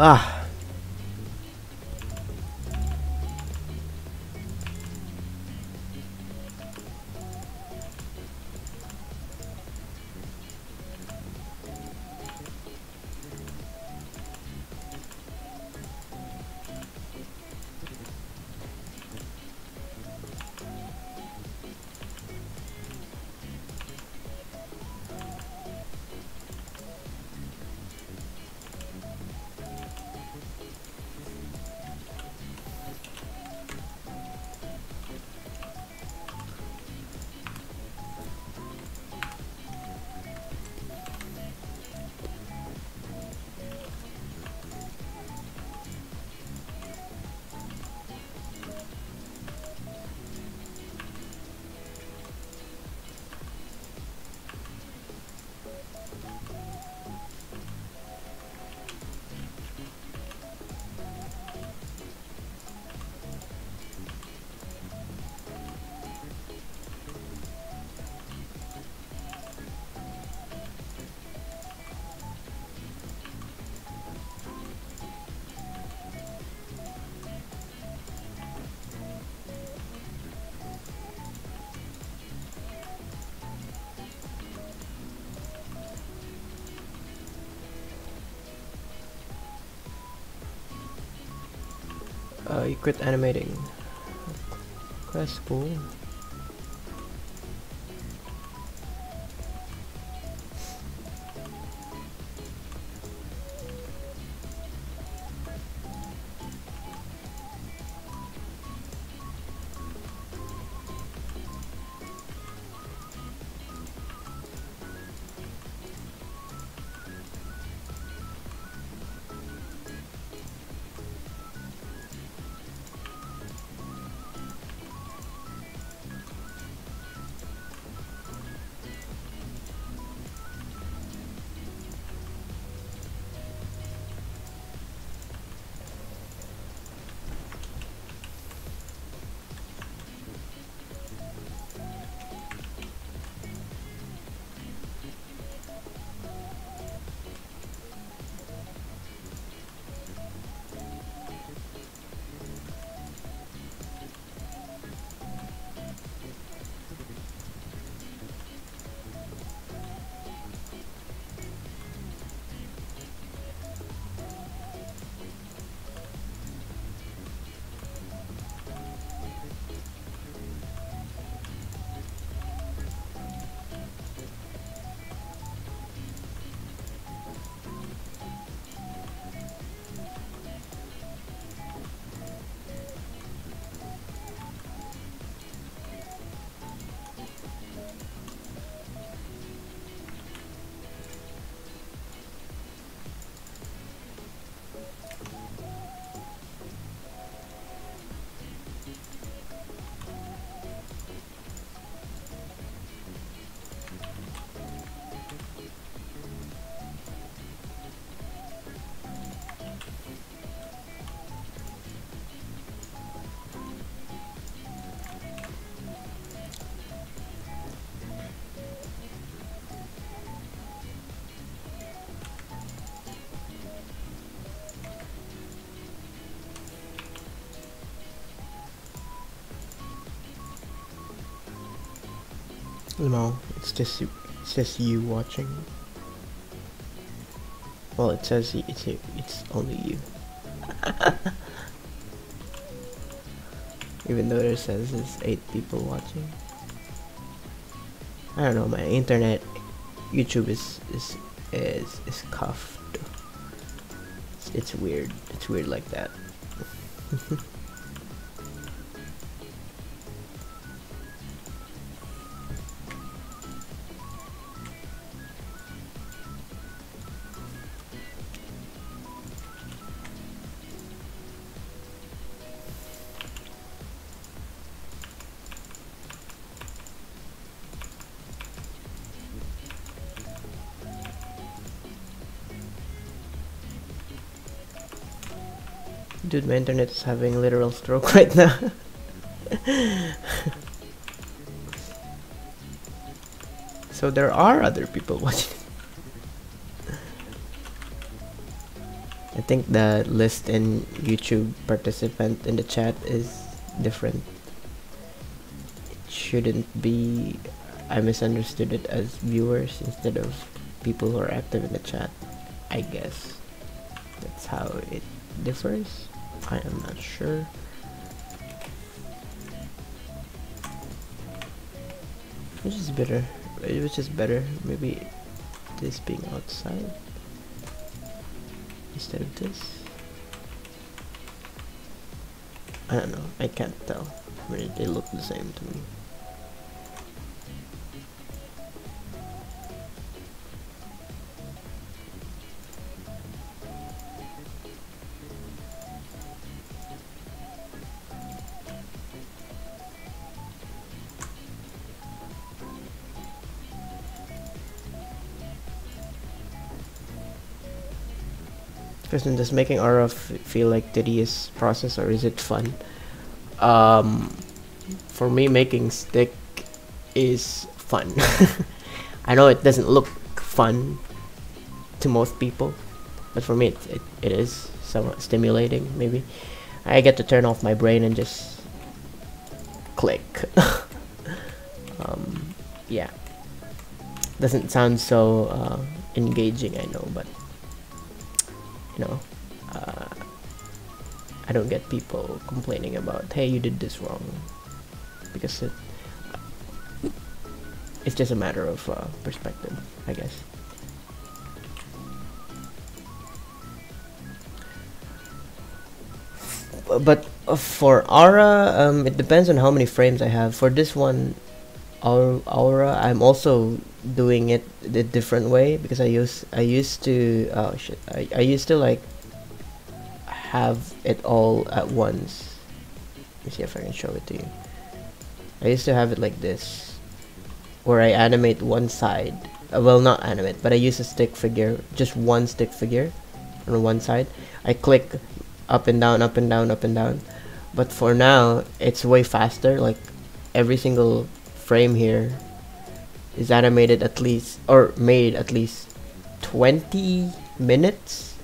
Ah. You quit animating. That's cool. No, it's just you watching. Well, it says it's only you. Even though it says there's 8 people watching. I don't know, my internet, YouTube is cuffed. It's weird. It's weird like that. Dude, my internet is having a literal stroke right now. So there are other people watching. I think the list in YouTube participant in the chat is different. It shouldn't be. I misunderstood it as viewers instead of people who are active in the chat. I guess that's how it differs. I am not sure. Which is better? Which is better? Maybe this being outside instead of this. I don't know. I can't tell. I mean, they look the same to me. Question: does making aura feel like tedious process or is it fun? For me, making stick is fun. I know it doesn't look fun to most people, but for me it is somewhat stimulating. Maybe I get to turn off my brain and just click. Yeah, doesn't sound so engaging, I know, but you know, I don't get people complaining about, hey, you did this wrong, because it's just a matter of perspective, I guess. But for aura, it depends on how many frames I have. For this one, aura, I'm also doing it the different way, because I used to I used to like have it all at once. Let me see if I can show it to you. I used to have it like this, where I animate one side. Well, not animate, but I use a stick figure, just one stick figure on one side. I click up and down, up and down, up and down. But for now, it's way faster. Like every single frame here is animated at least, or made at least 20 minutes.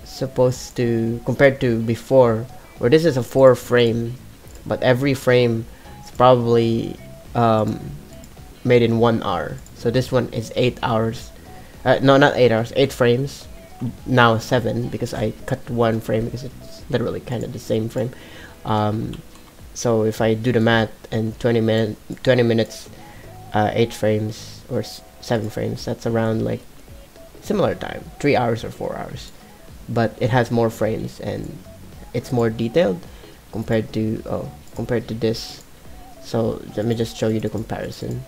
Supposed to, compared to before, where this is a 4 frame, but every frame is probably made in 1 hour. So this one is 8 hours. No, not 8 hours, 8 frames. Now 7, because I cut 1 frame because it's literally kind of the same frame. So if I do the math, and 20 minutes, 8 frames or 7 frames, that's around like similar time, 3 hours or 4 hours. But it has more frames and it's more detailed compared to this. So let me just show you the comparison.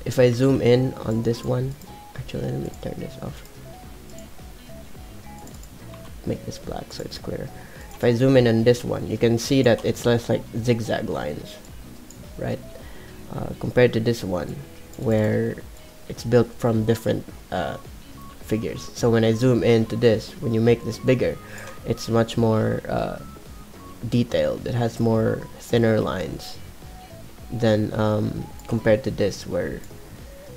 If I zoom in on this one, actually let me turn this off. Make this black so it's clear. If I zoom in on this one, you can see that it's less like zigzag lines, right? Compared to this one, where it's built from different figures. So when I zoom into this, when you make this bigger, it's much more detailed. It has more thinner lines than compared to this, where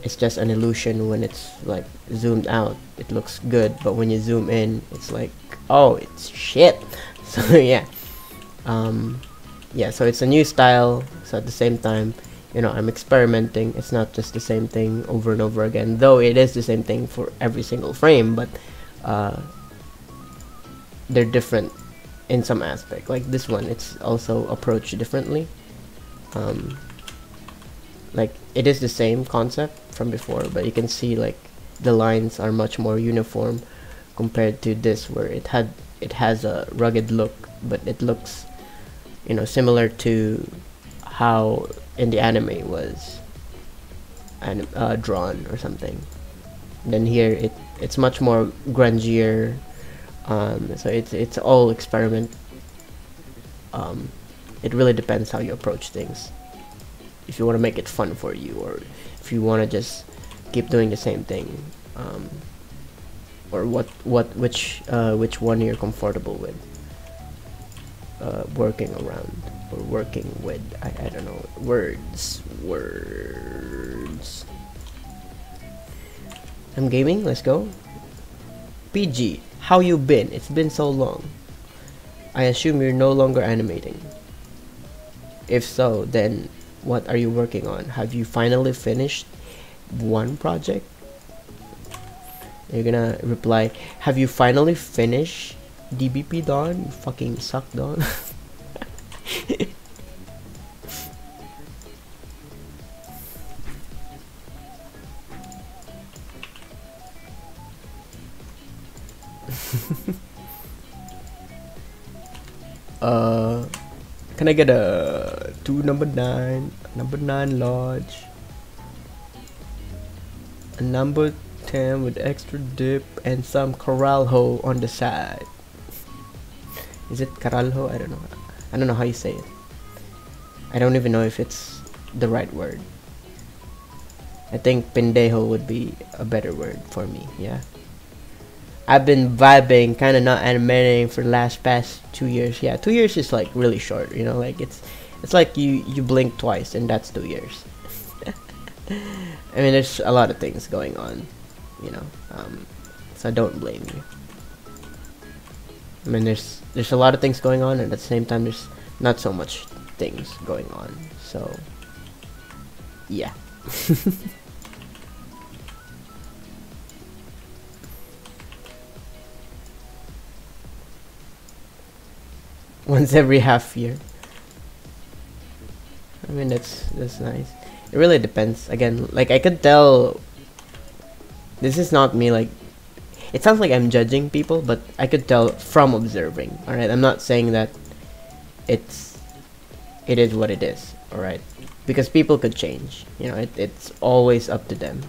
it's just an illusion. When it's like zoomed out, it looks good, but when you zoom in, it's like, oh, it's shit. So yeah, yeah, so it's a new style. So at the same time, you know, I'm experimenting. It's not just the same thing over and over again, though it is the same thing for every single frame, but they're different in some aspect. Like this one, it's also approached differently. Like it is the same concept from before, but you can see like the lines are much more uniform compared to this, where it has a rugged look, but it looks, you know, similar to how in the anime was drawn or something. And then here it's much more grungier. So it's all experiment. It really depends how you approach things. If you want to make it fun for you, or if you want to just keep doing the same thing, or which one you're comfortable with working around or working with. I don't know, words. I'm gaming. Let's go. PG, how you been? It's been so long. I assume you're no longer animating. If so, then what are you working on? Have you finally finished one project? You're gonna reply, have you finally finished DBP, Dawn? You fucking suck, Dawn. Can I get a 2 number 9 large, a number 10 with extra dip, and some caralho on the side? Is it caralho? I don't know. I don't know how you say it. I don't even know if it's the right word. I think pendejo would be a better word for me. Yeah. I've been vibing, kind of not animating for the past 2 years. Yeah, 2 years is like really short, you know, like it's like you blink twice and that's 2 years. I mean, there's a lot of things going on, you know, so I don't blame you. I mean, there's a lot of things going on, and at the same time there's not so much things going on, so yeah. Once every half year. I mean, that's nice. It really depends. Again, like I could tell. This is not me. Like, it sounds like I'm judging people, but I could tell from observing. All right, I'm not saying that it is what it is. All right, because people could change. You know, it's always up to them.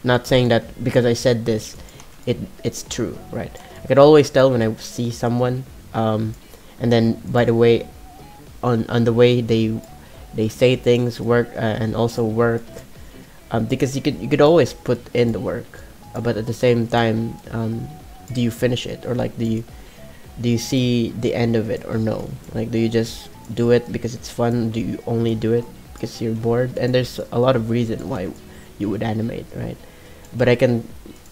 Not saying that because I said this, it's true. Right? I could always tell when I see someone. And then by the way, on the way they say things, work, and also work, because you could always put in the work, but at the same time, do you finish it, or like do you see the end of it, or no? Like, do you just do it because it's fun? Do you only do it because you're bored? And there's a lot of reason why you would animate, right? But I can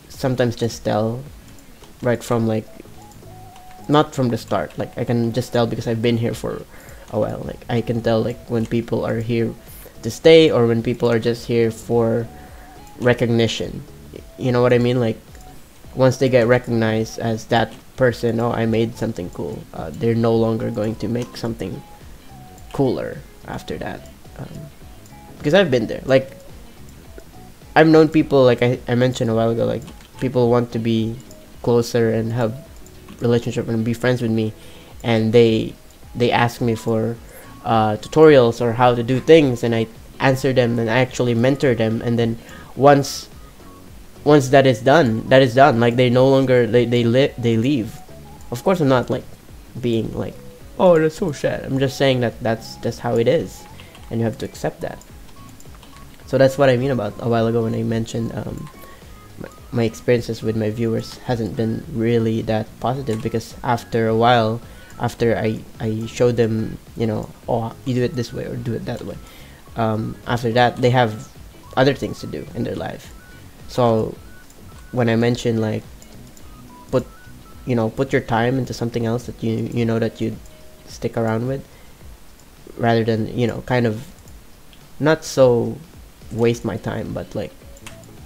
sometimes just tell right from, like, not from the start. Like, I can just tell because I've been here for a while. Like, I can tell like when people are here to stay, or when people are just here for recognition. You know what I mean? Like, once they get recognized as that person, oh, I made something cool, they're no longer going to make something cooler after that. Because I've been there. Like, I've known people, like I mentioned a while ago, like people want to be closer and have relationship and be friends with me, and they ask me for tutorials or how to do things, and I answer them and I actually mentor them, and then once that is done, like they no longer they leave. Of course, I'm not like being like, oh, that's so sad. I'm just saying that that's just how it is, and you have to accept that. So that's what I mean about a while ago when I mentioned my experiences with my viewers hasn't been really that positive, because after a while, after I show them, you know, oh, you do it this way or do it that way, after that they have other things to do in their life. So when I mention like put your time into something else that you know that you stick around with, rather than, you know, kind of not so waste my time, but like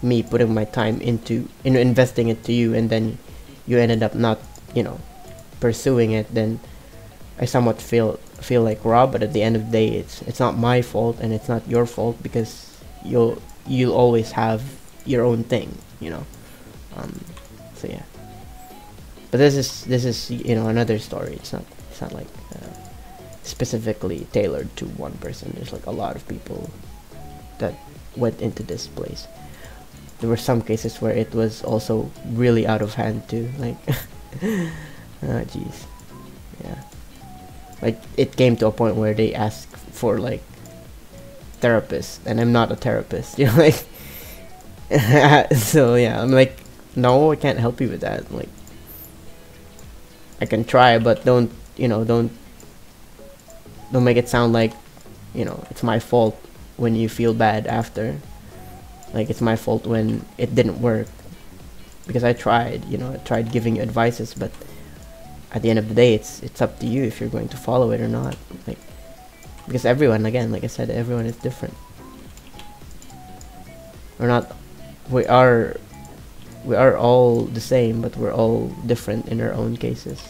me putting my time into investing it to you, and then you ended up not, you know, pursuing it, then I somewhat feel like robbed. But at the end of the day, it's not my fault and it's not your fault, because you'll always have your own thing, you know. So yeah, but this is you know, another story. It's not like specifically tailored to one person. There's like a lot of people that went into this place. There were some cases where it was also really out of hand too, like oh jeez, yeah, like it came to a point where they asked for like therapists, and I'm not a therapist, you know, like so yeah, I'm like, no, I can't help you with that. Like, I can try, but don't, you know, don't make it sound like, you know, it's my fault when you feel bad after. Like, it's my fault when it didn't work, because I tried, you know, I tried giving you advices, but at the end of the day, it's up to you if you're going to follow it or not. Like, because everyone, again, like I said, everyone is different. We are all the same, but we're all different in our own cases.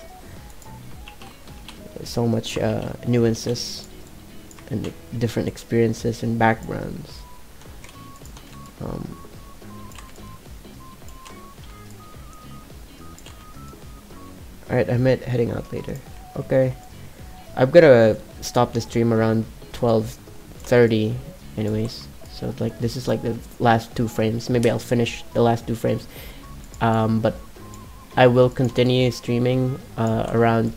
There's so much nuances and different experiences and backgrounds. Alright, I'm heading out later. Okay, I'm gonna stop the stream around 12:30 anyways. So like, this is like the last 2 frames. Maybe I'll finish the last 2 frames. But I will continue streaming around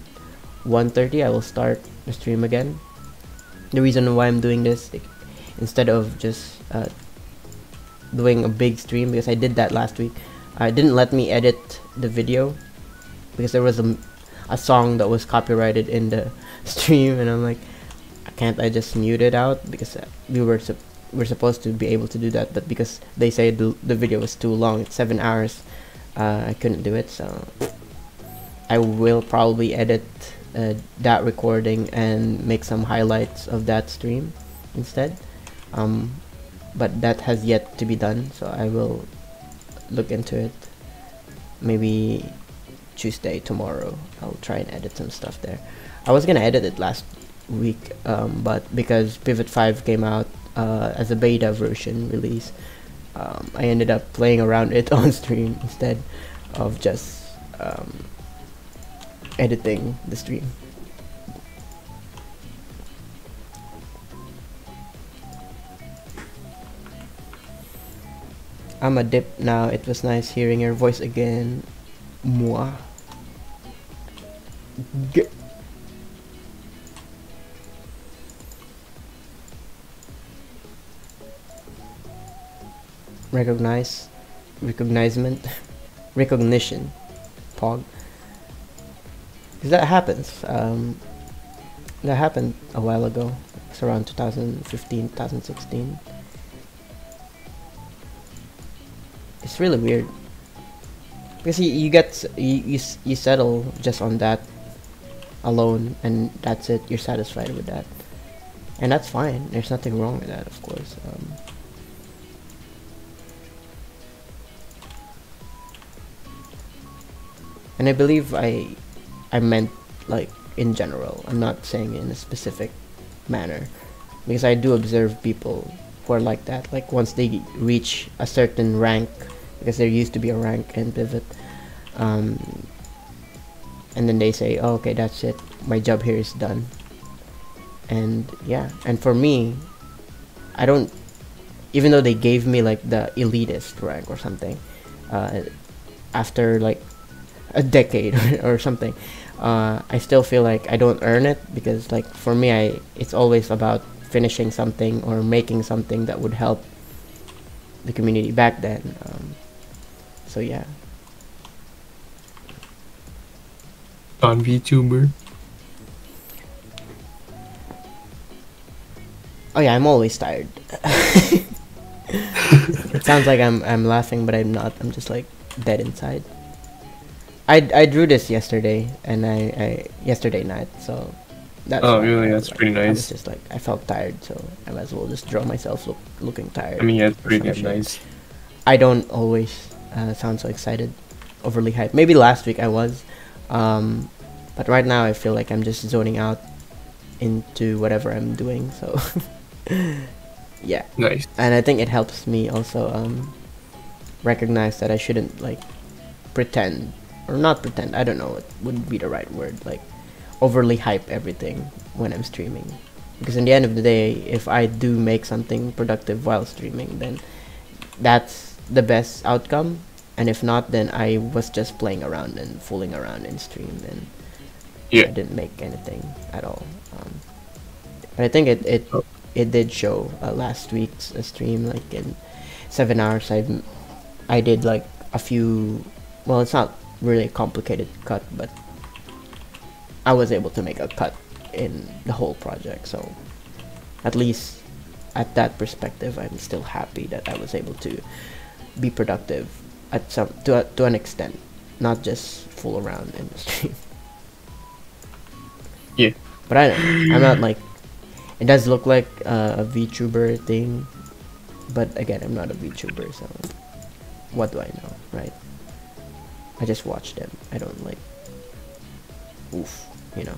1:30. I will start the stream again. The reason why I'm doing this, instead of just doing a big stream, because I did that last week, I didn't let me edit the video because there was a song that was copyrighted in the stream, and I'm like, can't I just mute it out? Because we're supposed to be able to do that, but because they say the video was too long, it's 7 hours, I couldn't do it. So I will probably edit that recording and make some highlights of that stream instead. But that has yet to be done, so I will look into it. Maybe Tuesday, tomorrow, I'll try and edit some stuff there. I was gonna edit it last week, but because Pivot 5 came out as a beta version release, I ended up playing around it on stream instead of just editing the stream. I'm a dip now. It was nice hearing your voice again. Moi. Recognition, pog. Because that happens. That happened a while ago. It's around 2015, 2016. It's really weird, because you settle just on that alone, and that's it. You're satisfied with that, and that's fine. There's nothing wrong with that, of course. And I believe I meant like in general. I'm not saying in a specific manner, because I do observe people who are like that. Like, once they reach a certain rank, because there used to be a rank in Pivot, and then they say, oh, okay, that's it, my job here is done. And yeah, and for me, I don't, even though they gave me like the elitist rank or something, after like a decade or something, I still feel like I don't earn it, because like for me, it's always about finishing something or making something that would help the community back then. So yeah. On VTuber. Oh yeah, I'm always tired. It sounds like I'm laughing, but I'm not. I'm just like dead inside. I drew this yesterday, and I yesterday night, so That's Oh, why really? That's like, pretty I was nice. just like, I felt tired, so I might as well just draw myself looking tired. I mean, yeah, it's or pretty some damn shit. nice. I don't always sound so excited, overly hyped. Maybe last week I was, but right now I feel like I'm just zoning out into whatever I'm doing. So yeah, Nice. and I think it helps me also recognize that I shouldn't like pretend or not pretend. I don't know what would be the right word. Like overly hype everything when I'm streaming, because in the end of the day, if I do make something productive while streaming, then that's the best outcome. And if not, then I was just playing around and fooling around in stream, and Yeah. I didn't make anything at all. But I think Oh, it did show last week's stream. Like in 7 hours, I did like a few. Well, it's not really a complicated cut, but I was able to make a cut in the whole project. So at least at that perspective, I'm still happy that I was able to be productive at to an extent, not just fool around in the stream. yeah. But I don't know. I'm not like. It does look like a VTuber thing, but again, I'm not a VTuber, so what do I know, right? I just watch them. I don't like. Oof, you know.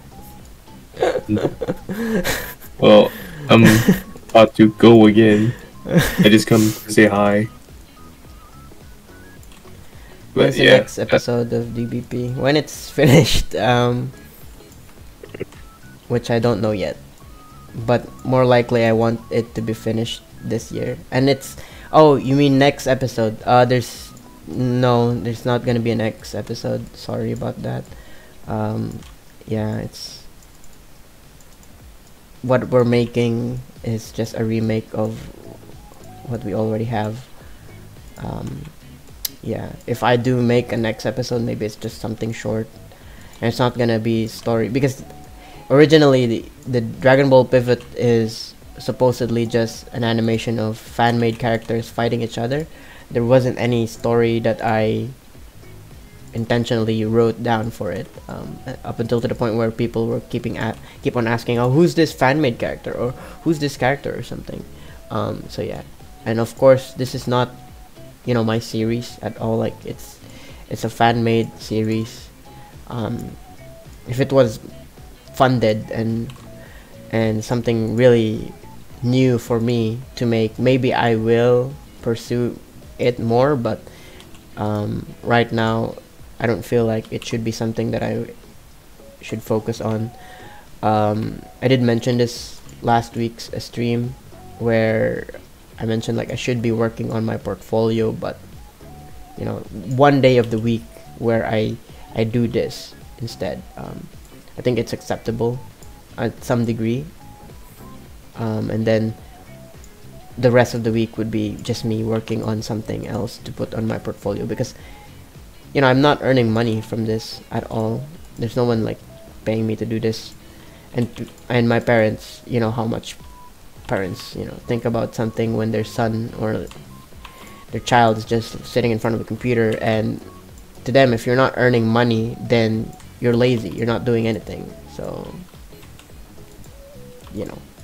Well, I'm about to go again. I just come to say hi. But When's the yeah, next episode of DBP? When it's finished, which I don't know yet. But more likely I want it to be finished this year. And it's oh, you mean next episode? There's not gonna be a next episode. Sorry about that. Yeah, it's what we're making is just a remake of what we already have. Yeah, if I do make a next episode, maybe it's just something short, and it's not gonna be story, because originally the Dragon Ball Pivot is supposedly just an animation of fan-made characters fighting each other. There wasn't any story that I intentionally wrote down for it, up until to the point where people were keep on asking, oh, who's this fan-made character, or who's this character, or something. So yeah, and of course this is not, my series at all. Like it's a fan-made series. If it was funded and something really new for me to make, maybe I will pursue it more, but right now I don't feel like it should be something that I should focus on. I did mention this last week's stream, where I mentioned like I should be working on my portfolio, but one day of the week where I do this instead. I think it's acceptable at some degree, and then the rest of the week would be just me working on something else to put on my portfolio, because I'm not earning money from this at all. There's no one like paying me to do this, and my parents, how much parents think about something when their son or their child is just sitting in front of a computer, and to them, if you're not earning money, then you're lazy, you're not doing anything. So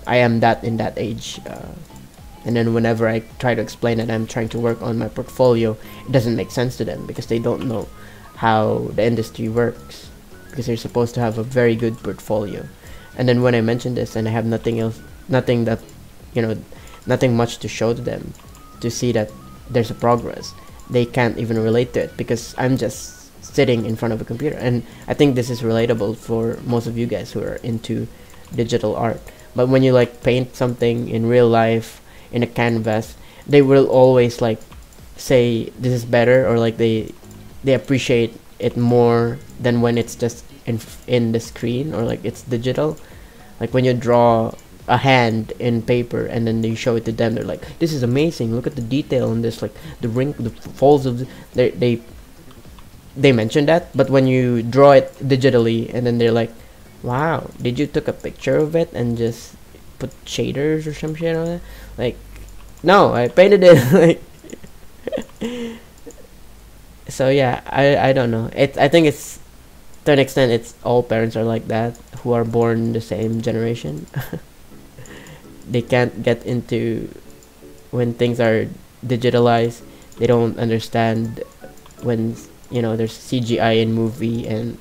I am that in that age, and then whenever I try to explain that I'm trying to work on my portfolio, it doesn't make sense to them, because they don't know how the industry works, because you're supposed to have a very good portfolio. And then when I mention this and I have nothing much to show to them to see that there's a progress, they can't even relate to it, because I'm just sitting in front of a computer. And I think this is relatable for most of you guys who are into digital art. But when you like paint something in real life in a canvas, they will always like say this is better, or like they appreciate it more than when it's just in the screen, or like it's digital. Like when you draw a hand in paper and then you show it to them, they're like, this is amazing, look at the detail on this, like the folds of they mention that. But when you draw it digitally, and then they're like, wow, did you took a picture of it and just put shaders or some shit on it? Like, no, I painted it. Like, so yeah, I don't know, I think it's to an extent, it's all parents are like that who are born the same generation. They can't get into when things are digitalized. They don't understand when there's CGI in movie, and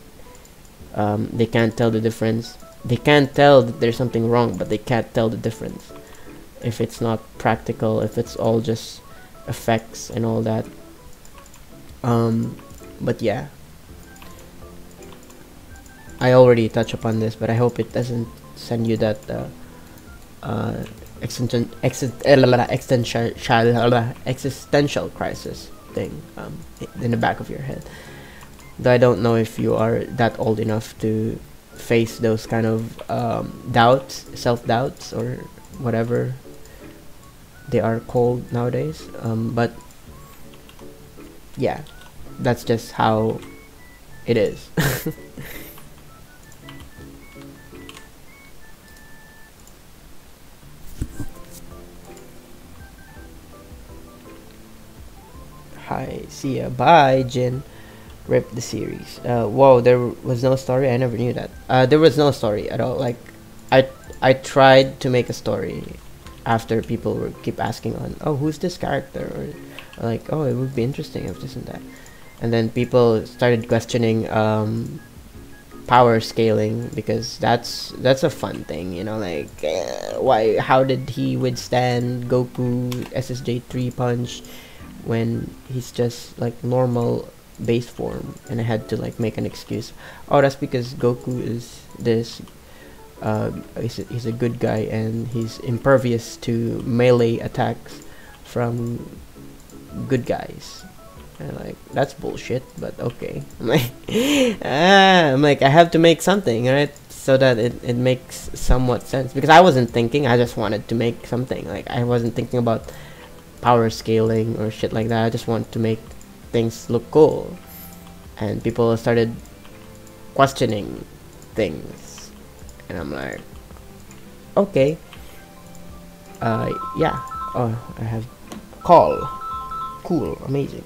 they can't tell the difference. They can't tell that there's something wrong, but they can't tell the difference if it's not practical, if it's all just effects and all that. But yeah, I already touched upon this, but I hope it doesn't send you that existential crisis thing in the back of your head. Though I don't know if you are that old enough to face those kind of doubts, self-doubts, or whatever they are called nowadays. But yeah, that's just how it is. Hi, see ya, bye, Jin. Rip the series. Whoa, there was no story. I never knew that. There was no story at all. Like, I tried to make a story after people were keep asking on, oh, who's this character, or like, oh, it would be interesting if this and that, and then people started questioning power scaling, because that's a fun thing, like why, how did he withstand Goku SSJ3 punch when he's just like normal base form? And I had to like make an excuse. Oh, that's because Goku is this he's a good guy and he's impervious to melee attacks from good guys. And like, that's bullshit, but okay. I'm like, I have to make something, right? So that it makes somewhat sense, because I wasn't thinking, I just wanted to make something. Like, I wasn't thinking about power scaling or shit like that. I just wanted to make things look cool, and people started questioning things, and I'm like, okay, yeah. Oh, I have call. Cool, amazing.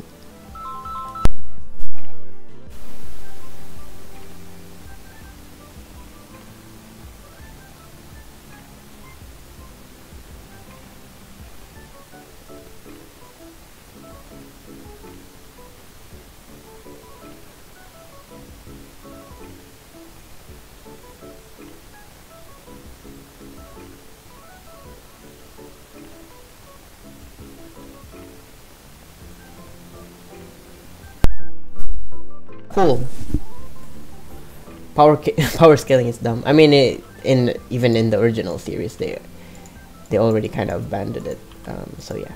Cool. Power scaling is dumb. I mean, even in the original series, they already kind of abandoned it. So yeah,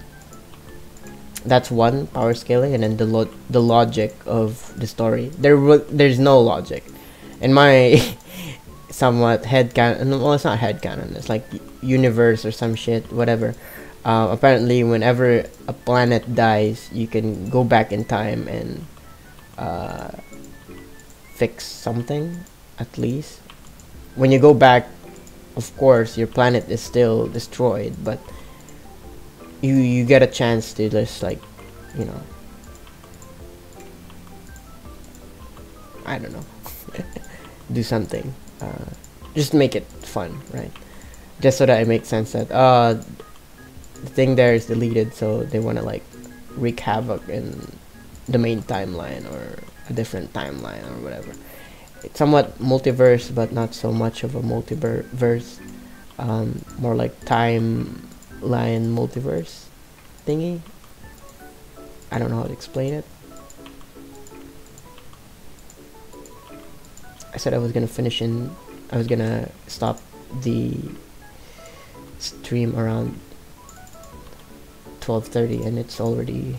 that's one, power scaling, and then the logic of the story. There's no logic in my somewhat headcanon. Well, it's not headcanon. It's like universe or some shit, whatever. Apparently, whenever a planet dies, you can go back in time and fix something. At least when you go back, of course your planet is still destroyed, but you get a chance to just, like, I don't know, do something, just make it fun, right? Just so that it makes sense that the thing there is deleted, so they want to like wreak havoc in the main timeline or a different timeline or whatever. It's somewhat multiverse, but not so much of a multiverse. More like timeline multiverse thingy. I don't know how to explain it. I said I was gonna stop the stream around 12:30, and it's already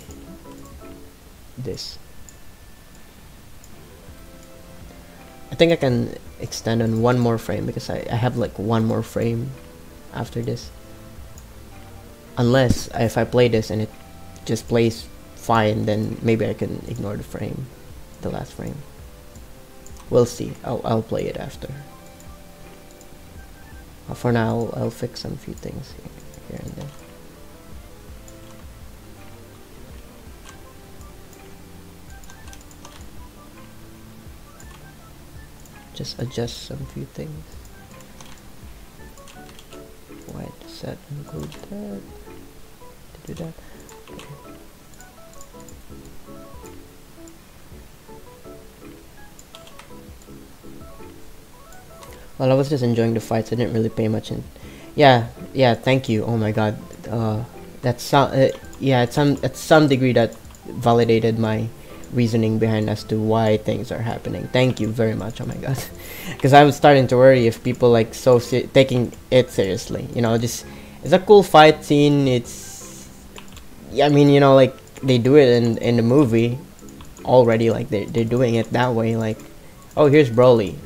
this. I think I can extend on one more frame, because I have like one more frame after this. Unless if I play this and it just plays fine, then maybe I can ignore the frame, the last frame. We'll see. I'll play it after. For now, I'll fix some few things here and there. just adjust some few things. White set include that. To do that. Okay. Well, I was just enjoying the fights. I didn't really pay much in. Yeah, thank you. Oh my god. That's some. Yeah, at some degree that validated my reasoning behind as to why things are happening. Thank you very much. Oh my god. Because I was starting to worry if people like taking it seriously. You know, just it's a cool fight scene. It's. Yeah, I mean, you know, like they do it in the movie already. Like they're doing it that way. Like, oh, here's Broly.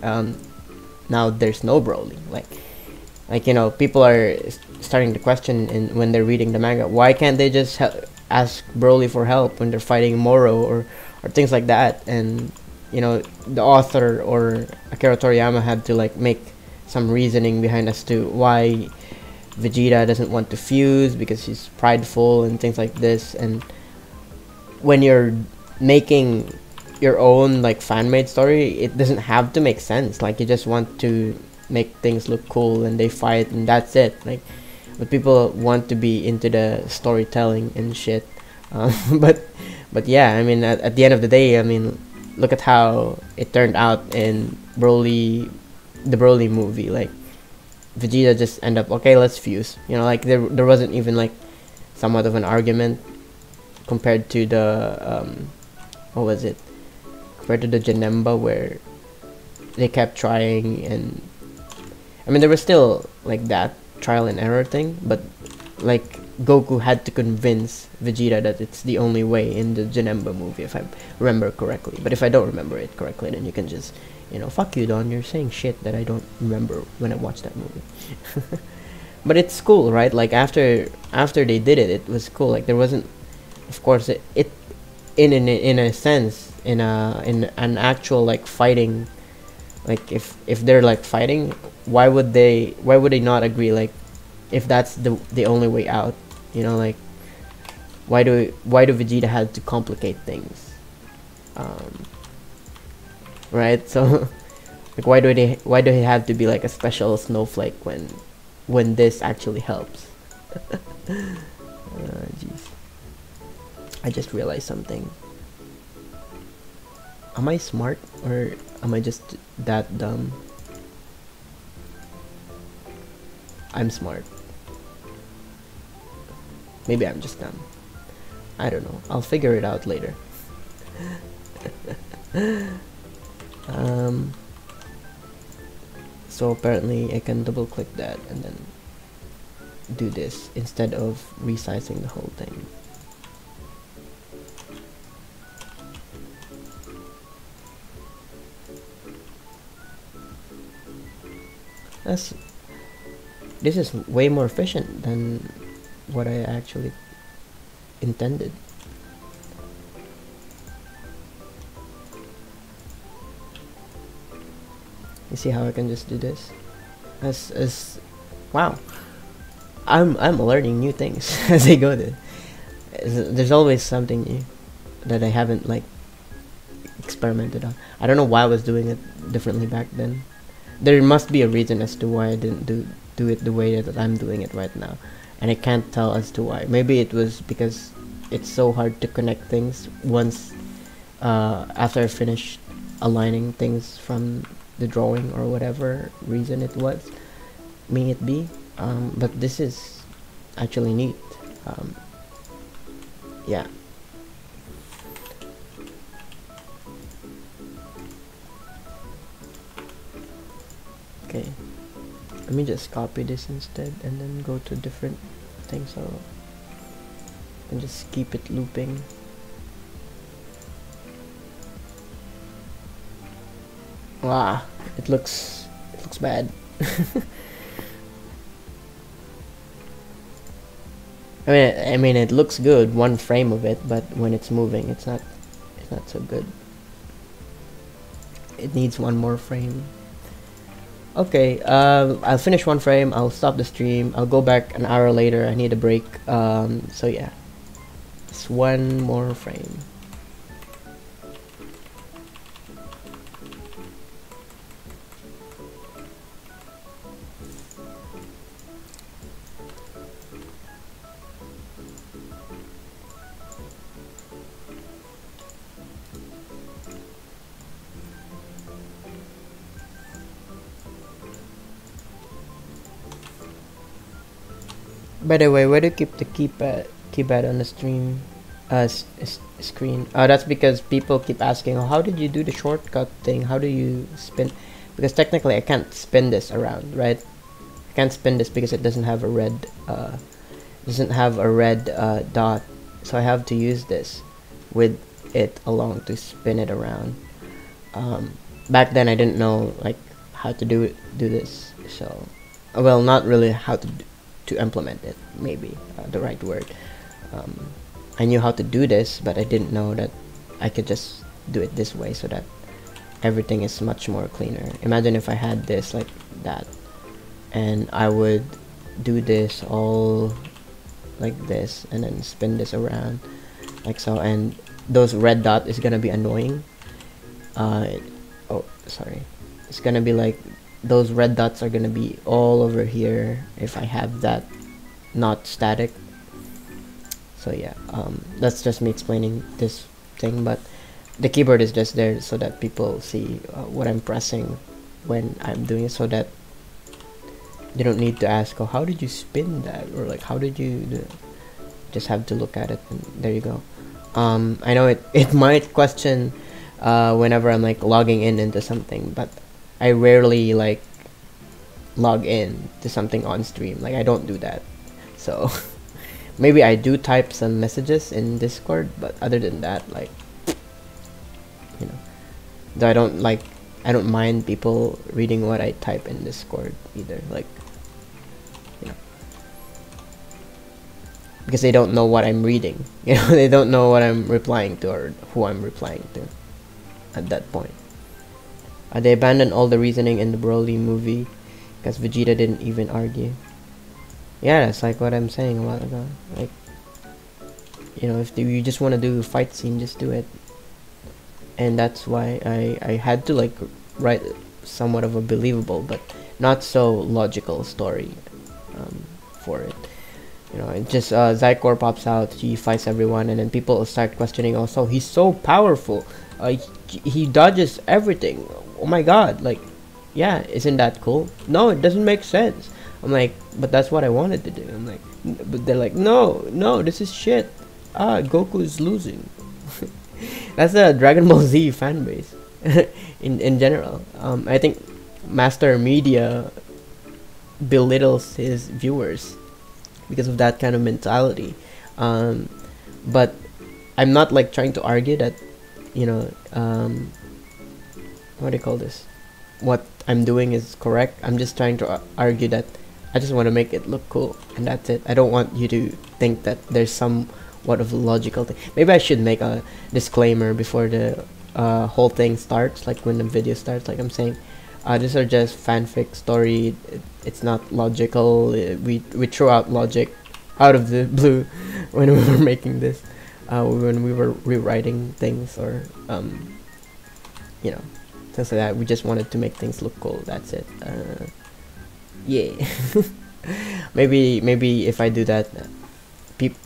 Now there's no Broly. Like you know, people are starting to question when they're reading the manga, why can't they just ask Broly for help when they're fighting Moro or things like that? And you know, the author or Akira Toriyama had to like make some reasoning behind as to why Vegeta doesn't want to fuse because he's prideful and things like this. And when you're making your own like fan-made story, it doesn't have to make sense. Like you just want to make things look cool and they fight and that's it. Like, but people want to be into the storytelling and shit. But yeah, I mean, at the end of the day, I mean, look at how it turned out in the Broly movie. Like Vegeta just end up, okay, let's fuse. You know, like there wasn't even like somewhat of an argument compared to the what was it? Compared to the Janemba, where they kept trying, and I mean there was still like that trial and error thing, but like Goku had to convince Vegeta that it's the only way in the Janemba movie, if I remember correctly. But if I don't remember it correctly, then you can just, you know, fuck you, Don, you're saying shit that I don't remember when I watched that movie. But it's cool, right? Like after they did it, it was cool. Like there wasn't, of course, it in a sense, in an actual like fighting, like if they're like fighting, why would they not agree? Like if that's the only way out, you know, like why do Vegeta have to complicate things, right? So like why do he have to be like a special snowflake when this actually helps? Jeez. I just realized something. Am I smart or am I just that dumb? I'm smart. Maybe I'm just dumb. I don't know. I'll figure it out later. So apparently I can double click that and then do this instead of resizing the whole thing. This is way more efficient than what I actually intended. You see how I can just do this? As wow, I'm learning new things as I go there. There's always something new that I haven't like experimented on. I don't know why I was doing it differently back then. There must be a reason as to why I didn't do it the way that I'm doing it right now, and I can't tell as to why. Maybe it was because it's so hard to connect things once after I finished aligning things from the drawing or whatever reason it was, may it be. But this is actually neat. Yeah. Okay, let me just copy this instead and then go to different things, so I can just keep it looping. Wow, it looks bad. I mean it looks good, one frame of it, but when it's moving it's not so good. It needs one more frame. Okay, I'll finish one frame, I'll stop the stream, I'll go back an hour later, I need a break, so yeah, just one more frame. By the way, where do you keep the keypad on the stream screen? That's because people keep asking, oh, how did you do the shortcut thing? How do you spin? Because technically I can't spin this around, right? I can't spin this because it doesn't have a red dot, so I have to use this with it along to spin it around. Back then I didn't know like how to do this, so well, not really how to implement it, maybe the right word. I knew how to do this, but I didn't know that I could just do it this way so that everything is much more cleaner. Imagine if I had this like that, and I would do this all like this and then spin this around like so, and those red dot is gonna be annoying. Oh, sorry. It's gonna be like those red dots are gonna be all over here if I have that not static. So yeah, that's just me explaining this thing, but the keyboard is just there so that people see what I'm pressing when I'm doing it, so that they don't need to ask, oh, how did you spin that, or like how did you do it? Just have to look at it, and there you go. I know it might question whenever I'm like logging into something, but I rarely like log in to something on stream. Like I don't do that. So maybe I do type some messages in Discord, but other than that, like, you know, though I don't mind people reading what I type in Discord either, like, you know, because they don't know what I'm reading. You know, they don't know what I'm replying to or who I'm replying to at that point. They abandoned all the reasoning in the Broly movie because Vegeta didn't even argue. Yeah, that's like what I'm saying a while ago. Like, you know, if you just want to do a fight scene, just do it. And that's why I had to like write somewhat of a believable but not so logical story for it. You know, it just Zykor pops out, he fights everyone, and then people start questioning. Also, he's so powerful. He dodges everything. Oh my god! Like, yeah, isn't that cool? No, it doesn't make sense. I'm like, but that's what I wanted to do. I'm like, but they're like, no, this is shit. Goku is losing. That's the Dragon Ball Z fan base in general. I think Master Media belittles his viewers because of that kind of mentality. But I'm not like trying to argue that, you know, what do you call this? What I'm doing is correct. I'm just trying to argue that I just want to make it look cool, and that's it. I don't want you to think that there's somewhat of a logical thing. Maybe I should make a disclaimer before the whole thing starts, like when the video starts, like I'm saying, these are just fanfic story. It's not logical. We threw out logic out of the blue when we were making this, when we were rewriting things, or you know, things like that. We just wanted to make things look cool. That's it. Yeah. maybe if I do that,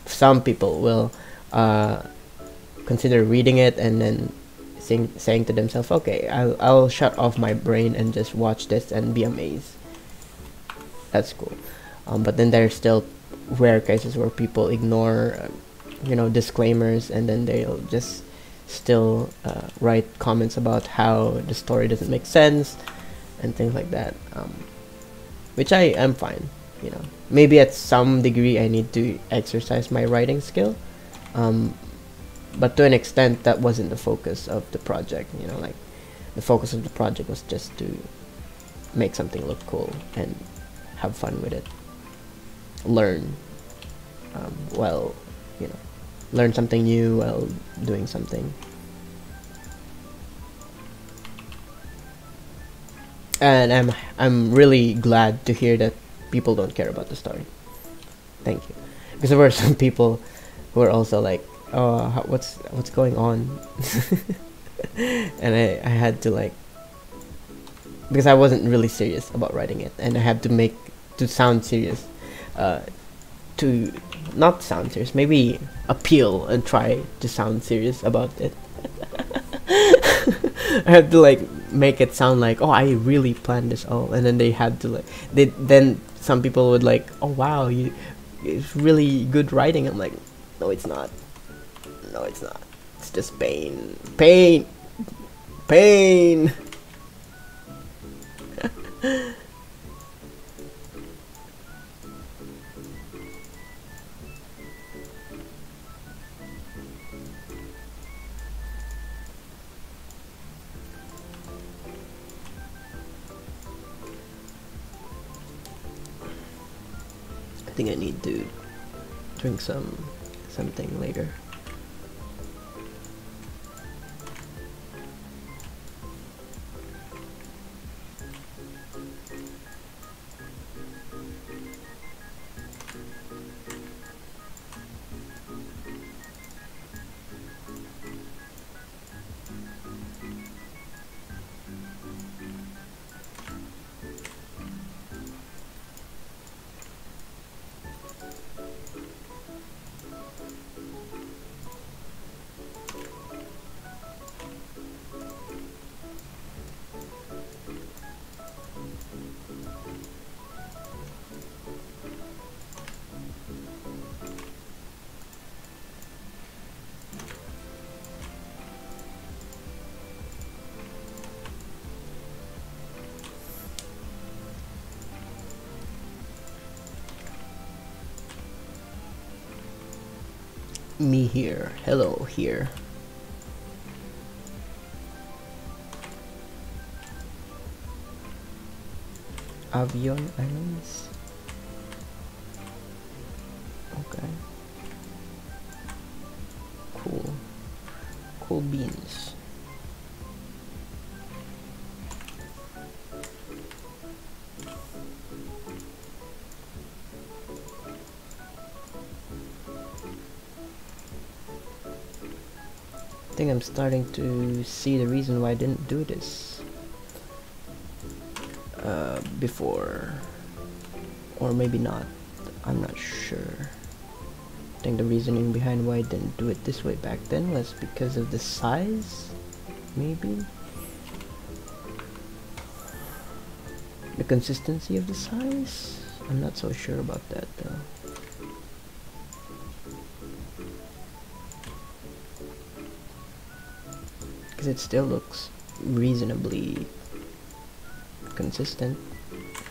some people will consider reading it and then saying to themselves, okay, I'll shut off my brain and just watch this and be amazed. That's cool. But then there's still rare cases where people ignore you know, disclaimers, and then they'll just still write comments about how the story doesn't make sense and things like that, which I am fine. You know, maybe at some degree I need to exercise my writing skill, but to an extent that wasn't the focus of the project. You know, like the focus of the project was just to make something look cool and have fun with it, learn while, you know, learn something new while doing something. And I'm really glad to hear that people don't care about the story. Thank you, because there were some people who were also like, oh, what's going on? And I had to, like, because I wasn't really serious about writing it, and I had to make to sound serious, to not sound serious, maybe appeal and try to sound serious about it. I had to like make it sound like, oh, I really planned this all, and then they had to like, then some people would like, oh wow, it's really good writing. I'm like, no, it's not. No, it's not. It's just pain. Pain! Pain! I think I need to drink something later. Me here. Hello here. Avion Islands. Okay. Cool. Cool beans. I think I'm starting to see the reason why I didn't do this before, or maybe not. I'm not sure. I think the reasoning behind why I didn't do it this way back then was because of the size, maybe the consistency of the size. I'm not so sure about that though. Because it still looks reasonably consistent.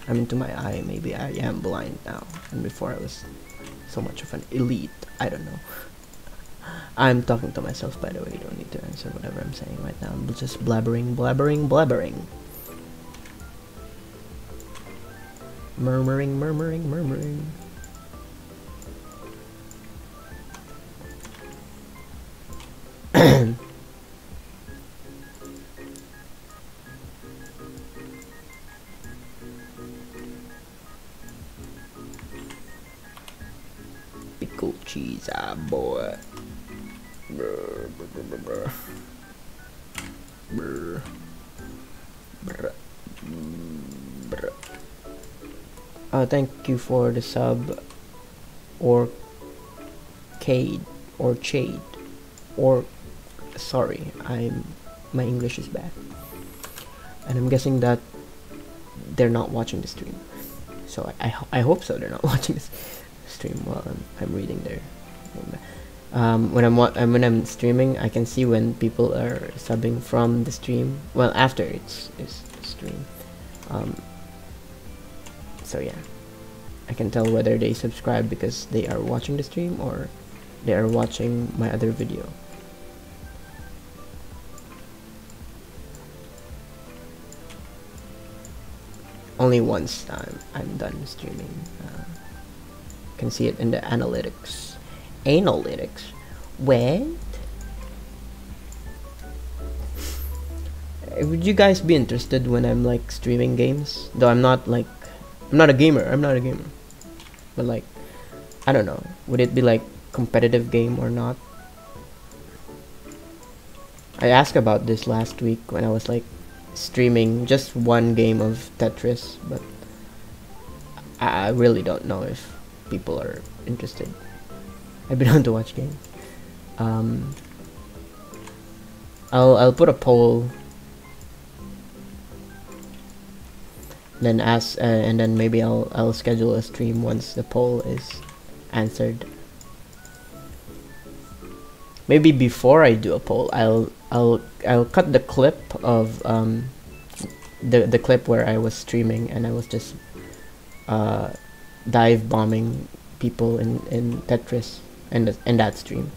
I mean, to my eye, maybe I am blind now, and before I was so much of an elite. I don't know. I'm talking to myself, by the way. You don't need to answer whatever I'm saying right now. I'm just blabbering. Murmuring. Pickle cheese, boy. Brr. Thank you for the sub, Orcade, sorry, my English is bad, and I'm guessing that they're not watching the stream, so I hope so. They're not watching this stream while I'm reading their when I'm streaming. I can see when people are subbing from the stream, well, after it's stream. So yeah, I can tell whether they subscribe because they are watching the stream or they are watching my other video. Only once I'm done streaming. Can see it in the analytics. What? Would you guys be interested when I'm like streaming games? Though I'm not a gamer. But like, I don't know. Would it be like competitive game or not? I asked about this last week when I was like streaming just one game of Tetris, but I really don't know if people are interested. I've been on to watch games. I'll put a poll, then ask, and then maybe I'll schedule a stream once the poll is answered. Maybe before I do a poll, I'll cut the clip of the clip where I was streaming and I was just dive bombing people in Tetris and that stream.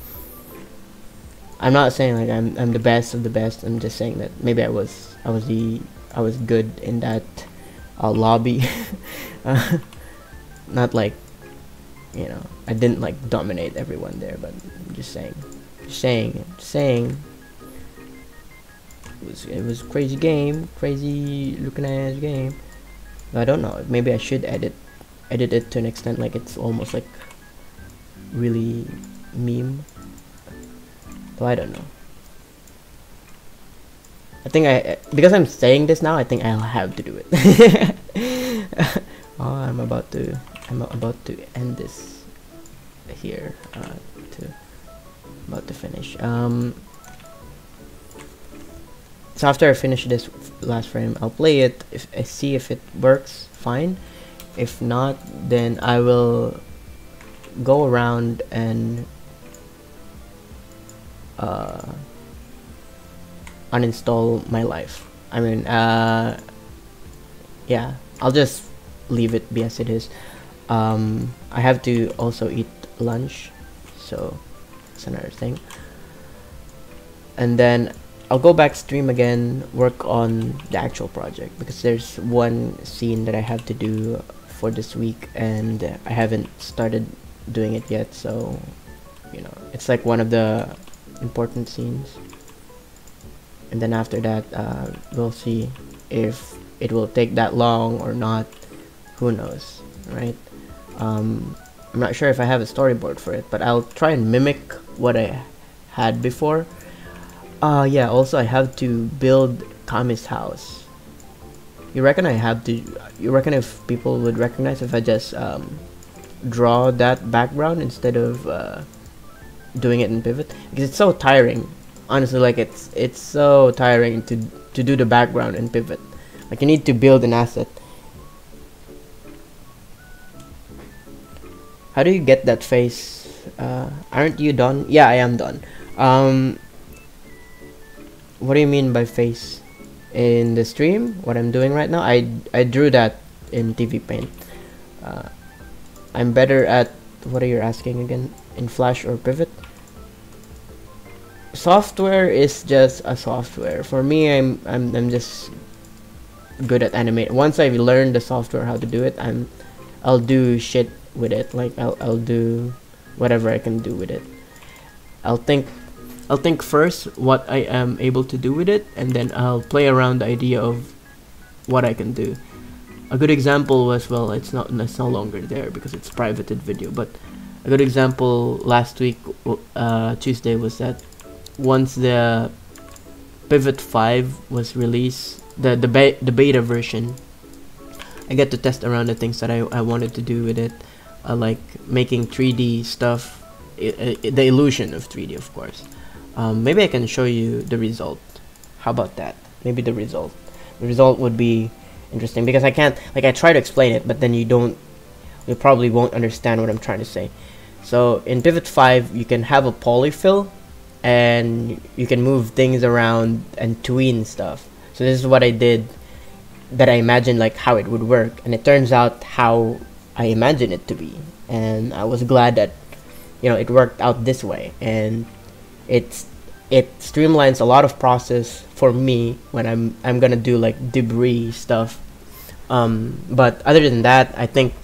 I'm not saying like I'm the best of the best. I'm just saying that maybe I was good in that lobby. Not like, you know, I didn't like dominate everyone there, but I'm just saying. It was crazy game, crazy looking ass game. I don't know. Maybe I should edit it to an extent like it's almost like really meme. So I don't know. I think because I'm saying this now, I think I'll have to do it. Oh, I'm about to end this here. About to finish. So after I finish this last frame, I'll play it. If I see if it works, fine. If not, then I will go around and uninstall my life. I mean, yeah, I'll just leave it be as it is. I have to also eat lunch, so that's another thing. And then I'll go back stream again, work on the actual project, because there's one scene that I have to do for this week and I haven't started doing it yet, so you know, it's like one of the important scenes. And then after that, we'll see if it will take that long or not. Who knows, right? I'm not sure if I have a storyboard for it, but I'll try and mimic what I had before. Yeah, also I have to build Kami's house. You reckon if people would recognize if I just draw that background instead of doing it in Pivot? Because it's so tiring. Honestly, like it's so tiring to do the background in Pivot. Like you need to build an asset. How do you get that face? Aren't you done? Yeah, I am done. What do you mean by face? In the stream, what I'm doing right now, I drew that in TV Paint. I'm better at, what are you asking again? In Flash or Pivot? Software is just a software. For me, I'm just good at animate. Once I've learned the software how to do it, I'll do shit with it. Like I'll do whatever I can do with it. I'll think first what I am able to do with it, and then I'll play around the idea of what I can do. A good example was, well, it's no longer there because it's privated video, but a good example last week, Tuesday, was that once the Pivot 5 was released, the beta version, I get to test around the things that I wanted to do with it, like making 3D stuff, the illusion of 3D, of course. Maybe I can show you the result. How about that? Maybe the result would be interesting, because I can't, like, I try to explain it, but then you probably won't understand what I'm trying to say. So in Pivot 5, you can have a polyfill and you can move things around and tween stuff. So this is what I did, that I imagined like how it would work, and it turns out how I imagined it to be, and I was glad that, you know, it worked out this way, and it streamlines a lot of process for me when I'm gonna do like debris stuff. But other than that, I think,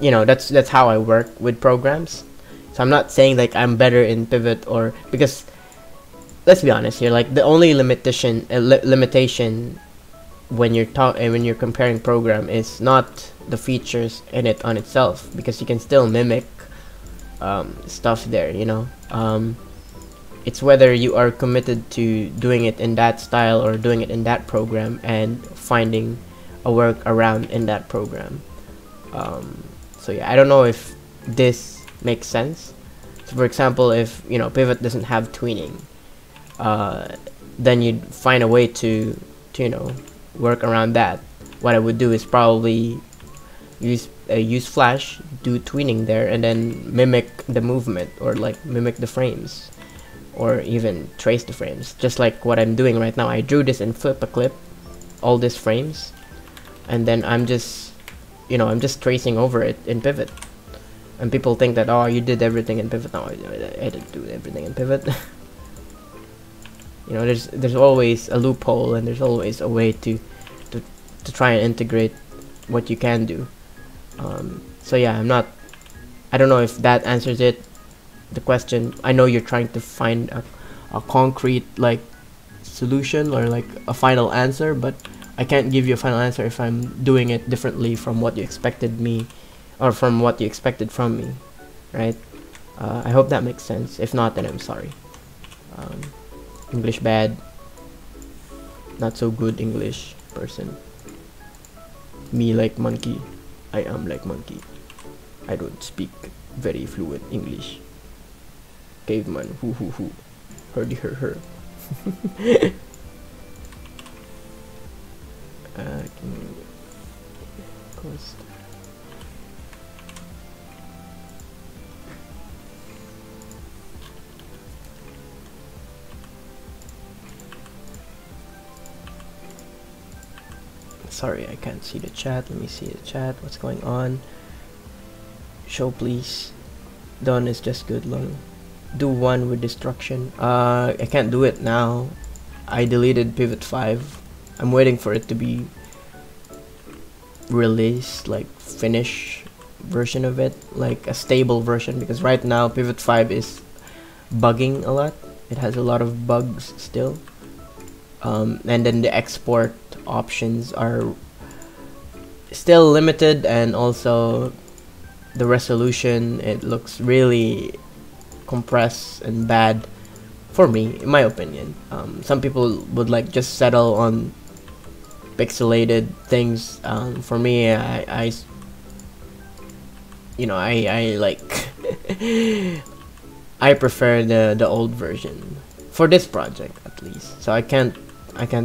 you know, that's how I work with programs. So I'm not saying like I'm better in Pivot, or, because let's be honest here, like the only limitation when you're comparing program is not the features in it on itself, because you can still mimic stuff there, you know. It's whether you are committed to doing it in that style or doing it in that program and finding a workaround in that program. So yeah, I don't know if this makes sense. So for example, if, you know, Pivot doesn't have tweening, then you'd find a way to you know, work around that. What I would do is probably use Flash, do tweening there and then mimic the movement, or like mimic the frames, or even trace the frames, just like what I'm doing right now. I drew this in Flip a Clip, all these frames, and then I'm just, you know, I'm just tracing over it in Pivot. And people think that, oh, you did everything in Pivot. No, I didn't do everything in Pivot. You know, there's always a loophole, and there's always a way to try and integrate what you can do. So yeah, I don't know if that answers it, the question. I know you're trying to find a concrete like solution or like a final answer, but I can't give you a final answer if I'm doing it differently from what you expected me, or from what you expected from me, right? I hope that makes sense. If not, then I'm sorry. English bad, not so good English person. Me like monkey, I am like monkey. I don't speak very fluent English. Caveman, hoo hoo hoo, herdy her her. Can you post? Sorry, I can't see the chat. Let me see the chat. What's going on? Show please. Done is just good long. Do one with destruction. I can't do it now. I deleted Pivot 5. I'm waiting for it to be released, like finish version of it, like a stable version, because right now Pivot 5 is bugging a lot. It has a lot of bugs still. And then the export options are still limited, and also the resolution, it looks really compressed and bad for me, in my opinion. Some people would like just settle on pixelated things. For me, I you know, I like I prefer the old version for this project, at least. So I can't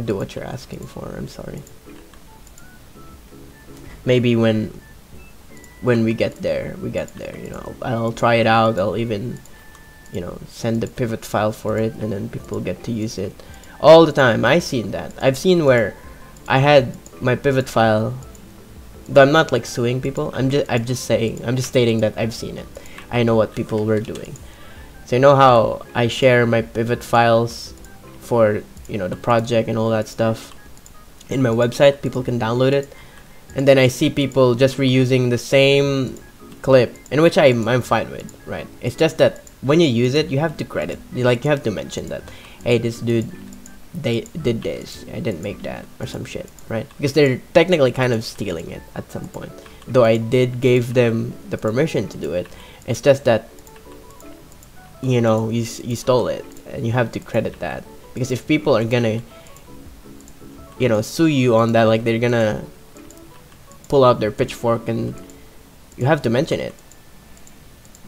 do what you're asking for. I'm sorry. Maybe when we get there, you know, I'll try it out. I'll even, you know, send the pivot file for it, and then people get to use it all the time. I've seen that. I've seen where I had my pivot file, though I'm not like suing people. I'm just stating that I've seen it. I know what people were doing. So you know how I share my pivot files for, you know, the project and all that stuff in my website. People can download it, and then I see people just reusing the same clip, in which I'm fine with, right? It's just that when you use it, you have to credit, you have to mention that, hey, this dude, they did this, I didn't make that, or some shit, right? Because they're technically kind of stealing it at some point, though I did give them the permission to do it. It's just that, you know, you stole it, and you have to credit that. Because if people are gonna, you know, sue you on that, like they're gonna pull out their pitchfork, and you have to mention it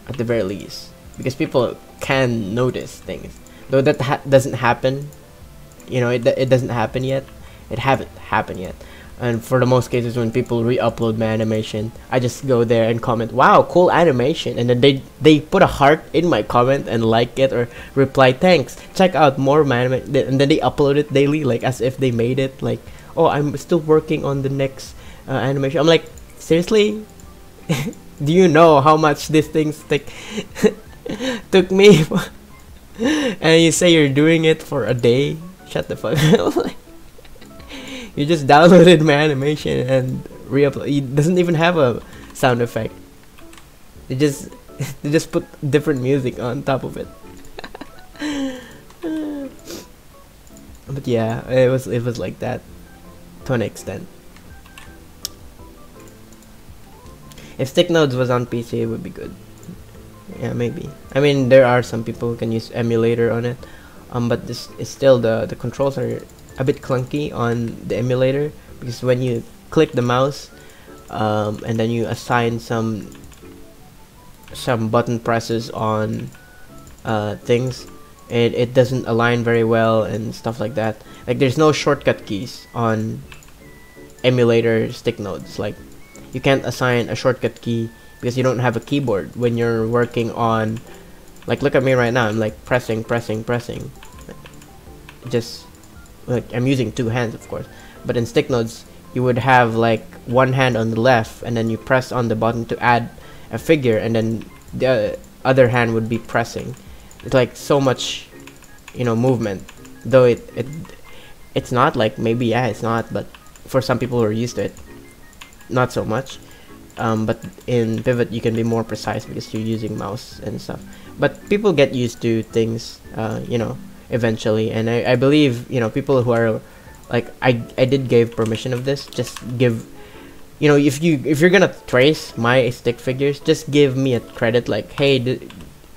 at the very least, because people can notice things. Though that doesn't happen, you know, it doesn't happen yet. It haven't happened yet. And for the most cases, when people re-upload my animation, I just go there and comment, wow, cool animation, and then they put a heart in my comment and like it, or reply, thanks, check out more of my animation, and then they upload it daily, like as if they made it, like, oh, I'm still working on the next animation. I'm like, seriously? Do you know how much this thing's took me? And you say you're doing it for a day? Shut the fuck up. You just downloaded my animation and re-upload. It doesn't even have a sound effect. They just put different music on top of it. But yeah, it was like that to an extent. If Stick Nodes was on PC, it would be good. Yeah, maybe. I mean, there are some people who can use emulator on it. But this is still, the controls are a bit clunky on the emulator, because when you click the mouse and then you assign some button presses on things, it doesn't align very well and stuff like that. Like, there's no shortcut keys on emulator Stick Nodes. Like, you can't assign a shortcut key because you don't have a keyboard when you're working on, like, look at me right now, I'm like pressing, just like I'm using two hands, of course, but in stick nodes you would have like one hand on the left and then you press on the button to add a figure, and then the other hand would be pressing. It's like so much, you know, movement, though it's not like, maybe, yeah, it's not, but for some people who are used to it, not so much. But in Pivot you can be more precise because you're using mouse and stuff, but people get used to things, you know, eventually. And I believe, you know, people who are like, I did give permission of this, just give, you know, if you're gonna trace my stick figures, just give me a credit, like, hey,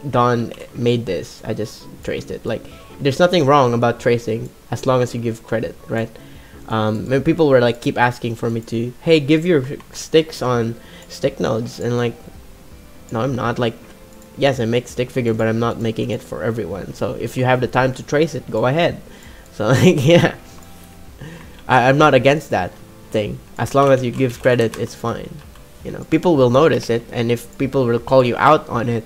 Don made this, I just traced it. Like, there's nothing wrong about tracing as long as you give credit, right? When people were like keep asking for me to, hey, give your sticks on stick nodes, and like, no, I'm not. Like, yes, I make stick figure, but I'm not making it for everyone. So if you have the time to trace it, go ahead. So like, yeah, I'm not against that thing. As long as you give credit, it's fine. You know, people will notice it, and if people will call you out on it,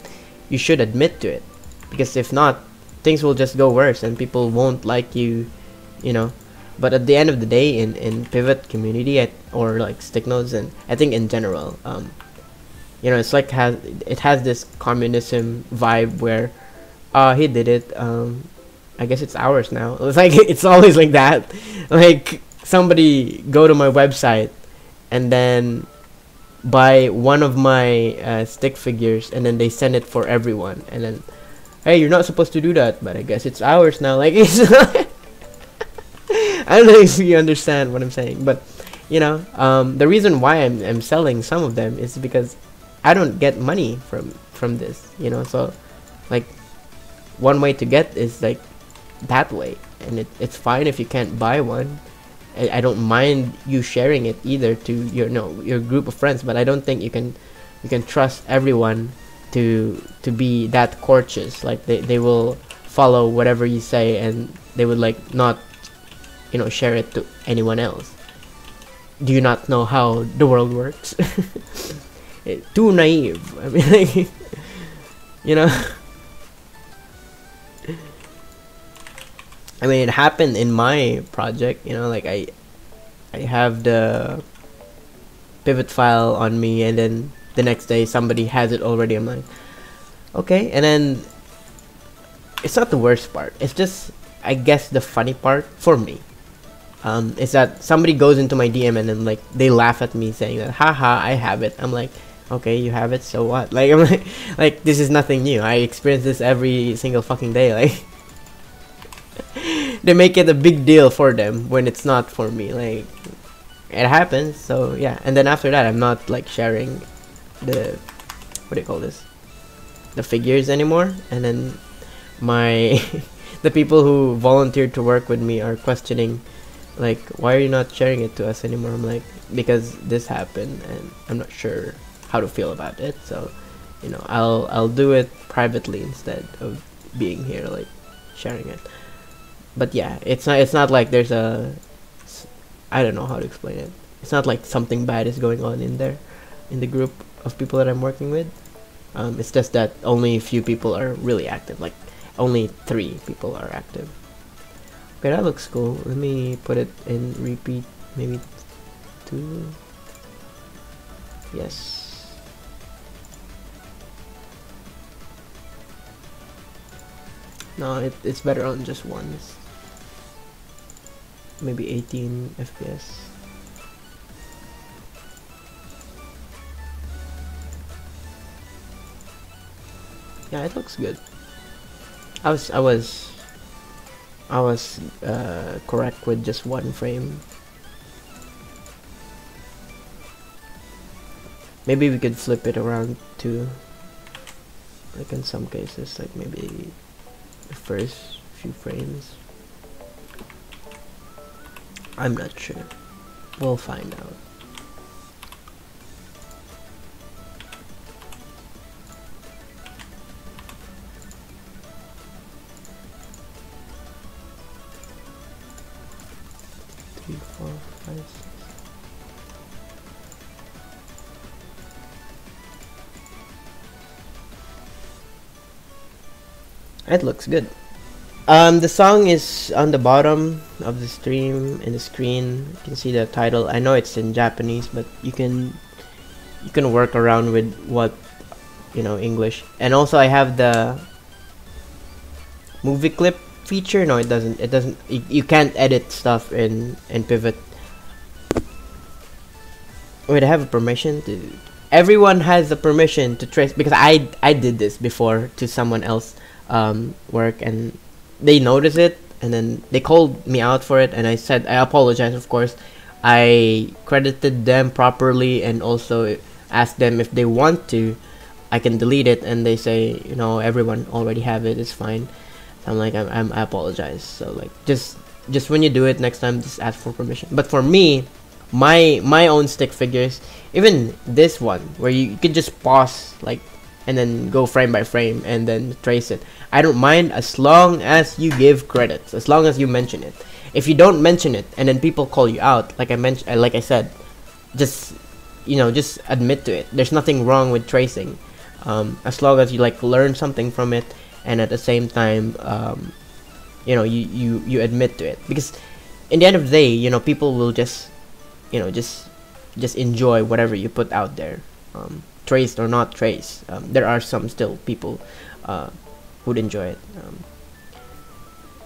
you should admit to it, because if not, things will just go worse and people won't like you, you know. But at the end of the day, in Pivot community, or like stick nodes, and I think in general, you know, it's like it has this communism vibe where, he did it, I guess it's ours now. It's like, it's always like that. Like, somebody go to my website and then buy one of my stick figures, and then they send it for everyone, and then, hey, you're not supposed to do that, but I guess it's ours now. Like, it's I don't know if you understand what I'm saying, but you know, the reason why I'm selling some of them is because I don't get money from this, you know. So like, one way to get is like that way, and it's fine if you can't buy one. I don't mind you sharing it either to your group of friends, but I don't think you can trust everyone to be that courteous. Like, they will follow whatever you say, and they would like not, you know, share it to anyone else. Do you not know how the world works? Too naive. I mean, like, you know. I mean, it happened in my project, you know, like I have the pivot file on me, and then the next day somebody has it already. I'm like, okay. And then it's not the worst part. It's just, I guess, the funny part for me. Is that somebody goes into my DM and then like they laugh at me saying that, haha, I have it. I'm like, okay, you have it, so what? Like, I'm like this is nothing new. I experience this every single fucking day. Like, they make it a big deal for them when it's not for me. Like, it happens. So yeah. And then after that, I'm not like sharing the, what do you call this, the figures anymore. And then my the people who volunteered to work with me are questioning, like, why are you not sharing it to us anymore? I'm like, because this happened and I'm not sure how to feel about it. So, you know, I'll do it privately instead of being here, like, sharing it. But yeah, it's not like there's a, I don't know how to explain it. It's not like something bad is going on in there, in the group of people that I'm working with. It's just that only a few people are really active. Like, only 3 people are active. Okay, that looks cool. Let me put it in repeat, maybe 2. Yes. No, it's better on just ones. Maybe 18 FPS. Yeah, it looks good. I was correct with just 1 frame. Maybe we could flip it around too, like in some cases, like maybe the first few frames. I'm not sure. We'll find out. It looks good. The song is on the bottom of the stream in the screen. You can see the title. I know it's in Japanese, but you can work around with what English. And also I have the movie clip feature. No, it doesn't. It doesn't. You can't edit stuff in Pivot. Wait, I have a permission to. Everyone has the permission to trace, because I did this before to someone else work, and they noticed it, and then they called me out for it, and I said I apologize. Of course, I credited them properly, and also asked them if they want to, I can delete it, and they say everyone already have it. It's fine. So I'm like I apologize. So like just when you do it next time, just ask for permission. But for me, my own stick figures, even this one where you could just pause like and then go frame by frame and then trace it, I don't mind as long as you give credits, as long as you mention it. If you don't mention it and then people call you out, like I said, just just admit to it. There's nothing wrong with tracing, as long as you like learn something from it, and at the same time you admit to it, because in the end of the day people will just just enjoy whatever you put out there, traced or not traced. There are some still people who'd enjoy it.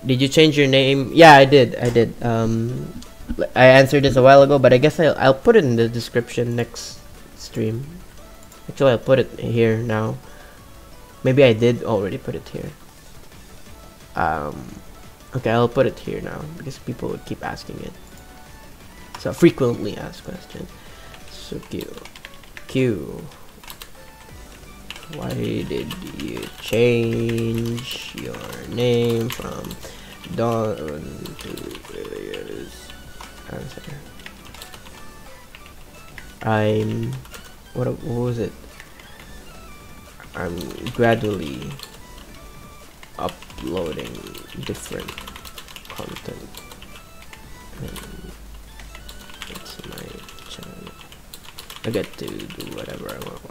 Did you change your name? Yeah, I did. I answered this a while ago, but I guess I'll put it in the description next stream. Actually, I'll put it here now. Maybe I did already put it here. Okay, I'll put it here now because people would keep asking it. So frequently asked question. So Q. Why did you change your name from Don to Eleos? Answer. What was it? I'm gradually uploading different content. It's my channel. I get to do whatever I want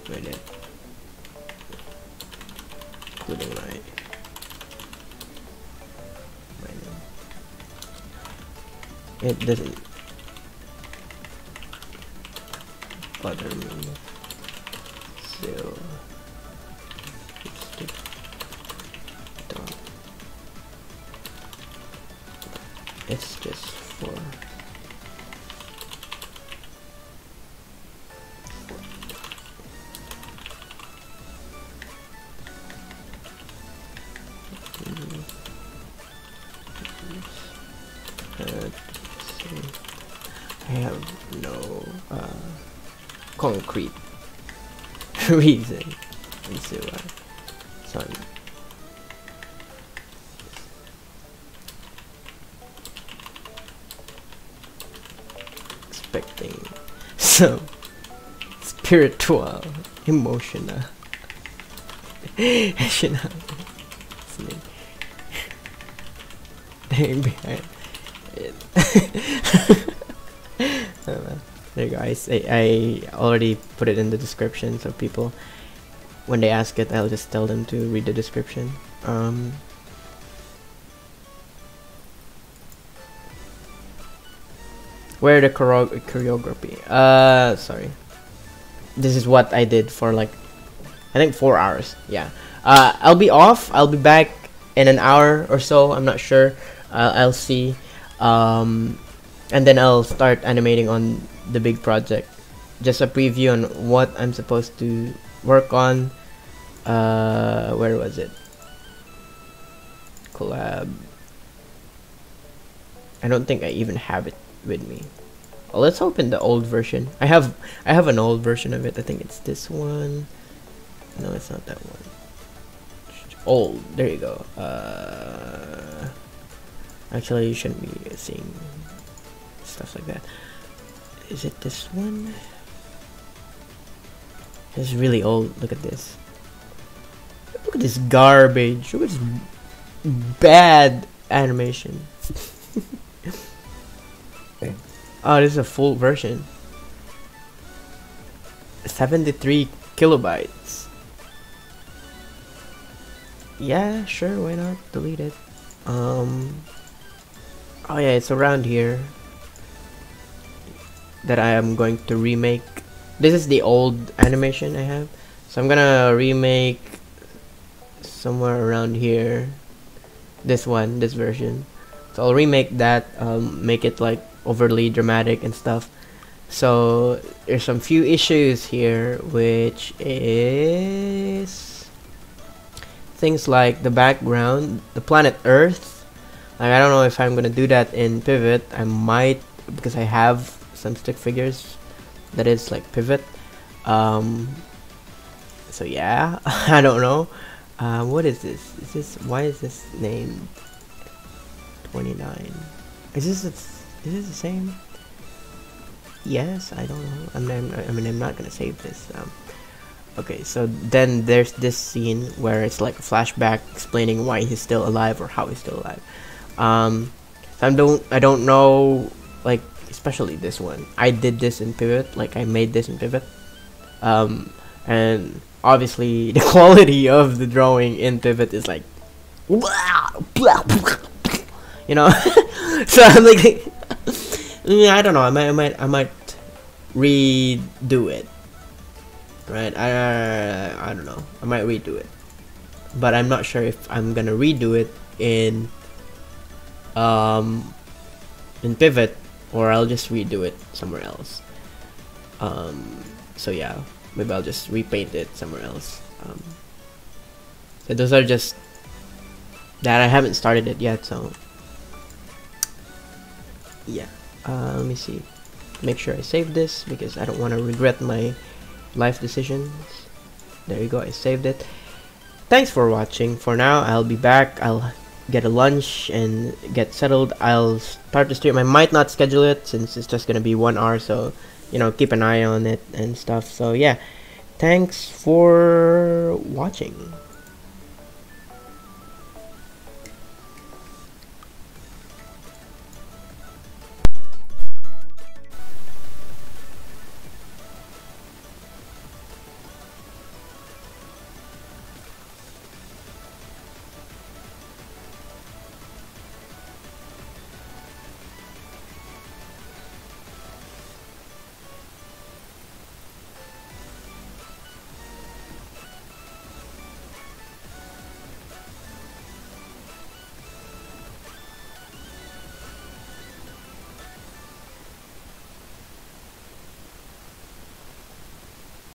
with it, including my name. It doesn't bother me. Still, it's just for I have no concrete reason why. So I'm expecting some spiritual, emotional behind it. There you go. I already put it in the description, so people, when they ask it, I'll just tell them to read the description. Where the choreography? Sorry. This is what I did for like, I think 4 hours. Yeah. I'll be off. I'll be back in an hour or so. I'm not sure. I'll see. And then I'll start animating on the big project. Just a preview on what I'm supposed to work on. Where was it? Collab. I don't think I even have it with me. Well, let's open the old version. I have an old version of it. I think it's this one. No, it's not that one. Old. There you go. Actually, you shouldn't be seeing stuff like that. Is it this one? This is really old. Look at this. Look at this garbage. Look at this bad animation. Okay. Oh, this is a full version. 73 kilobytes. Yeah, sure, why not? Delete it. Oh yeah, it's around here that I am going to remake. This is the old animation I have, so I'm gonna remake somewhere around here. This one, this version. So I'll remake that, make it like overly dramatic and stuff. So there's some few issues here, which is things like the background, the planet Earth. Like, I don't know if I'm gonna do that in Pivot. I might, because I have some stick figures that is like Pivot. So yeah, I don't know. What is this? Is this, why is this named 29? Is this the same? Yes, I don't know. I mean, I'm not gonna save this. Okay, so then there's this scene where it's like a flashback explaining why he's still alive or how he's still alive. So I don't know, like, especially this one. I did this in Pivot, like I made this in Pivot. And obviously the quality of the drawing in Pivot is like, you know. So I'm like, I don't know. I might redo it. Right? I don't know. I might redo it, but I'm not sure if I'm gonna redo it in Pivot, or I'll just redo it somewhere else. So yeah, maybe I'll just repaint it somewhere else. So those are just that I haven't started it yet. So yeah, let me see. Make sure I save this because I don't want to regret my life decisions. There you go, I saved it. Thanks for watching. For now, I'll be back. I'll get a lunch and get settled. I'll start the stream. I might not schedule it since it's just gonna be 1 hour, so you know, keep an eye on it and stuff. So yeah, thanks for watching.